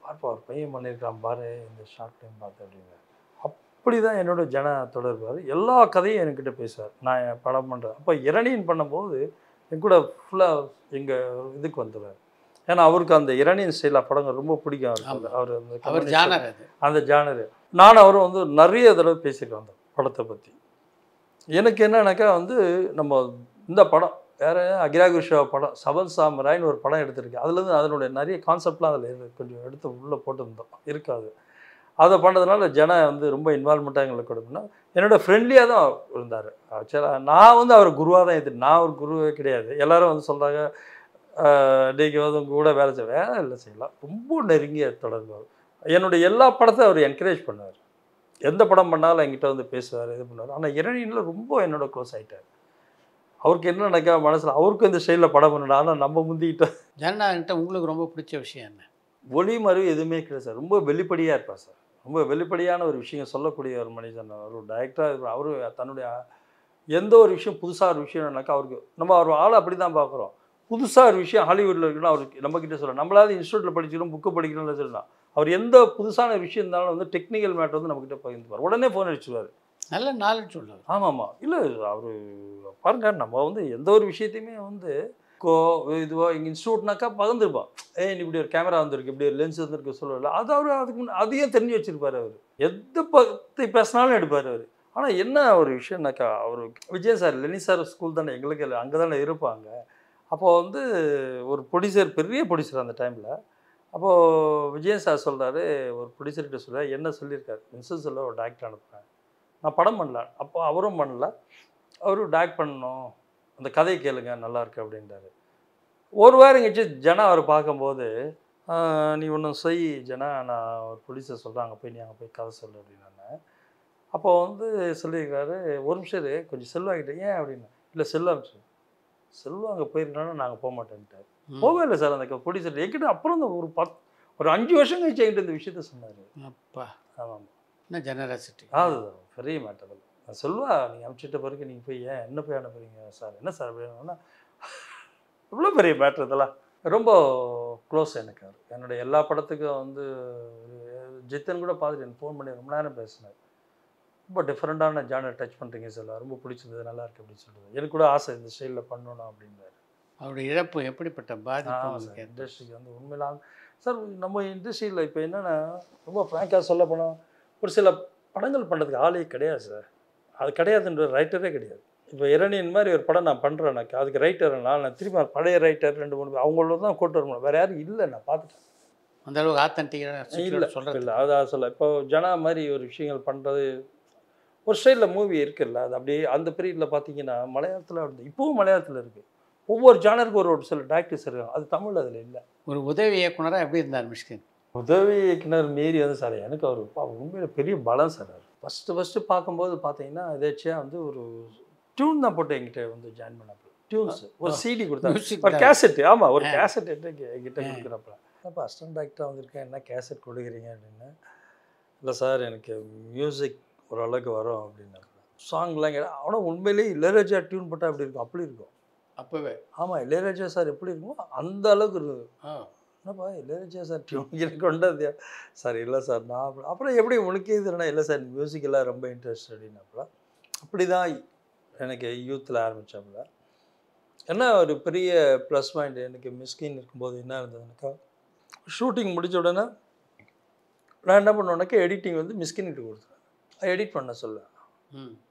பார்ப்பா ஒரு பையன் பண்ணியிருக்கான் பாரு இந்த ஷார்ட் ஃபிலிம் பார்த்து அப்படின்னு. அப்படி தான் என்னோட ஜன தொடர்பார். எல்லா கதையும் என்கிட்ட பேசுவார். நான் படம் பண்ணுறேன். அப்போ இரணியன் பண்ணும்போது என் கூட ஃபுல்லாக எங்கள் இதுக்கு வந்துடுவார். ஏன்னா அவருக்கு அந்த இரணியன் ஸ்டைலாக படங்கள் ரொம்ப பிடிக்கும். அவர் அந்த ஜானர் நானும் அவரும் வந்து நிறைய தடவை பேசியிருக்கோம் அந்த படத்தை பற்றி. எனக்கு என்னன்னாக்கா வந்து நம்ம இந்த படம் வேறு அகிராகுஷா படம் சபல் சாமராயின்னு ஒரு படம் எடுத்திருக்கு. அதுலேருந்து அதனுடைய நிறைய கான்செப்ட்லாம் அதில் கொஞ்சம் எடுத்து உள்ளே போட்டுருந்தோம் இருக்காது. அதை பண்ணுறதுனால ஜன வந்து ரொம்ப இன்வால்மெண்ட்டாக எங்களுக்கு கொடுக்கணும். என்னோடய ஃப்ரெண்ட்லியாக தான் இருந்தார். ஆக்சுவலாக நான் வந்து அவர் குருவாக தான் எடுத்து, நான் ஒரு குருவே கிடையாது. எல்லோரும் வந்து சொல்கிறாங்க நீங்கள் வந்து உங்கள் கூட வேலை செய்ய வேலை இல்லை செய்யலாம். ரொம்ப நெருங்கிய தொடர்பு. என்னுடைய எல்லா படத்தையும் அவர் என்கரேஜ் பண்ணுவார். எந்த படம் பண்ணாலும் என்கிட்ட வந்து பேசுவார், இது பண்ணுவார். ஆனால் இரணியனில் ரொம்ப என்னோட க்ளோஸ் ஆகிட்டார். அவருக்கு என்ன நினைக்கா மனசில் அவருக்கும் இந்த ஸ்டைலில் படம் பண்ணணும். ஆனால் நம்ம முந்திக்கிட்டோம். ஜனநாயகன்கிட்ட உங்களுக்கு ரொம்ப பிடிச்ச விஷயம் என்ன? ஒளி மறைவு எதுவுமே கிடையாது சார். ரொம்ப வெளிப்படையாக இருப்பார் சார். ரொம்ப வெளிப்படையான ஒரு விஷயம் சொல்லக்கூடிய ஒரு மனிதன். ஒரு டைரக்டராக அவர் தன்னுடைய எந்த ஒரு விஷயம் புதுசாக ஒரு விஷயம்னாக்கா அவருக்கு நம்ம அவர் ஆளை அப்படி தான் பார்க்குறோம். புதுசாக ஒரு விஷயம் ஹாலிவுட்டில் இருக்குன்னா அவருக்கு நம்மக்கிட்ட சொல்லலாம். நம்மளாவது இன்ஸ்டியூட்டில் படிச்சுக்கணும், புக்கு படிக்கணும்னு சொல்லலாம். அவர் எந்த புதுசான விஷயம் இருந்தாலும் வந்து டெக்னிக்கல் மேட்டர் வந்து நம்மக்கிட்ட பகிர்ந்துப்பார். உடனே ஃபோன் அடிச்சுடுவார். நல்ல நாலேஜ் உள்ளவர். ஆமாம். இல்லை அவர் பாருங்க, நம்ம வந்து எந்த ஒரு விஷயத்தையுமே வந்து இதுவோ எங்கள் இன்ஸ்டியூட்னாக்கா பகிர்ந்துருப்போம். நீ இப்படி ஒரு கேமரா வந்துருக்கு, இப்படி ஒரு லென்ஸ் வந்துருக்கு சொல்லல. அது அவர் அதுக்கு முன்னே அதையும் தெரிஞ்சு வச்சுருப்பார். அவர் எதை பற்றி பேசினாலும் எடுப்பார் அவர். ஆனால் என்ன ஒரு விஷயம்னாக்கா அவர் Vijay sir Lenin sir school தானே எங்களுக்கு அங்கே தானே இருப்பாங்க. அப்போது வந்து ஒரு ப்ரொடியூசர் பெரிய ப்ரொடியூசர் அந்த டைமில் அப்போது விஜயன் சார் சொல்கிறாரு, ஒரு ப்ரொடியூசர்கிட்ட சொல்கிறார், என்ன சொல்லியிருக்காரு, வின்சென்ட் செல்வா ஒரு டைரக்டர் அனுப்புகிறேன், நான் படம் பண்ணல. அப்போ அவரும் பண்ணல, அவரும் டைரக்ட் பண்ணணும், அந்த கதையை கேளுங்க நல்லாயிருக்கு அப்படின்றாரு. ஒரு வாரம் கழிச்சு ஜனா அவர் பார்க்கும்போது, நீ ஒன்று செய் ஜனா, நான் ஒரு ப்ரொடியூசர் சொல்கிறேன், அங்கே போய் நீ அங்கே போய் கதை சொல்லு அப்படின்னாங்க. அப்போ வந்து சொல்லியிருக்காரு, ஒரு நிமிஷம் இரு, கொஞ்சம் செல்வாக்கிட்ட, ஏன் அப்படின்னா, இல்லை செல்வா செல்வா அங்கே போயிருக்கனாலும் நாங்கள் போக மாட்டேன்ட்டார். போகவே இல்லை சார் அந்த ப்ரொடியூசர் என்கிட்ட. அப்புறம் இந்த ஒரு 5 வருஷம் கழிச்சு என்கிட்ட இந்த விஷயத்த சொன்னார். அப்பா ஆமாம், என்ன ஜெனராசிட்டி. அதுதான் பெரிய மேட்டர். நான் செல்வா நீங்கள் அனுப்பிச்சிட்ட பிறகு நீங்கள் போய் ஏன் என்ன போய் அனுப்புறீங்க சார், என்ன சார் அப்படின்னா, இவ்வளோ பெரிய மேட்டர் இதெல்லாம். ரொம்ப க்ளோஸ் எனக்கு அவர். என்னுடைய எல்லா படத்துக்கும் வந்து ஜித்தன் கூட பார்த்துட்டு எனக்கு ஃபோன் பண்ணி ரொம்ப நேரம் பேசினார். ரொம்ப டிஃப்ரெண்ட்டான ஜானர் டச் பண்ணுறீங்க சார், ரொம்ப பிடிச்சிருந்தது, நல்லா இருக்குது அப்படின்னு சொல்லுறது. எனக்கு கூட ஆசை இந்த ஸ்டைலில் பண்ணணும் அப்படின்னாரு. அவருடைய இழப்பு எப்படிப்பட்ட பாதிப்பு இண்டஸ்ட்ரிக்கு வந்து உண்மையிலாம் சார். நம்ம இண்டஸ்ட்ரியில் இப்போ என்னென்னா, ரொம்ப ஃப்ராங்காக சொல்ல போனால் ஒரு சில படங்கள் பண்ணுறதுக்கு ஆளே கிடையாது சார். அது கிடையாதுன்ற ரைட்டரே கிடையாது. இப்போ இரணியன் மாதிரி ஒரு படம் நான் பண்ணுறேன், எனக்கு அதுக்கு ரைட்டர்னால் நான் திரும்ப பழைய ரைட்டர் 2-3 அவங்களோட தான் கூட்டு வரணும், வேறு யாரும் இல்லை. நான் பார்த்துட்டேன், அந்த அளவுக்கு ஆத்தன்டிக்காக இல்லை சொல்கிறது இல்லை. அதான் சொல்ல, இப்போ ஜனா மாதிரி ஒரு விஷயங்கள் பண்ணுறது ஒரு ஸ்டைலில் மூவி இருக்குல்ல, அது அப்படியே அந்த பீரியடில் பார்த்தீங்கன்னா மலையாளத்தில் வந்து இப்போவும் மலையாளத்தில் இருக்குது. ஒவ்வொரு ஜானருக்கும் ஒரு சில டைரக்டர்ஸ் இருக்காங்க, அது தமிழ் அதில் இல்லை. ஒரு உதவி இயக்குனராக எப்படி இருந்தார் மிஷ்கின்? உதவி இயக்குனர் மீறி வந்து சார் எனக்கு அவர் உண்மையில் பெரிய பலம் சார். அவர் ஃபஸ்ட்டு பார்க்கும்போது பார்த்தீங்கன்னா எதாச்சியாக வந்து ஒரு டியூன் தான் போட்டு என்கிட்ட வந்து ஜாயின் பண்ணப்போ டியூன்ஸ் ஒரு சிடி கொடுத்தாங்க, ஒரு கேசட். ஆமாம், ஒரு கேசட் என்கிட்ட கொடுக்குறப்ப, அப்போ அசிஸ்டன்ட் டைரக்டராக வந்திருக்கேன், என்ன கேசட் கொடுக்குறீங்க அப்படின்னு. இல்லை சார் எனக்கு மியூசிக் ஓரளவுக்கு வரும் அப்படின்னாப்ப. சாங்லாம் கேட்டால் ஆனால் உண்மையிலேயே இளையராஜா டியூன் போட்டால் அப்படி இருக்கும், அப்படி இருக்கும் அப்போவே. ஆமாம், இளையராஜா சார் எப்படி இருக்குமோ அந்த அளவுக்கு இருக்குது. என்னப்பா இளையராஜா சார் டியூன் கொண்டது சார்? இல்லை சார் நான் அப்புறம் எப்படி உனக்கு இதுனா, இல்லை சார் மியூசிக்கெல்லாம் ரொம்ப இன்ட்ரெஸ்ட் அப்படின்னாப்புல. அப்படி தான் எனக்கு யூத்தில் ஆரம்பித்தாப்புல. என்ன ஒரு பெரிய ப்ளஸ் பாயிண்ட் எனக்கு மிஸ்கின் இருக்கும்போது என்ன இருந்ததுனாக்கா, ஷூட்டிங் முடித்த உடனே நான் என்ன பண்ணுவேன்னாக்கா எடிட்டிங் வந்து மிஸ்கின்கிட்ட கொடுத்துருவேன், எடிட் பண்ண சொல்லுவேன்.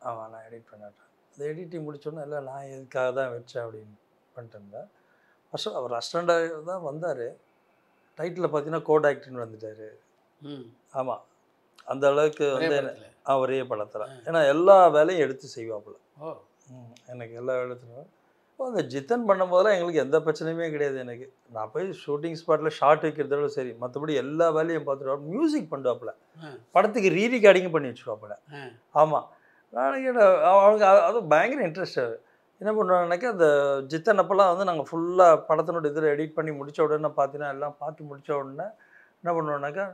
ஆமாம், நான் எடிட் பண்ணிட்டேன். அந்த எடிட்டிங் முடிச்சோடனே இல்லை நான் இதுக்காக தான் வச்சேன் அப்படின்னு பண்ணிட்டு இருந்தேன். ஃபஸ்ட்டு அவர் அசிஸ்டண்டாக தான் வந்தார். டைட்டில் பார்த்தீங்கன்னா கோட் ஆக்டர்னு வந்துட்டார். ஆமாம், அந்த அளவுக்கு வந்து ஒரே படத்தில். ஏன்னா எல்லா வேலையும் எடுத்து செய்வாப்புல. எனக்கு எல்லா வேலையும் அந்த ஜித்தன் பண்ணும்போதெல்லாம் எங்களுக்கு எந்த பிரச்சனையுமே கிடையாது. எனக்கு நான் போய் ஷூட்டிங் ஸ்பாட்டில் ஷார்ட் வைக்கிறதோட சரி, மற்றபடி எல்லா வேலையும் பார்த்துட்டு மியூசிக் பண்ணுவாப்புல, படத்துக்கு ரீரிகார்டிங்கும் பண்ணி வச்சுருவாப்புல. ஆமாம், நாளைக்கு அவங்க அதுவும் பயங்கர இன்ட்ரெஸ்ட். என்ன பண்ணுவாங்கனாக்கா அந்த ஜித்தன் அப்போல்லாம் வந்து நாங்கள் ஃபுல்லாக படத்தினோட இதில் எடிட் பண்ணி முடித்த உடனே பார்த்தீங்கன்னா எல்லாம் பார்த்து முடித்த உடனே என்ன பண்ணுவோன்னாக்கா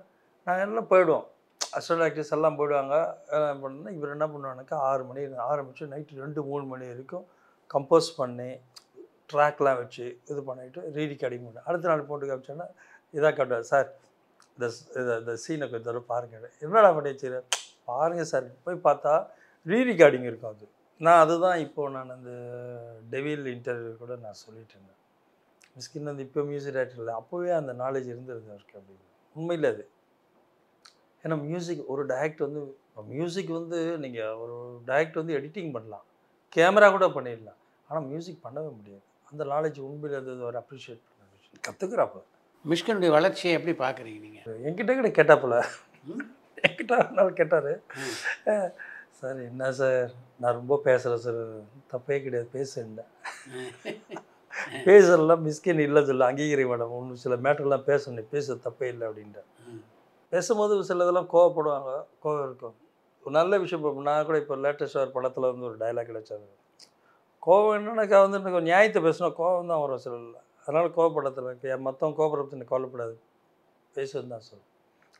நாங்கள் எல்லாம் போயிடுவோம், அசிஸ்டன்ட் ஆக்டர்ஸ் எல்லாம் போயிடுவாங்க. என்ன பண்ணோன்னா இவர் என்ன பண்ணுவாங்கனாக்கா 6 மணி ஆரம்பித்து நைட்டு 2-3 மணி வரைக்கும் கம்போஸ் பண்ணி ட்ராக்லாம் வச்சு இது பண்ணிவிட்டு ரீரிகார்டிங் பண்ணி அடுத்த நாள் போட்டு காமிச்சோன்னா இதாக காட்டுவார், சார் இந்த சீனை கொஞ்சம் தடவை பாருங்கள். என்னடா பண்ணி வச்சுரு பாருங்கள் சார். போய் பார்த்தா ரீரிகார்டிங் இருக்கும். அது நான் அதுதான் இப்போது நான் அந்த டெவில் இன்டர்வியூ கூட நான் சொல்லிட்டு இருந்தேன். மிஸ்கின் வந்து இப்போ மியூசிக் டைரக்டர் இல்லை, அப்போவே அந்த நாலேஜ் இருந்துருது அவருக்கு அப்படின்னு. உண்மையில் அது ஏன்னா மியூசிக் ஒரு டைரக்டர் வந்து மியூசிக் வந்து நீங்கள் ஒரு டைரக்டர் வந்து எடிட்டிங் பண்ணலாம், கேமரா கூட பண்ணிடலாம், ஆனால் மியூசிக் பண்ணவே முடியாது. அந்த நாலேஜ் உண்மையில் அது ஒரு அப்ரிஷியேட் பண்ண விஷயம் கற்றுக்குறாப்புல. மிஷ்கினுடைய வளர்ச்சியை எப்படி பார்க்குறீங்க நீங்கள்? என்கிட்ட கூட கேட்டாப்புல, என்கிட்ட ஒரு நாள் கேட்டார், சார் என்ன சார் நான் ரொம்ப பேசுகிறேன் சார், தப்பே கிடையாது பேசுறேன், பேசுறதுலாம் மிஸ்கின் இல்லை சொல்ல அங்கீகரி மேடம், ஒன்று சில மேட்டர்லாம் பேசணும், பேச தப்பே இல்லை அப்படின்ட்டு. பேசும்போது சில இதெல்லாம் கோவப்படுவாங்க, கோவம் இருக்கும். ஒரு நல்ல விஷயம். இப்போ நான் கூட இப்போ லேட்டஸ்ட்டாக ஒரு படத்தில் வந்து ஒரு டைலாக் கிடைச்சாரு, கோவம் என்னன்னாக்கா வந்து எனக்கு நியாயத்தை பேசினா கோவம் தான் வரும் சில, அதனால் கோவப்படத்தில் மற்றவங்க கோவப்படுறது கவலைப்படாது, பேசுவது தான் சொல்லுவேன்.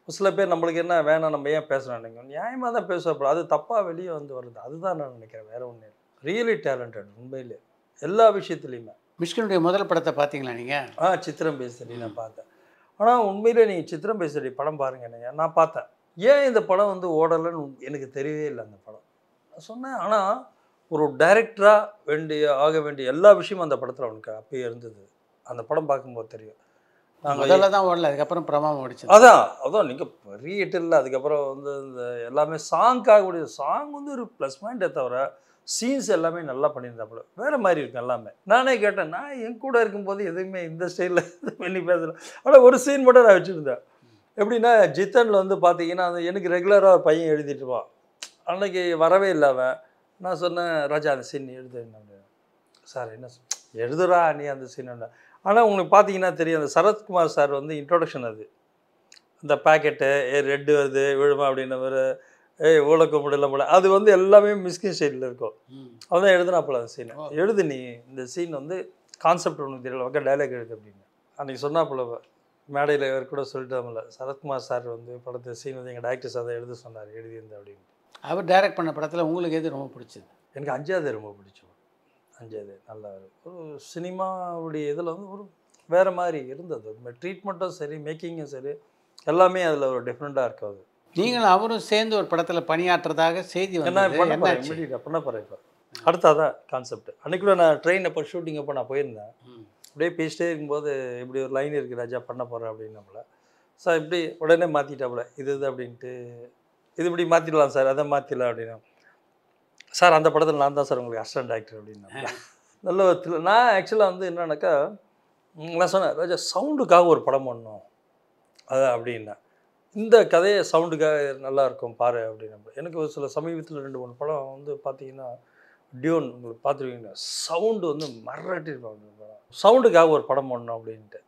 சில பேர் நம்மளுக்கு என்ன வேணாம் நம்ம ஏன் பேசுகிறோம், நீங்கள் நியாயமாக தான் பேசுவாப்போ அது தப்பாக வெளியே வந்து வருது, அதுதான் நான் நினைக்கிறேன், வேறு ஒன்றும் இல்லை. ரியலி டேலண்டட் உண்மையிலே எல்லா விஷயத்துலையுமே. மிஷ்கினுடைய முதல் படத்தை பார்த்தீங்களா நீங்கள்? சித்திரம் பேசுறடி நான் பார்த்தேன். ஆனால் உண்மையிலே நீங்கள் சித்திரம் பேசுறடி படம் பாருங்கள், நீங்கள் நான் பார்த்தேன். ஏன் இந்த படம் வந்து ஓடலைன்னு எனக்கு தெரியவே இல்லை. அந்த படம் நான் சொன்னேன், ஆனால் ஒரு டைரக்டராக ஆக வேண்டிய எல்லா விஷயமும் அந்த படத்தில் அவனுக்கு அப்பயே இருந்தது. அந்த படம் பார்க்கும்போது தெரியும். நாங்கள் முதல்ல தான் ஓடல, அதுக்கப்புறம் பிரமாதம் ஓடிச்சு. அதான் நீங்கள் பெரிய ஹிட் இல்லை. அதுக்கப்புறம் வந்து இந்த எல்லாமே சாங்காக கூடிய சாங் வந்து ஒரு ப்ளஸ் பாயிண்டே தவிர சீன்ஸ் எல்லாமே நல்லா பண்ணியிருந்தாப்புல, வேறு மாதிரி இருக்கும் எல்லாமே. நானே கேட்டேன், நான் என் கூட இருக்கும்போது எதுவுமே இந்த ஸ்டைலில் இது பண்ணி பேசலை. ஆனால் ஒரு சீன் மட்டும் நான் வச்சுருந்தேன். எப்படின்னா ஜித்தனில் வந்து பார்த்தீங்கன்னா அது எனக்கு ரெகுலராக ஒரு பையன் எழுதிட்டுருவான். அன்றைக்கி வரவே இல்லை அவன். நான் சொன்னேன், ராஜா அந்த சீன் எழுதுன்னு. சார் என்ன எழுதுறா நீ அந்த சீன். ஆனால் உங்களுக்கு பார்த்தீங்கன்னா தெரியும், அந்த சரத்குமார் சார் வந்து இன்ட்ரோடக்ஷன் அது, இந்த பேக்கெட்டு ரெட்டு வருது விழுமா அப்படின்னவர், ஊழ கும்பிடல போல, அது வந்து எல்லாமே மிஸ்கின் ஸ்டைலில் இருக்கும். அவன் எழுதுனாப்புல அந்த சீனை. எழுது நீ இந்த சீன் வந்து கான்செப்ட் ஒன்று தெரியல, வக்க டைலாக் எழுது அப்படின்னு அன்றைக்கி சொன்னாப்புல. மேடையில் இவர் கூட சொல்லிட்டாமல, சரத்குமார் சார் வந்து படத்தை சீன் வந்து எங்கள் டைரக்டர் சார் தான் எழுத சொன்னார், எழுதியிருந்தேன் அப்படின்னு. அவர் டைரக்ட் பண்ண படத்தில் உங்களுக்கு எது ரொம்ப பிடிச்சது? எனக்கு 5வது ரொம்ப பிடிச்சோம். 5வது நல்லா ஒரு சினிமாவுடைய இதில் வந்து ஒரு வேறு மாதிரி இருந்தது. ட்ரீட்மெண்ட்டும் சரி, மேக்கிங்கும் சரி, எல்லாமே அதில் ஒரு டிஃப்ரெண்ட்டாக இருக்காது. நீங்களும் அவரும் சேர்ந்து ஒரு படத்தில் பணியாற்றுறதாக செய்தி வந்து பண்ண போகிறேன் இப்போ. அடுத்தாதான் கான்செப்ட். அன்றைக்கி கூட நான் ட்ரெயின் அப்போ ஷூட்டிங் அப்போ நான் போயிருந்தேன். அப்படியே பேசிட்டே இருக்கும்போது இப்படி ஒரு லைன் இருக்குது ராஜா பண்ண போகிறேன் அப்படின்னப்பல, சார் இப்படி உடனே மாற்றிட்டாப்புல, இது அப்படின்ட்டு, இது இப்படி மாற்றிடலாம் சார், அதை மாற்றிடலாம் அப்படின்னா, சார் அந்த படத்தில் நான் தான் சார் உங்களுக்கு அசிஸ்டன்ட் டைரக்டர் அப்படின்னா. நல்ல ஒரு நான் ஆக்சுவலாக வந்து என்னன்னாக்கா, நான் சொன்னேன் ராஜா சவுண்டுக்காக ஒரு படம் பண்ணணும் அது அப்படின்னா, இந்த கதையை சவுண்டுக்காக நல்லாயிருக்கும் பாரு அப்படின்னா. எனக்கு ஒரு சில சமீபத்தில் 2-3 படம் வந்து பார்த்தீங்கன்னா, டியூன் உங்களுக்கு பார்த்துருவீங்க, சவுண்டு வந்து மறட்டிருப்பாங்க. சவுண்டுக்காக ஒரு படம் பண்ணணும் அப்படின்ட்டு,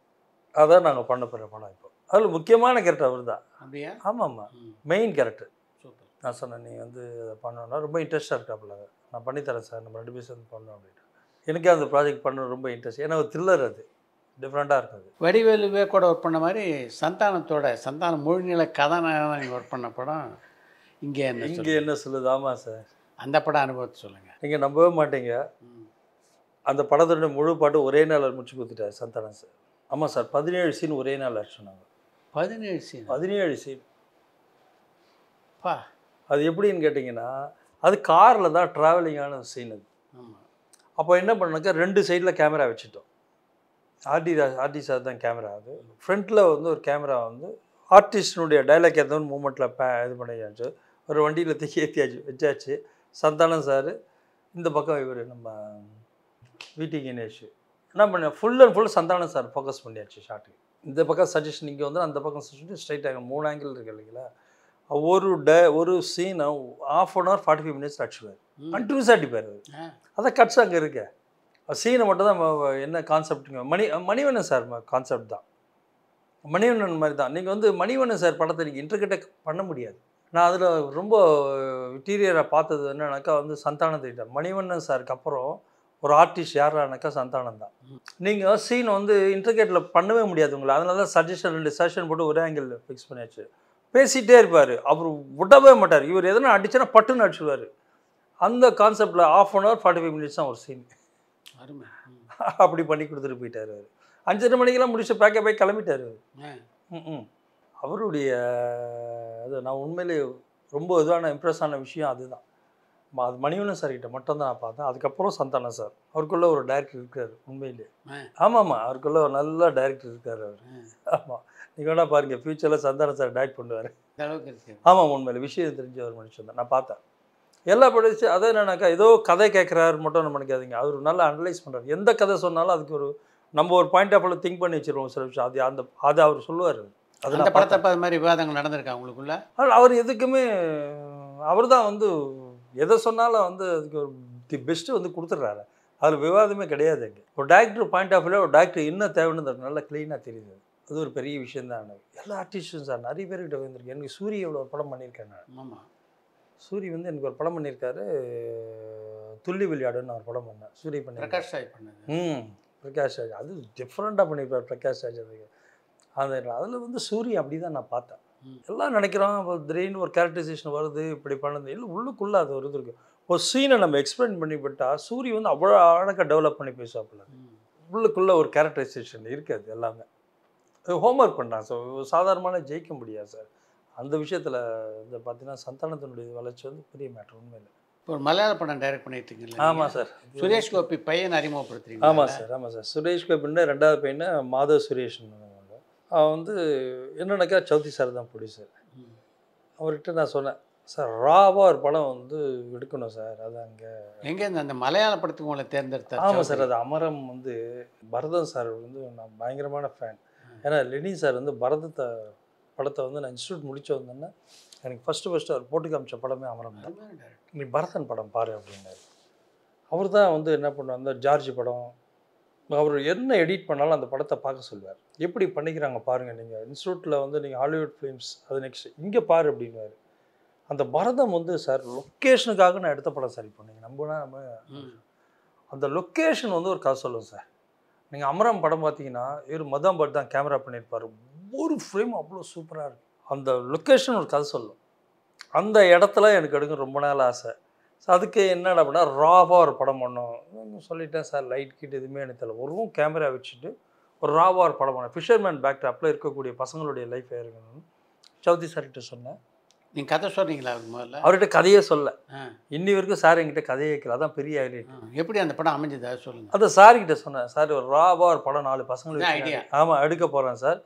அதான் நாங்கள் பண்ண போகிற படம். இப்போ அதில் முக்கியமான கேரக்டர் அவர் தான். அப்படியா? ஆமாம்மா, மெயின் கேரக்டர். சூப்பர். நான் சொன்னேன், நீ வந்து அதை பண்ணணும்னா ரொம்ப இன்ட்ரெஸ்ட்டாக இருக்காப்புல, நான் பண்ணித்தரேன் சார், நம்ம 2 பேர் சேர்ந்து பண்ணோம் அப்படின்ட்டு. எனக்கே அந்த ப்ராஜெக்ட் பண்ணணும் ரொம்ப இன்ட்ரெஸ்ட். ஏன்னா ஒரு த்ரில்லர், அது டிஃப்ரெண்ட்டாக இருக்காது. வடிவேலுவே கூட ஒர்க் பண்ண மாதிரி சந்தானம் முழுநிலை கதாநாயகனாக நீங்கள் ஒர்க் பண்ண படம் இங்கே என்ன சொல்லுது? ஆமாம் சார், அந்த படம் அனுபவத்தை சொல்லுங்கள். நீங்கள் நம்பவே மாட்டீங்க, அந்த படத்தோட முழு பாட்டு ஒரே நாள் முடிச்சு கொடுத்துட்டார் சந்தானம் சார். ஆமாம் சார், 17 சீன் ஒரே நாள் சொன்னாங்க. 17 சீன் பா. அது எப்படின்னு கேட்டிங்கன்னா, அது காரில் தான் ட்ராவலிங்கான சீன் அது. ஆமாம். அப்போ என்ன பண்ணாக்கா 2 சைடில் கேமரா வச்சுட்டோம். ஆர்டி சார் தான் கேமரா. அது ஃப்ரண்ட்டில் வந்து ஒரு கேமரா வந்து ஆர்டிஸ்டினுடைய டைலாக் ஏற்ற மூமெண்ட்டில் இது பண்ணியாச்சு. ஒரு வண்டியில் தூக்கி ஏற்றியாச்சு வச்சாச்சு. சந்தானம் சார் இந்த பக்கம், இவர் நம்ம விடி கணேஷ் என்ன பண்ண, full and full Santhanam sir focus பண்ணியாச்சு ஷாட்டுக்கு. இந்த பக்கம் சஜஷன் இங்கே வந்து, அந்த பக்கம் சஜஷன் ஸ்ட்ரைட்டாக 3 ஆங்கிள் இருக்குது இல்லைங்களா. ஒரு சீனை 1/2 hour 45 minutes அடிச்சுவார், கண்டினியூஸாக அடிப்பார். அதை கட்ஸ் அங்கே இருக்க சீனை மட்டும் தான் என்ன கான்செப்ட்டுங்க. மணிவண்ணன் சார் கான்செப்ட் தான், மணிவண்ணன் மாதிரி தான். நீங்கள் வந்து மணிவண்ணன் சார் படத்தை நீங்கள் இன்டர்கெட்டாக பண்ண முடியாது. நான் அதில் ரொம்ப இன்டீரியராக பார்த்தது என்னன்னாக்கா வந்து சந்தானத்தை, மணிவண்ணன் சாருக்கு அப்புறம் ஒரு ஆர்டிஸ்ட் யாரானாக்கா சந்தானம் தான். நீங்கள் சீன் வந்து இன்டர்கேட்டில் பண்ணவே முடியாது உங்களை. அதனால தான் சஜஷன் 2 சஜஷன் போட்டு ஒரே ஆங்கிள் ஃபிக்ஸ் பண்ணியாச்சு. பேசிகிட்டே இருப்பார், அவர் விடவே மாட்டார். இவர் எதனா அடிச்சுன்னா பட்டுன்னு அடிச்சுடுவார். அந்த கான்செப்டில் 1/2 hour 45 minutes தான் ஒரு சீன். அப்படி பண்ணி கொடுத்துட்டு போயிட்டார் அவர். 5:30 மணிக்கெல்லாம் முடிச்சு பேக்கப் ஆகி கிளம்பிட்டார் அவர். அவருடைய அது நான் உண்மையிலே ரொம்ப இதான இம்ப்ரெஸ் ஆன விஷயம் அதுதான். அது மணிவண்ணன் சார்கிட்ட மட்டும்தான் நான் பார்த்தேன். அதுக்கப்புறம் சந்தானம் சார், அவருக்குள்ளே ஒரு டைரக்டர் இருக்கார் உண்மையிலே. ஆமாம்மா, அவருக்குள்ளே ஒரு நல்ல டைரக்டர் இருக்கார் அவர். ஆமாம், நீங்கள் வேணா பாருங்கள், ஃப்யூச்சரில் சந்தானம் சார் டைரக்ட் பண்ணுவார். ஆமாம், உண்மையிலே விஷயம் தெரிஞ்ச ஒரு மனுஷன் தான். நான் பார்த்தேன் எல்லா படிச்சு. அதை என்னன்னாக்கா ஏதோ கதை கேட்குறாரு மட்டும் நம்ம நினைக்காதீங்க, அவர் நல்லா அனலைஸ் பண்ணுறாரு. எந்த கதை சொன்னாலும் அதுக்கு ஒரு நம்ம ஒரு பாயிண்ட் ஆஃப் வியூ திங்க் பண்ணி வச்சுருவோம் சில விஷயம். அது அவர் சொல்லுவார். அந்த படத்தை அது மாதிரி விவாதங்கள் நடந்திருக்கா உங்களுக்குள்ள? அவர் எதுக்குமே அவர் தான் வந்து எதை சொன்னாலும் வந்து அதுக்கு ஒரு தி பெஸ்ட்டு வந்து கொடுத்துட்றாரு. அதில் விவாதமே கிடையாது. அங்கே ஒரு டைரக்டர் பாயிண்ட் ஆஃப் வியூவில் ஒரு டைரக்டர் என்ன தேவைன்னு நல்லா க்ளீனாக தெரியுது. அது ஒரு பெரிய விஷயந்தான். எல்லா ஆர்டிஸ்டும் சார் நிறைய பேர்கிட்ட வந்திருக்கு. எனக்கு சூரிய ஒரு படம் பண்ணியிருக்கேன் நான். ஆமாம், சூரி வந்து எனக்கு ஒரு படம் பண்ணியிருக்காரு, துள்ளி விளையாடுன்னு ஒரு படம் பண்ணேன். சூரிய பண்ணி பிரகாஷ் ராஜ் பண்ணது. பிரகாஷ் ராஜ் அது டிஃப்ரெண்ட்டாக பண்ணியிருப்பார் பிரகாஷ் ராஜ். அதுக்கு அதில் வந்து சூரிய அப்படி தான் நான் பார்த்தேன். எல்லாம் நினைக்கிறோம் திடீர்னு ஒரு கேரக்டரைசேஷன் வருது இப்படி பண்ணுது, இல்லை உள்ளுக்குள்ளே அது ஒரு இது இருக்குது. ஒரு சீனை நம்ம எக்ஸ்பிளைன் பண்ணிவிட்டால் சூரிய வந்து அவ்வளோ அழகாக டெவலப் பண்ணி பேசுவாப்பில். உள்ளுக்குள்ளே ஒரு கேரக்டரைசேஷன் இருக்காது. எல்லாமே ஹோம்ஒர்க் பண்ணுறான். ஸோ சாதாரணமான ஜெயிக்க முடியாது சார். அந்த விஷயத்தில் இந்த பார்த்தீங்கன்னா சந்தானத்தினுடைய வளர்ச்சி வந்து பெரிய மேட்டர் உண்மையில். இப்போ ஒரு மலையாள படம் டைரக்ட் பண்ணியிருக்கீங்களா? ஆமாம் சார், சுரேஷ் கோபி பையன் அறிமுகப்படுத்துறீங்க. ஆமாம் சார். சுரேஷ் கோபின்னு 2வது பையனை மாதவ் சுரேஷ்னு. அவன் வந்து என்னன்னாக்கா சௌத்ரி சார் தான் ப்ரொடியூசர். அவர்கிட்ட நான் சொன்னேன், சார் ராவாக ஒரு படம் வந்து எடுக்கணும் சார். அது அங்கே எங்கேருந்து அந்த மலையாள படத்துக்கு உங்களை தேர்ந்தெடுத்தார்? ஆமாம் சார். அது அமரம் வந்து பரதன் சார் வந்து நான் பயங்கரமான ஃபேன். ஏன்னா லெனின் சார் வந்து பரதத்தை படத்தை வந்து நான் இன்ஸ்டியூட் முடிச்சு வந்தேன்னா எனக்கு ஃபஸ்ட்டு அவர் போட்டு காமிச்ச படமே அமரம் தான். நீ பரதன் படம் பாரு அப்படின்னாரு. அவர் தான் வந்து என்ன பண்ணுவார், அந்த ஜார்ஜ் படம் அவர் என்ன எடிட் பண்ணாலும் அந்த படத்தை பார்க்க சொல்லுவார். எப்படி பண்ணிக்கிறாங்க பாருங்கள், நீங்கள் இன்ஸ்டியூட்டில் வந்து நீங்கள் ஹாலிவுட் ஃபிலிம்ஸ் அது நெக்ஸ்ட் இங்கே பாரு அப்படின்வார். அந்த பரதம் வந்து சார் லொக்கேஷனுக்காக நான் எடுத்த படம் சார். இப்போ நீங்கள் நம்ம அந்த லொக்கேஷன் வந்து ஒரு கதை சொல்லுவோம் சார். நீங்கள் அமரம் படம் பார்த்தீங்கன்னா இவர் மதாம் பட் தான் கேமரா பண்ணியிருப்பார். ஒரு ஃப்ரேம் அவ்வளோ சூப்பராக இருக்கும். அந்த லொக்கேஷன் ஒரு கதை சொல்லும். அந்த இடத்துல எனக்கு எடுக்க ரொம்ப நாள் ஆசை. ஸோ அதுக்கு என்னடா அப்படின்னா ராவாக ஒரு படம் பண்ணோம் சொல்லிட்டேன் சார். லைட் கிட் எதுவுமே எனக்கு தெரியல. ஒரு கேமரா வச்சுட்டு ஒரு ராவாக ஒரு படம் பண்ணேன். ஃபிஷர்மேன் பேக்ட்ராப்பில் இருக்கக்கூடிய பசங்களுடைய லைஃப் இருக்கணும்னு சவுதி சார்கிட்ட சொன்னேன். நீங்கள் கதை சொல்கிறீங்களா முதல்ல? அவர்கிட்ட கதையே சொல்ல. இன்னி வரைக்கும் சார் என்கிட்ட கதையே வைக்கல. அதான் பெரிய ஐடியா. எப்படி அந்த படம் அமைஞ்சதா சொல்லுங்கள். அதை சார்கிட்ட சொன்னேன். சார் ஒரு ராவாக ஒரு படம் 4 பசங்களுக்கு ஐடியா. ஆமாம் எடுக்க போகிறேன் சார்.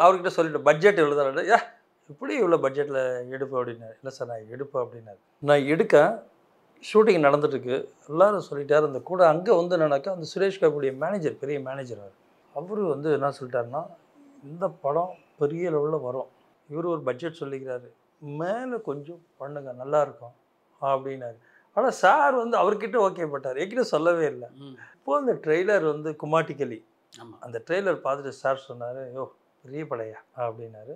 அவர்கிட்ட சொல்லிவிட்டேன் பட்ஜெட் எவ்வளோ தான். இப்படி இவ்வளோ பட்ஜெட்டில் எடுப்பேன் அப்படின்னாரு. இல்லை சார் நான் எடுப்பேன் அப்படின்னாரு. நான் எடுக்க ஷூட்டிங் நடந்துட்டுருக்கு. எல்லோரும் சொல்லிட்டார். அந்த கூட அங்கே வந்து என்னன்னாக்கா அந்த சுரேஷ் கோபியுடைய மேனேஜர், பெரிய மேனேஜர் அவர் வந்து என்ன சொல்லிட்டாருன்னா இந்த படம் பெரிய லெவலில் வரும். இவர் ஒரு பட்ஜெட் சொல்லிக்கிறாரு, மேலே கொஞ்சம் பண்ணுங்க நல்லாயிருக்கும் அப்படின்னாரு. ஆனால் சார் வந்து அவர்கிட்ட ஓகே பட்டார். என்கிட்ட சொல்லவே இல்லை. இப்போது அந்த ட்ரெய்லர் வந்து குமாட்டிக்கலி அந்த ட்ரெய்லர் பார்த்துட்டு சார் சொன்னார், யோ பெரிய படையா அப்படின்னாரு.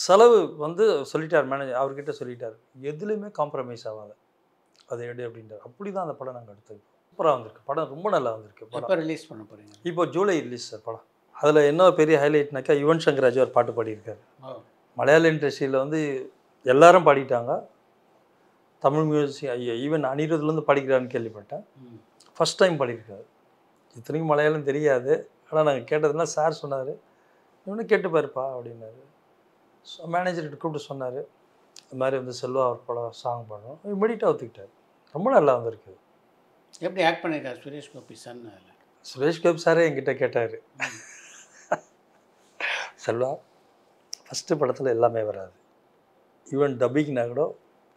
செலவு வந்து சொல்லிட்டார் மேனேஜர். அவர்கிட்ட சொல்லிட்டார் எதுலேயுமே காம்ப்ரமைஸ் ஆகாத அதை எடு அப்படின்றார். அப்படி தான் அந்த படம் நாங்கள் எடுத்தது. சூப்பராக வந்திருக்கு படம். ரொம்ப நல்லா வந்திருக்கு படம். எப்போ ரிலீஸ் பண்ண போகிறீங்க? இப்போ ஜூலை ரிலீஸ் சார் படம். அதில் என்ன பெரிய ஹைலைட்னாக்கா யுவன் சங்கர் ராஜா ஒரு பாட்டு பாடியிருக்காரு. மலையாள இண்டஸ்ட்ரியில் வந்து எல்லாரும் பாடிட்டாங்க. தமிழ் மியூசிக் ஈவன் அனிருத்லேருந்து பாடிக்கிறான்னு கேள்விப்பட்டேன். ஃபஸ்ட் டைம் பாடியிருக்காரு. இத்தனைக்கும் மலையாளம் தெரியாது. ஆனால் நாங்கள் கேட்டதுன்னா சார் சொன்னார் இவனு கேட்டு பாருப்பா அப்படின்னாரு. மேனேஜர்கிட்ட கூப்பிட்டு சொன்னார் இந்த மாதிரி வந்து செல்வா அவர் படம் சாங் பாடுறோம். இமீடியட்டாக ஒத்துக்கிட்டார். ரொம்ப நல்லா வந்திருக்கு. எப்படி ஆக்ட் பண்ணியிருக்காரு சுரேஷ் கோபி சார்? சுரேஷ் கோபி சாரே என்கிட்ட கேட்டார், செல்வா ஃபஸ்ட்டு படத்தில் எல்லாமே வராது, ஈவன் டப்பிங்னா கூட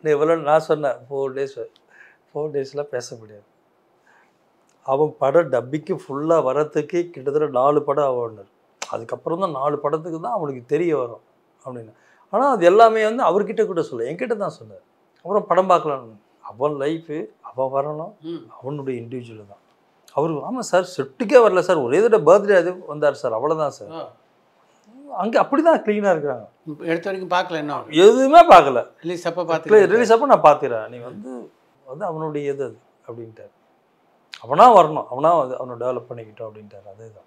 எவ்வளோ நான் சொன்னேன் 4 டேஸில் பேச முடியாது. அவன் படம் டப்பிக்கு ஃபுல்லாக வரத்துக்கு கிட்டத்தட்ட 4 படம் ஆகணும். அதுக்கப்புறம் தான் 4 படத்துக்கு தான் அவனுக்கு தெரிய வரும் அப்படின்னு. ஆனால் அது எல்லாமே வந்து அவர்கிட்ட கூட சொல்ல, என்கிட்ட தான் சொன்னார். அப்புறம் படம் பார்க்கலாம். அவன் லைஃபு அவன் வரணும், அவனுடைய இண்டிவிஜுவல் தான். அவர் ஆமாம் சார் செட்டுக்கே வரல சார், ஒரே தடவை பர்த்டே அது வந்தார் சார், அவ்வளோதான் சார். அங்கே அப்படி தான் க்ளீனாக இருக்கிறாங்க. எடுத்த வரைக்கும் பார்க்கல, என்ன எதுவுமே பார்க்கல. ரிலீஸ் அப்போ பார்த்து ரிலீஸ் அப்போ நான் பார்த்துறேன். நீ வந்து அவனுடைய எது அது அப்படின்ட்டார். அவனா வரணும், அவனா வந்து அவனை டெவலப் பண்ணிக்கிட்டோம் அப்படின்ட்டார். அதே தான்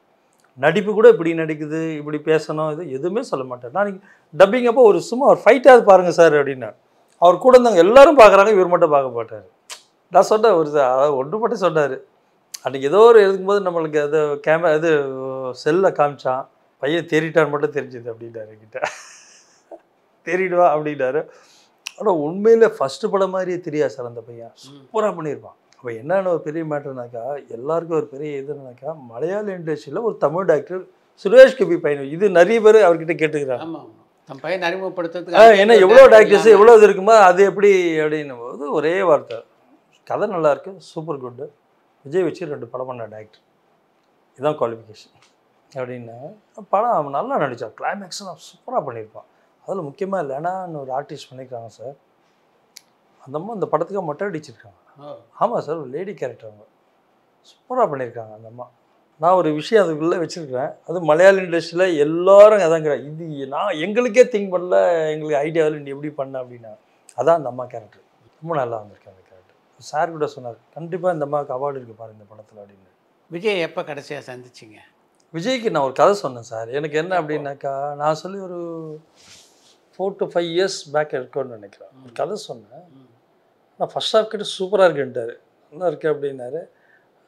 நடிப்பு கூட இப்படி நடிக்குது, இப்படி பேசணும், இது எதுவுமே சொல்ல மாட்டார். நான் டப்பிங் அப்போ ஒரு சும்மா ஒரு ஃபைட்டாவது பாருங்கள் சார் அப்படின்னா அவர் கூட இருந்தாங்க எல்லாரும் பார்க்குறாங்க, இவர் மட்டும் பார்க்க மாட்டார். நான் சொன்னேன் ஒரு அதாவது ஒன்று மட்டும் சொன்னார். அன்றைக்கி ஏதோ ஒரு எழுதும்போது நம்மளுக்கு அது கேமரா இது செல்லில் காமிச்சான், பையன் தேறிட்டான்னு மட்டும் தெரிஞ்சுது அப்படின்ட்டார் என்கிட்ட. தேறிடுவா அப்படின்னாரு. ஆனால் உண்மையில் ஃபஸ்ட்டு படம் மாதிரியே தெரியாது சார். அந்த பையன் சூப்பராக பண்ணியிருப்பான். அப்போ என்னென்ன ஒரு பெரிய மேட்டர்னாக்கா, எல்லாருக்கும் ஒரு பெரிய இதுனாக்கா, மலையாள இண்டஸ்ட்ரியில் ஒரு தமிழ் டாக்டர் சுரேஷ் கோபி பையன், இது நிறைய பேர் அவர்கிட்ட கேட்டுக்கிறாங்க. ஆமாம், தம் பையன் அறிமுகப்படுத்துறதுக்கு ஏன்னா எவ்வளோ டாக்டர்ஸ் எவ்வளோ இது இருக்குமோ அது எப்படி அப்படின்னும் போது ஒரே வார்த்தை, கதை நல்லாயிருக்கு, சூப்பர் குட்டு, விஜய் வச்சு 2 படம் பண்ண டாக்டர், இதுதான் குவாலிஃபிகேஷன் அப்படின்னு. படம் அவன் நல்லா நடித்தான். கிளைமேக்ஸ்லாம் சூப்பராக பண்ணியிருப்பான். அதில் முக்கியமாக லேனான்னு ஒரு ஆர்டிஸ்ட் பண்ணியிருக்காங்க சார். அந்தம்மா அந்த படத்துக்காக மொட்டை அடிச்சிருக்காங்க. ஆமாம் சார், ஒரு லேடி கேரக்டர் அவங்க சூப்பராக பண்ணியிருக்காங்க அந்த அம்மா. நான் ஒரு விஷயம் அதுக்குள்ளே வச்சுருக்கிறேன். அது மலையாள இண்டஸ்ட்ரியில் எல்லோரும் அதாங்கிறேன், இது நான் எங்களுக்கே திங்க் பண்ணல, எங்களுக்கு ஐடியாவில் நீ எப்படி பண்ண அப்படின்னா, அதான் அந்த அம்மா கேரக்டர். ரொம்ப நல்லா வந்திருக்கு அந்த கேரக்டர். சார் கூட சொன்னார் கண்டிப்பாக இந்த அம்மாவுக்கு அவார்டு இருக்குது பாரு இந்த படத்தில் அப்படின்னு. விஜய் எப்போ கடைசியாக சந்திச்சிங்க? விஜய்க்கு நான் ஒரு கதை சொன்னேன் சார். எனக்கு என்ன அப்படின்னாக்கா, நான் சொல்லி ஒரு 4 to 5 years பேக் இருக்குன்னு நினைக்கிறேன். ஒரு கதை சொன்னேன். நான் ஃபஸ்ட் ஹாஃப் கிட்ட சூப்பராக இருக்குன்ட்டார், நல்லா இருக்கு அப்படின்னாரு.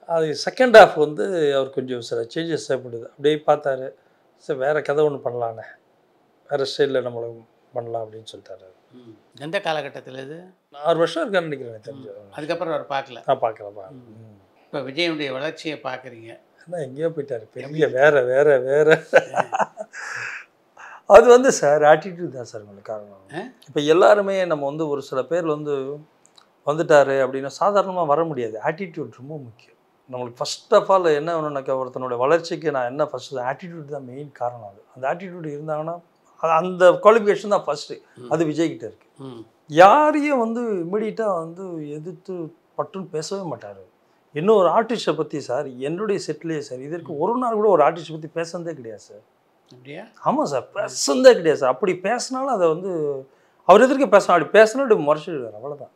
அது செகண்ட் ஹாஃப் வந்து அவர் கொஞ்சம் சில சேஞ்சஸ் தேவைப்படுது. அப்படியே பார்த்தாரு, சரி வேறு கதை ஒன்று பண்ணலான்னு, வேறு ஸ்டைலில் நம்மளை பண்ணலாம் அப்படின்னு சொல்லிட்டாரு. எந்த காலகட்டத்தில் இது? 6 வருஷம் இருக்கான்னு நினைக்கிறேன் தெரிஞ்சு. அதுக்கப்புறம் அவர் பார்க்கல? நான் பார்க்குறேன். இப்போ விஜயுடைய வளர்ச்சியை பார்க்குறீங்க. ஆனால் எங்கேயோ போயிட்டார், பெரிய வேறு அது வந்து சார் ஆட்டிடியூட் தான் சார் உங்களுக்கு காரணம். இப்போ எல்லாருமே நம்ம வந்து ஒரு சில பேர் வந்து வந்துட்டாரு அப்படின்னா சாதாரணமாக வர முடியாது. ஆட்டிடியூட் ரொம்ப முக்கியம். நம்மளுக்கு ஃபர்ஸ்ட் ஆஃப் ஆல் என்ன வேணும்னாக்கா ஒருத்தனோட வளர்ச்சிக்கு நான் என்ன ஃபஸ்ட்டு ஆட்டிடியூட் தான் மெயின் காரணம். அது அந்த ஆட்டிடியூட் இருந்தாங்கன்னா அந்த குவாலிஃபிகேஷன் தான் ஃபஸ்ட்டு. அது விஜய்கிட்ட இருக்குது. யாரையும் வந்து இம்மிடியட்டாக வந்து எதிர்த்து பட்டுன்னு பேசவே மாட்டார். இன்னும் ஒரு ஆர்டிஸ்ட்டை பற்றி சார் என்னுடைய செட்லேயே சார் இதற்கு ஒரு நாள் கூட ஒரு ஆர்டிஸ்ட்டை பற்றி பேசுனதே கிடையாது சார். அப்படியா? ஆமாம் சார், பேசுனதே கிடையாது சார். அப்படி பேசினாலும் அதை வந்து அவர் எதிர்க்க பேசணும், அப்படி பேசினா அப்படி முறைச்சிடுவார், அவ்வளோதான்.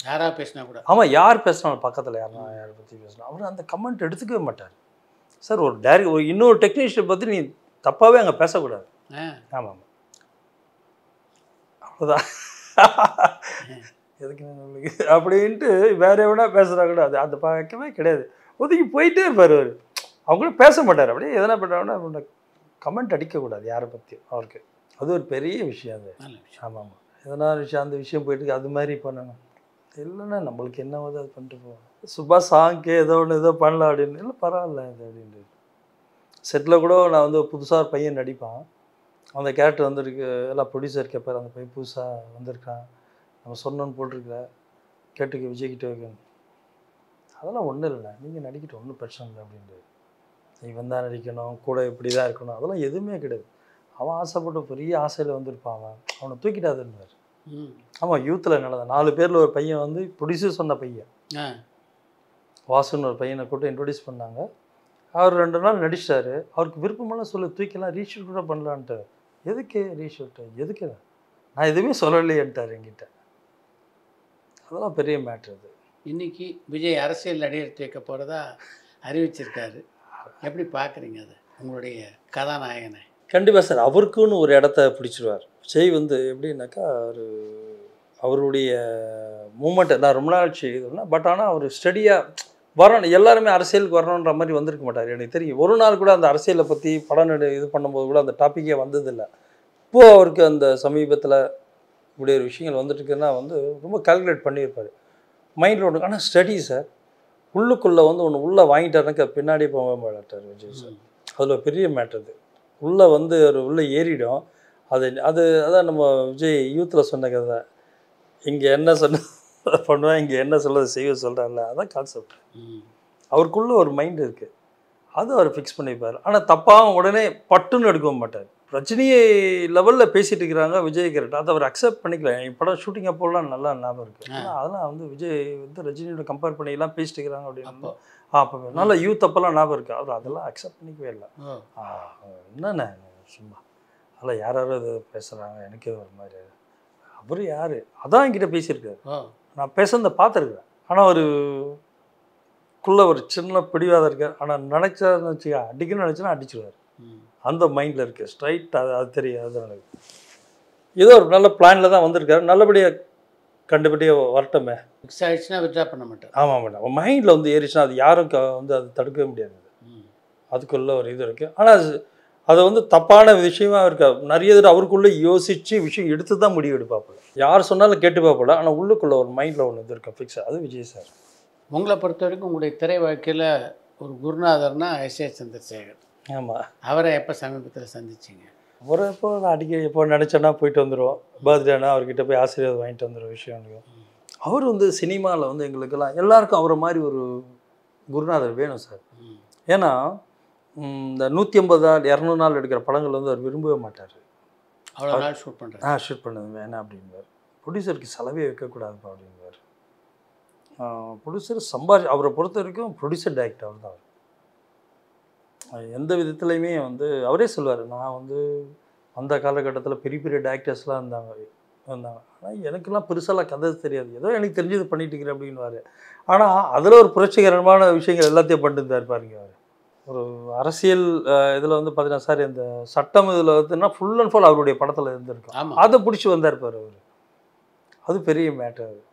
யாராக பேசினா கூட. ஆமாம், யார் பேசினாலும் பக்கத்தில் யாரை பற்றி பேசணும் அவர் அந்த கமெண்ட் எடுத்துக்கவே மாட்டார் சார். ஒரு இன்னொரு டெக்னீஷியனை பற்றி நீ தப்பாகவே அங்கே பேசக்கூடாது. ஆமாம் ஆமாம், அவ்வளோதான். எதுக்கு நம்மளுக்கு அப்படின்ட்டு வேற எவனா பேசுகிறா கூட அது அந்த பக்கமே கிடையாது. ஒதுக்கி போயிட்டே இருப்பார் அவர். அவங்களும் பேச மாட்டார். அப்படியே எதனா பண்ணுறாங்கன்னா கமெண்ட் அடிக்கக்கூடாது யாரை பற்றியும் அவருக்கு. அது ஒரு பெரிய விஷயம் அது. ஆமாம் ஆமாம், எதனா விஷயம் அந்த விஷயம் போயிட்டு அது மாதிரி பண்ணணும் இல்லைன்னா நம்மளுக்கு என்ன வந்து அது பண்ணிட்டு போவோம். சுபா சாங்க்கு ஏதோ ஒன்று ஏதோ பண்ணலாம் அப்படின்னு. இல்லை பரவாயில்ல இது அப்படின்ட்டு. செட்டில் கூட நான் வந்து புதுசாக ஒரு பையன் நடிப்பான். அந்த கேரக்டர் வந்துருக்கு, எல்லாம் ப்ரொடியூசர் கேட்பார், அந்த பையன் புதுசாக வந்திருக்கான், நம்ம சொன்னோன்னு போட்டிருக்கிற கேட்டுக்க விஜய்கிட்ட வைக்கணும். அதெல்லாம் ஒன்றும் இல்லைண்ணா, நீங்கள் நடிக்கிட்டு ஒன்றும் பிரச்சனை இல்லை அப்படின்ட்டு. இவன் தான் நடிக்கணும், கூட இப்படி தான் இருக்கணும், அதெல்லாம் எதுவுமே கிடையாது. அவன் ஆசைப்பட்ட பெரிய ஆசையில் வந்திருப்பான், அவனை தூக்கிட்டாதுன்னுவார். ஆமாம், யூத்தில் நல்லதான் 4 பேரில் ஒரு பையன் வந்து ப்ரொடியூசர் சொன்ன பையன் வாசுன்னு ஒரு பையனை கூட்ட இன்ட்ரொடியூஸ் பண்ணாங்க. அவர் 2 நாள் நடிச்சிட்டாரு. அவருக்கு விருப்பமெல்லாம் சொல்லி தூக்கிலாம் ரீஷூட் கூட பண்ணலான்ட்டு. எதுக்கு ரீஷூட்டு, எதுக்கு, நான் எதுவுமே சொல்லலையேன்ட்டார் என்கிட்ட. அதெல்லாம் பெரிய மேட்ரு. அது இன்னைக்கு விஜய் அரசியல் நடிகர் வைக்க போகிறதா அறிவிச்சிருக்காரு. எப்படி பார்க்குறீங்க அது உங்களுடைய கதாநாயகனை? கண்டிப்பாக சார், அவருக்குன்னு ஒரு இடத்த பிடிச்சிருவார். விஜய் வந்து எப்படின்னாக்கா அவருடைய மூமெண்ட்டை நான் ரொம்ப நாள் செய்தோம்னா, பட் ஆனால் அவர் ஸ்டடியாக வரணும். எல்லாருமே அரசியலுக்கு வரணுன்ற மாதிரி வந்திருக்க மாட்டார். எனக்கு தெரியும் ஒரு நாள் கூட அந்த அரசியலை பற்றி படம் இது பண்ணும்போது கூட அந்த டாப்பிக்கே வந்ததில்லை. இப்போது அவருக்கு அந்த சமீபத்தில் இப்படி ஒரு விஷயங்கள் வந்துட்டுருக்குன்னா வந்து ரொம்ப கால்குலேட் பண்ணியிருப்பார் மைண்டில் ஒன்று. ஆனால் ஸ்டடி சார், உள்ளுக்குள்ளே வந்து ஒன்று உள்ளே வாங்கிட்டாருனாக்கா பின்னாடி போக மாட்டார் விஜய் சார். அதில் பெரிய மேட்ரு. அது உள்ளே வந்து ஒரு உள்ளே ஏறிடும். அதான் நம்ம விஜய் யூத்தில் சொன்ன கதை. இங்கே என்ன சொன்ன பண்ணுவேன், இங்கே என்ன சொல்கிறது செய்ய சொல்கிறான்ல, அதான் கான்செப்ட். அவருக்குள்ளே ஒரு மைண்ட் இருக்குது, அது அவர் ஃபிக்ஸ் பண்ணிப்பார். ஆனால் தப்பாக உடனே பட்டுன்னு எடுக்க மாட்டார். ரஜினியை லெவலில் பேசிகிட்டு இருக்கிறாங்க விஜய் கேரக்டர், அதை அவர் அக்செப்ட் பண்ணிக்கல. என் படம் ஷூட்டிங் அப்போலாம் நல்லா ஞாபகம் இருக்குது. ஆனால் அதெல்லாம் வந்து விஜய் வந்து ரஜினியோட கம்பேர் பண்ணிலாம் பேசிட்டு இருக்கிறாங்க அப்படின்னு அப்போ நல்லா யூத் அப்போல்லாம் ஞாபகம் இருக்குது. அவர் அதெல்லாம் அக்செப்ட் பண்ணிக்கவே இல்லை. என்னண்ணே சும்மா அதெல்லாம் யாராவது இது பேசுகிறாங்க, எனக்கே ஒரு மாதிரி. அவர் யார் அதான் என்கிட்ட பேசியிருக்காரு, நான் பேசுறத பார்த்துருக்குறேன். ஆனால் அவருக்குள்ளே ஒரு சின்ன பிடிவாதம் இருக்கார். ஆனால் நினச்சாருன்னு வச்சுக்கா அடிக்கணும்னு நினச்சினா அடிச்சுடுவார். அந்த மைண்டில் இருக்குது ஸ்ட்ரைட். அது தெரியும். அது எனக்கு ஏதோ ஒரு நல்ல பிளானில் தான் வந்திருக்காரு. நல்லபடியாக கண்டுபடியாக வரட்டமே. ஃபிக்ஸ் ஆகிடுச்சுன்னா விட்ரா பண்ண மாட்டேன். ஆமாம் மேடம், மைண்டில் வந்து ஏறிச்சுன்னா அது யாரும் வந்து அது தடுக்கவே முடியாது. அதுக்குள்ளே ஒரு இது இருக்குது. ஆனால் அதை வந்து தப்பான விஷயமா இருக்கா. நிறைய தடவை அவருக்குள்ளே யோசித்து விஷயம் எடுத்து தான் முடிவு எடுப்பாப்புல. யார் சொன்னாலும் கேட்டு பார்ப்பல. ஆனால் உள்ளுக்குள்ளே ஒரு மைண்டில் ஒன்று இது இருக்கா ஃபிக்ஸ். அது விஜய் சார். உங்களை பொறுத்த வரைக்கும் உங்களுடைய திரை வாழ்க்கையில் ஒரு குருநாதர்னா எஸ்.ஏ. சந்திரசேகர். ஆமாம். அவரை எப்போ சமீபத்தில் சந்திச்சிங்க? அவரை எப்போ நான் அடிக்கடி எப்போ நினச்சேன்னா போயிட்டு வந்துடுவோம். பர்த்டேனா அவர்கிட்ட போய் ஆசீர்வாதம் வாங்கிட்டு வந்துடுவோம் விஷயம். அவர் வந்து சினிமாவில் வந்து எங்களுக்கெல்லாம் எல்லாருக்கும் அவரை மாதிரி ஒரு குருநாதர் வேணும் சார். ஏன்னா இந்த 150 நாள் 200 நாள் எடுக்கிற படங்கள் வந்து அவர் விரும்பவே மாட்டார். அவ்வளோ நாள் ஷூட் பண்ணுறாரு. ஷூட் பண்ணது வேணாம் அப்படின்வார். ப்ரொடியூசருக்கு செலவே வைக்கக்கூடாதுப்பா அப்படின்வார். ப்ரொடியூசர் அவரை பொறுத்த வரைக்கும் ப்ரொடியூசர் டைரக்டர் அவர் தான். எந்த விதத்துலையுமே வந்து அவரே சொல்லுவார், நான் வந்து அந்த காலகட்டத்தில் பெரிய பெரிய டைரக்டர்ஸ்லாம் இருந்தாங்க. ஆனால் எனக்கெல்லாம் பெருசாலாம் கதை தெரியாது, ஏதோ எனக்கு தெரிஞ்சது பண்ணிட்டு இருக்கிறேன் அப்படின்வார். ஆனால் அதில் ஒரு புரட்சிகரமான விஷயங்கள் எல்லாத்தையும் பண்ணிட்டு இருந்தார் பாருங்க. அவர் ஒரு அரசியல் இதில் வந்து பார்த்தீங்கன்னா சார், இந்த சட்டம் இதில் வந்துன்னா ஃபுல் அண்ட் ஃபுல் அவருடைய படத்தில் இருந்திருக்கும். அதை பிடிச்சி வந்தார் பார் அவர். அது பெரிய மேட்டர். அது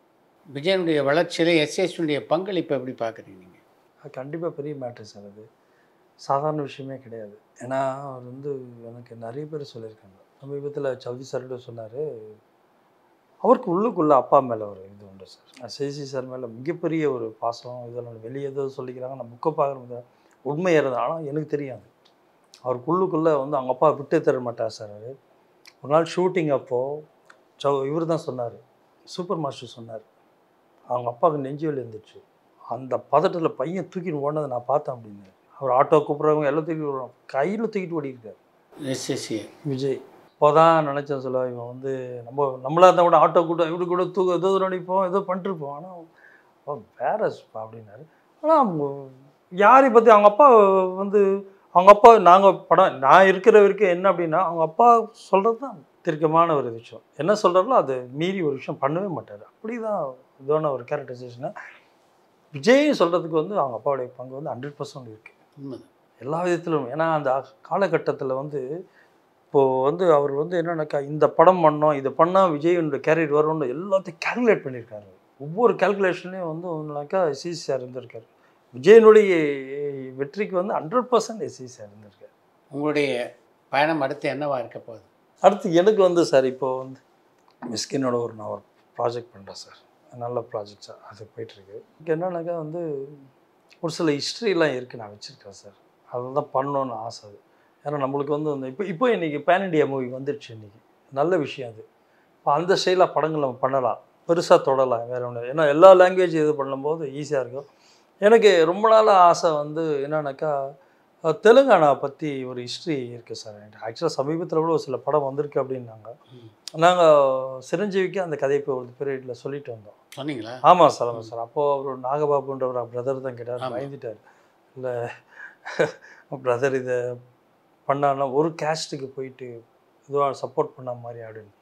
விஜயனுடைய வளர்ச்சியில் எஸ்.ஏ.னுடைய பங்களிப்பு எப்படி பார்க்குறீங்க நீங்கள்? அது கண்டிப்பாக பெரிய மேட்டர் சார். அது சாதாரண விஷயமே கிடையாது. ஏன்னா அவர் வந்து எனக்கு நிறைய பேர் சொல்லியிருக்காங்க. சமீபத்தில் சௌதி சார்கிட்ட சொன்னார், அவருக்கு உள்ளுக்குள்ளே அப்பா மேலே ஒரு இது உண்டு சார். சேசி சார் மேலே மிகப்பெரிய ஒரு பாசம். இதெல்லாம் வெளியே ஏதோ சொல்லிக்கிறாங்க, நான் புக்கை பார்க்குறது உண்மை இருந்தது. ஆனால் எனக்கு தெரியாது அவருக்கு உள்ளுக்குள்ளே வந்து அவங்க அப்பா விட்டு தர மாட்டார் சார். அவர் ஒரு நாள் ஷூட்டிங் அப்போது இவர் தான் சொன்னார், சூப்பர் மாஸ்டர் சொன்னார், அவங்க அப்பாவுக்கு நெஞ்சு வலி இருந்துச்சு, அந்த பதட்டத்தில் பையன் தூக்கிட்டு ஓடினதை நான் பார்த்தேன் அப்படின்னு. அவர் ஆட்டோ கூப்பிட்றவங்க எல்லாம் தூக்கிட்டு ஓடுறோம், கையில் தூக்கிட்டு ஓடிருக்காரு விஜய். இப்போதான் நினச்சேன் சொல்ல, இவன் வந்து நம்மளா இருந்தால் கூட ஆட்டோ கூட்டம் இப்படி கூட ஏதோ நினைப்போம், ஏதோ பண்ணிட்டுருப்போம், ஆனால் வேற அப்படின்னாரு. ஆனால் யாரை பற்றி அவங்க அப்பா வந்து அவங்க அப்பா நாங்கள் படம் நான் இருக்கிற வரைக்கும் என்ன அப்படின்னா அவங்க அப்பா சொல்கிறது தான் தீர்க்கமான ஒரு விஷயம், என்ன சொல்கிறாரோ அது மீறி ஒரு விஷயம் பண்ணவே மாட்டார். அப்படி தான் இதுவான ஒரு கேரக்டரைசேஷனை விஜய் சொல்கிறதுக்கு வந்து அவங்க அப்பாவுடைய பங்கு வந்து 100% இருக்குது எல்லா விதத்திலும். ஏன்னா அந்த காலகட்டத்தில் வந்து இப்போது வந்து அவர் வந்து என்னன்னாக்கா இந்த படம் பண்ணோம், இதை பண்ணால் விஜயோட கேரியர் வரும்னு எல்லாத்தையும் கேல்குலேட் பண்ணியிருக்காரு. ஒவ்வொரு கேல்குலேஷன்லேயும் வந்து ஒன்றுனாக்கா எஸ்சி சார் இருந்திருக்காரு. விஜயனுடைய வெற்றிக்கு வந்து 100% எஸ்சி சார் இருந்திருக்காரு. உங்களுடைய பயணம் அடுத்து என்னவா இருக்க போகுது? அடுத்து எனக்கு வந்து சார் இப்போது வந்து மிஸ்கினோட நான் ஒரு ப்ராஜெக்ட் பண்ணுறேன் சார், நல்ல ப்ராஜெக்ட் சார், அது போயிட்டுருக்கு. இங்கே என்னன்னாக்கா வந்து ஒரு சில ஹிஸ்ட்ரிலாம் இருக்குது நான் வச்சுருக்கேன் சார், அதை தான் பண்ணணுன்னு ஆசை. அது ஏன்னா நம்மளுக்கு வந்து அந்த இப்போ இன்றைக்கி பேன் இண்டியா மூவி வந்துடுச்சு, இன்றைக்கி நல்ல விஷயம் அது. இப்போ அந்த ஸ்டைலாக படங்கள் நம்ம பண்ணலாம், பெருசாக தொடலாம், வேறு ஒன்று. ஏன்னா எல்லா லாங்குவேஜ் இது பண்ணும்போது ஈஸியாக இருக்கும். எனக்கு ரொம்ப நாள் ஆசை வந்து என்னன்னாக்கா தெலுங்கானா பற்றி ஒரு ஹிஸ்ட்ரி இருக்குது சார். ஆக்சுவலாக சமீபத்தில் கூட ஒரு சில படம் வந்திருக்கு அப்படின்னாங்க. நாங்கள் சிரஞ்சீவிக்கு அந்த கதையை இப்போ ஒரு பீரியடில் சொல்லிட்டு வந்தோம். சொன்னீங்களா? ஆமாம் சார், ஆமாம் சார். அப்போது அவர் நாகபாபுன்ற ஒரு பிரதர் தான் கேட்டார், பயந்துட்டார். இல்லை பிரதர் இதை பண்ணான்னா ஒரு கேஸ்ட்டுக்கு போயிட்டு இதுவாக சப்போர்ட் பண்ண மாதிரி அப்படின்னு.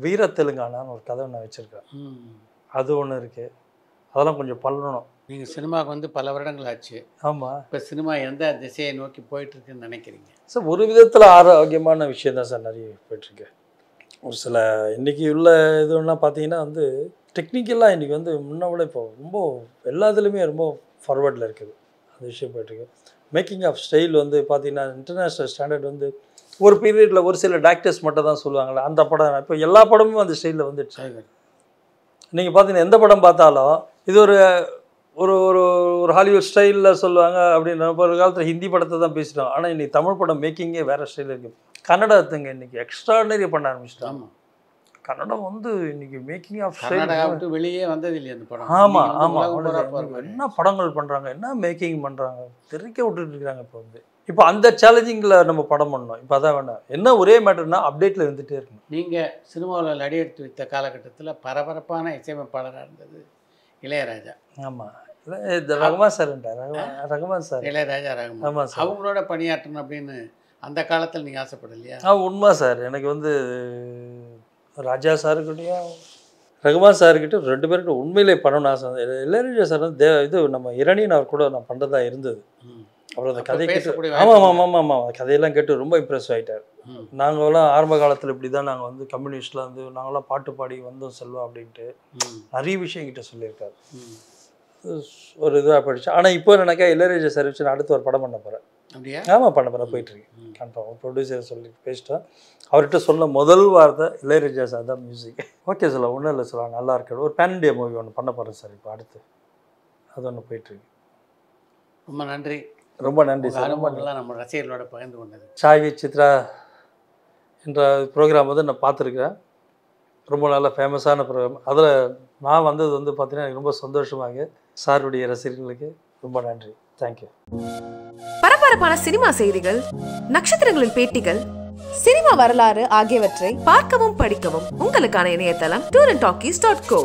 வீர தெலுங்கானான்னு ஒரு கதை நான் வச்சுருக்கேன், அது ஒன்று இருக்குது, அதெல்லாம் கொஞ்சம் பண்ணணும். நீங்கள் சினிமாவுக்கு வந்து பல வருடங்கள் ஆச்சு. ஆமாம். இப்போ சினிமா எந்த திசையை நோக்கி போயிட்டுருக்குன்னு நினைக்கிறீங்க? சார் ஒரு விதத்தில் ஆரோக்கியமான விஷயம் தான் சார் நிறைய போயிட்டுருக்கு. ஒரு சில இன்றைக்கி உள்ள இதுன்னா பார்த்தீங்கன்னா வந்து டெக்னிக்கலாக இன்றைக்கி வந்து முன்ன விட இப்போ ரொம்ப எல்லா இதுலேயுமே ரொம்ப ஃபார்வர்டில் இருக்குது, அந்த விஷயம் போயிட்டுருக்கு. மேக்கிங் ஆஃப் ஸ்டைல் வந்து பார்த்தீங்கன்னா இன்டர்நேஷ்னல் ஸ்டாண்டர்ட் வந்து ஒரு பீரியடில் ஒரு சில டாக்டர்ஸ் மட்டும் தான் சொல்லுவாங்களே அந்த படம், இப்போ எல்லா படமும் அந்த ஸ்டைலில் வந்துடுச்சு. நீங்கள் பார்த்தீங்கன்னா எந்த படம் பார்த்தாலும் இது ஒரு ஒரு ஒரு ஒரு ஹாலிவுட் ஸ்டைலில் சொல்லுவாங்க அப்படின்னு. ஒரு காலத்தில் ஹிந்தி படத்தை தான் பேசிட்டோம், ஆனால் இன்றைக்கி தமிழ் படம் மேக்கிங்கே வேறு ஸ்டைலில் இருக்குது. கன்னடத்துங்க இன்றைக்கி எக்ஸ்ட்ராடனரி பண்ண ஆரம்பிச்சிட்டாங்க. கன்னடம் வந்து இன்றைக்கி மேக்கிங் ஆஃப் ஸ்டைல் வெளியே வந்தது இல்லையா அந்த படம்? ஆமாம் ஆமாம், என்ன படங்கள் பண்ணுறாங்க, என்ன மேக்கிங் பண்ணுறாங்க, தெரிக்க விட்டுட்டு இருக்கிறாங்க. இப்போ வந்து இப்போ அந்த சேலஞ்சிங்கில் நம்ம படம் பண்ணோம். இப்போ அதான் வேண்டாம், என்ன ஒரே மேட்டர்னா அப்டேட்டில் இருந்துகிட்டே இருக்கணும். நீங்கள் சினிமாவில் அடியெடுத்து வைத்த காலகட்டத்தில் பரபரப்பான இசையமைப்பாளராக இருந்தது இளையராஜா. ஆமாம், ரகுமான் சார், ரகுமான் சார், இளையராஜா ரகுமான். ஆமாம் சார். அவங்களோட பணியாற்றணும் அப்படின்னு அந்த காலத்தில் நீங்கள் ஆசைப்படலையா? உண்மை சார். எனக்கு வந்து ராஜா சாருக்கிட்டையும் ரகுமான் சார்கிட்ட 2 பேர்கிட்ட உண்மையிலே பண்ணணும்னு ஆசை. இளையராஜா சார் வந்து இது நம்ம இரணியன் அவர் கூட நான் பண்ணுறதா இருந்தது. அப்புறம் அந்த கதை கேட்டு ஆமாம் அந்த கதையெல்லாம் கேட்டு ரொம்ப இம்ப்ரெஸ் ஆகிட்டார். நாங்களாம் ஆரம்ப காலத்தில் இப்படி தான் நாங்கள் வந்து கம்யூனிஸ்டில் வந்து நாங்களாம் பாட்டு பாடி வந்தோம் செல்வா அப்படின்ட்டு நிறைய விஷயம் என்கிட்ட சொல்லியிருக்காரு. ஒரு இதுவாக போயிடுச்சு. ஆனால் இப்போ எனக்கா இளையராஜா சார் வச்சு நான் அடுத்து ஒரு படம் பண்ண போகிறேன். அப்படியா? ஆமாம், பண்ண போகிறேன், போயிட்டுருக்கு. கன்ஃபார்ம் ப்ரொடியூசர் சொல்லி பேசிட்டேன். அவர்கிட்ட சொன்ன முதல் வார்த்தை இளையராஜா சார் தான் மியூசிக். ஓகே சார், ஒன்றும் இல்லை சார், நல்லா இருக்கு. ஒரு பேன் இண்டியா மூவி ஒன்று பண்ண போகிறேன் சார் இப்போ அடுத்து, அது ஒன்று போயிட்டுருக்கு. ரொம்ப நன்றி. ரொம்ப நன்றி சார். அனுபவங்கள்லாம் நம்ம ரசிகர்களோட பகிர்ந்து கொண்டது. சாய் வித் சித்ரா என்ற ப்ரோக்ராம் வந்து நான் பார்த்துருக்கேன், ரொம்ப நல்ல ஃபேமஸான ப்ரோக்ராம். அதில் நான் வந்தது வந்து பார்த்தீங்கன்னா எனக்கு ரொம்ப சந்தோஷமாக. சாருடைய ரசிகர்களுக்கு ரொம்ப நன்றி. தேங்க்யூ. பரபரப்பான சினிமா செய்திகள், நட்சத்திரங்களின் பேட்டிகள், சினிமா வரலாறு ஆகியவற்றை பார்க்கவும் படிக்கவும் உங்களுக்கான இணையதளம் tourantalkies.co.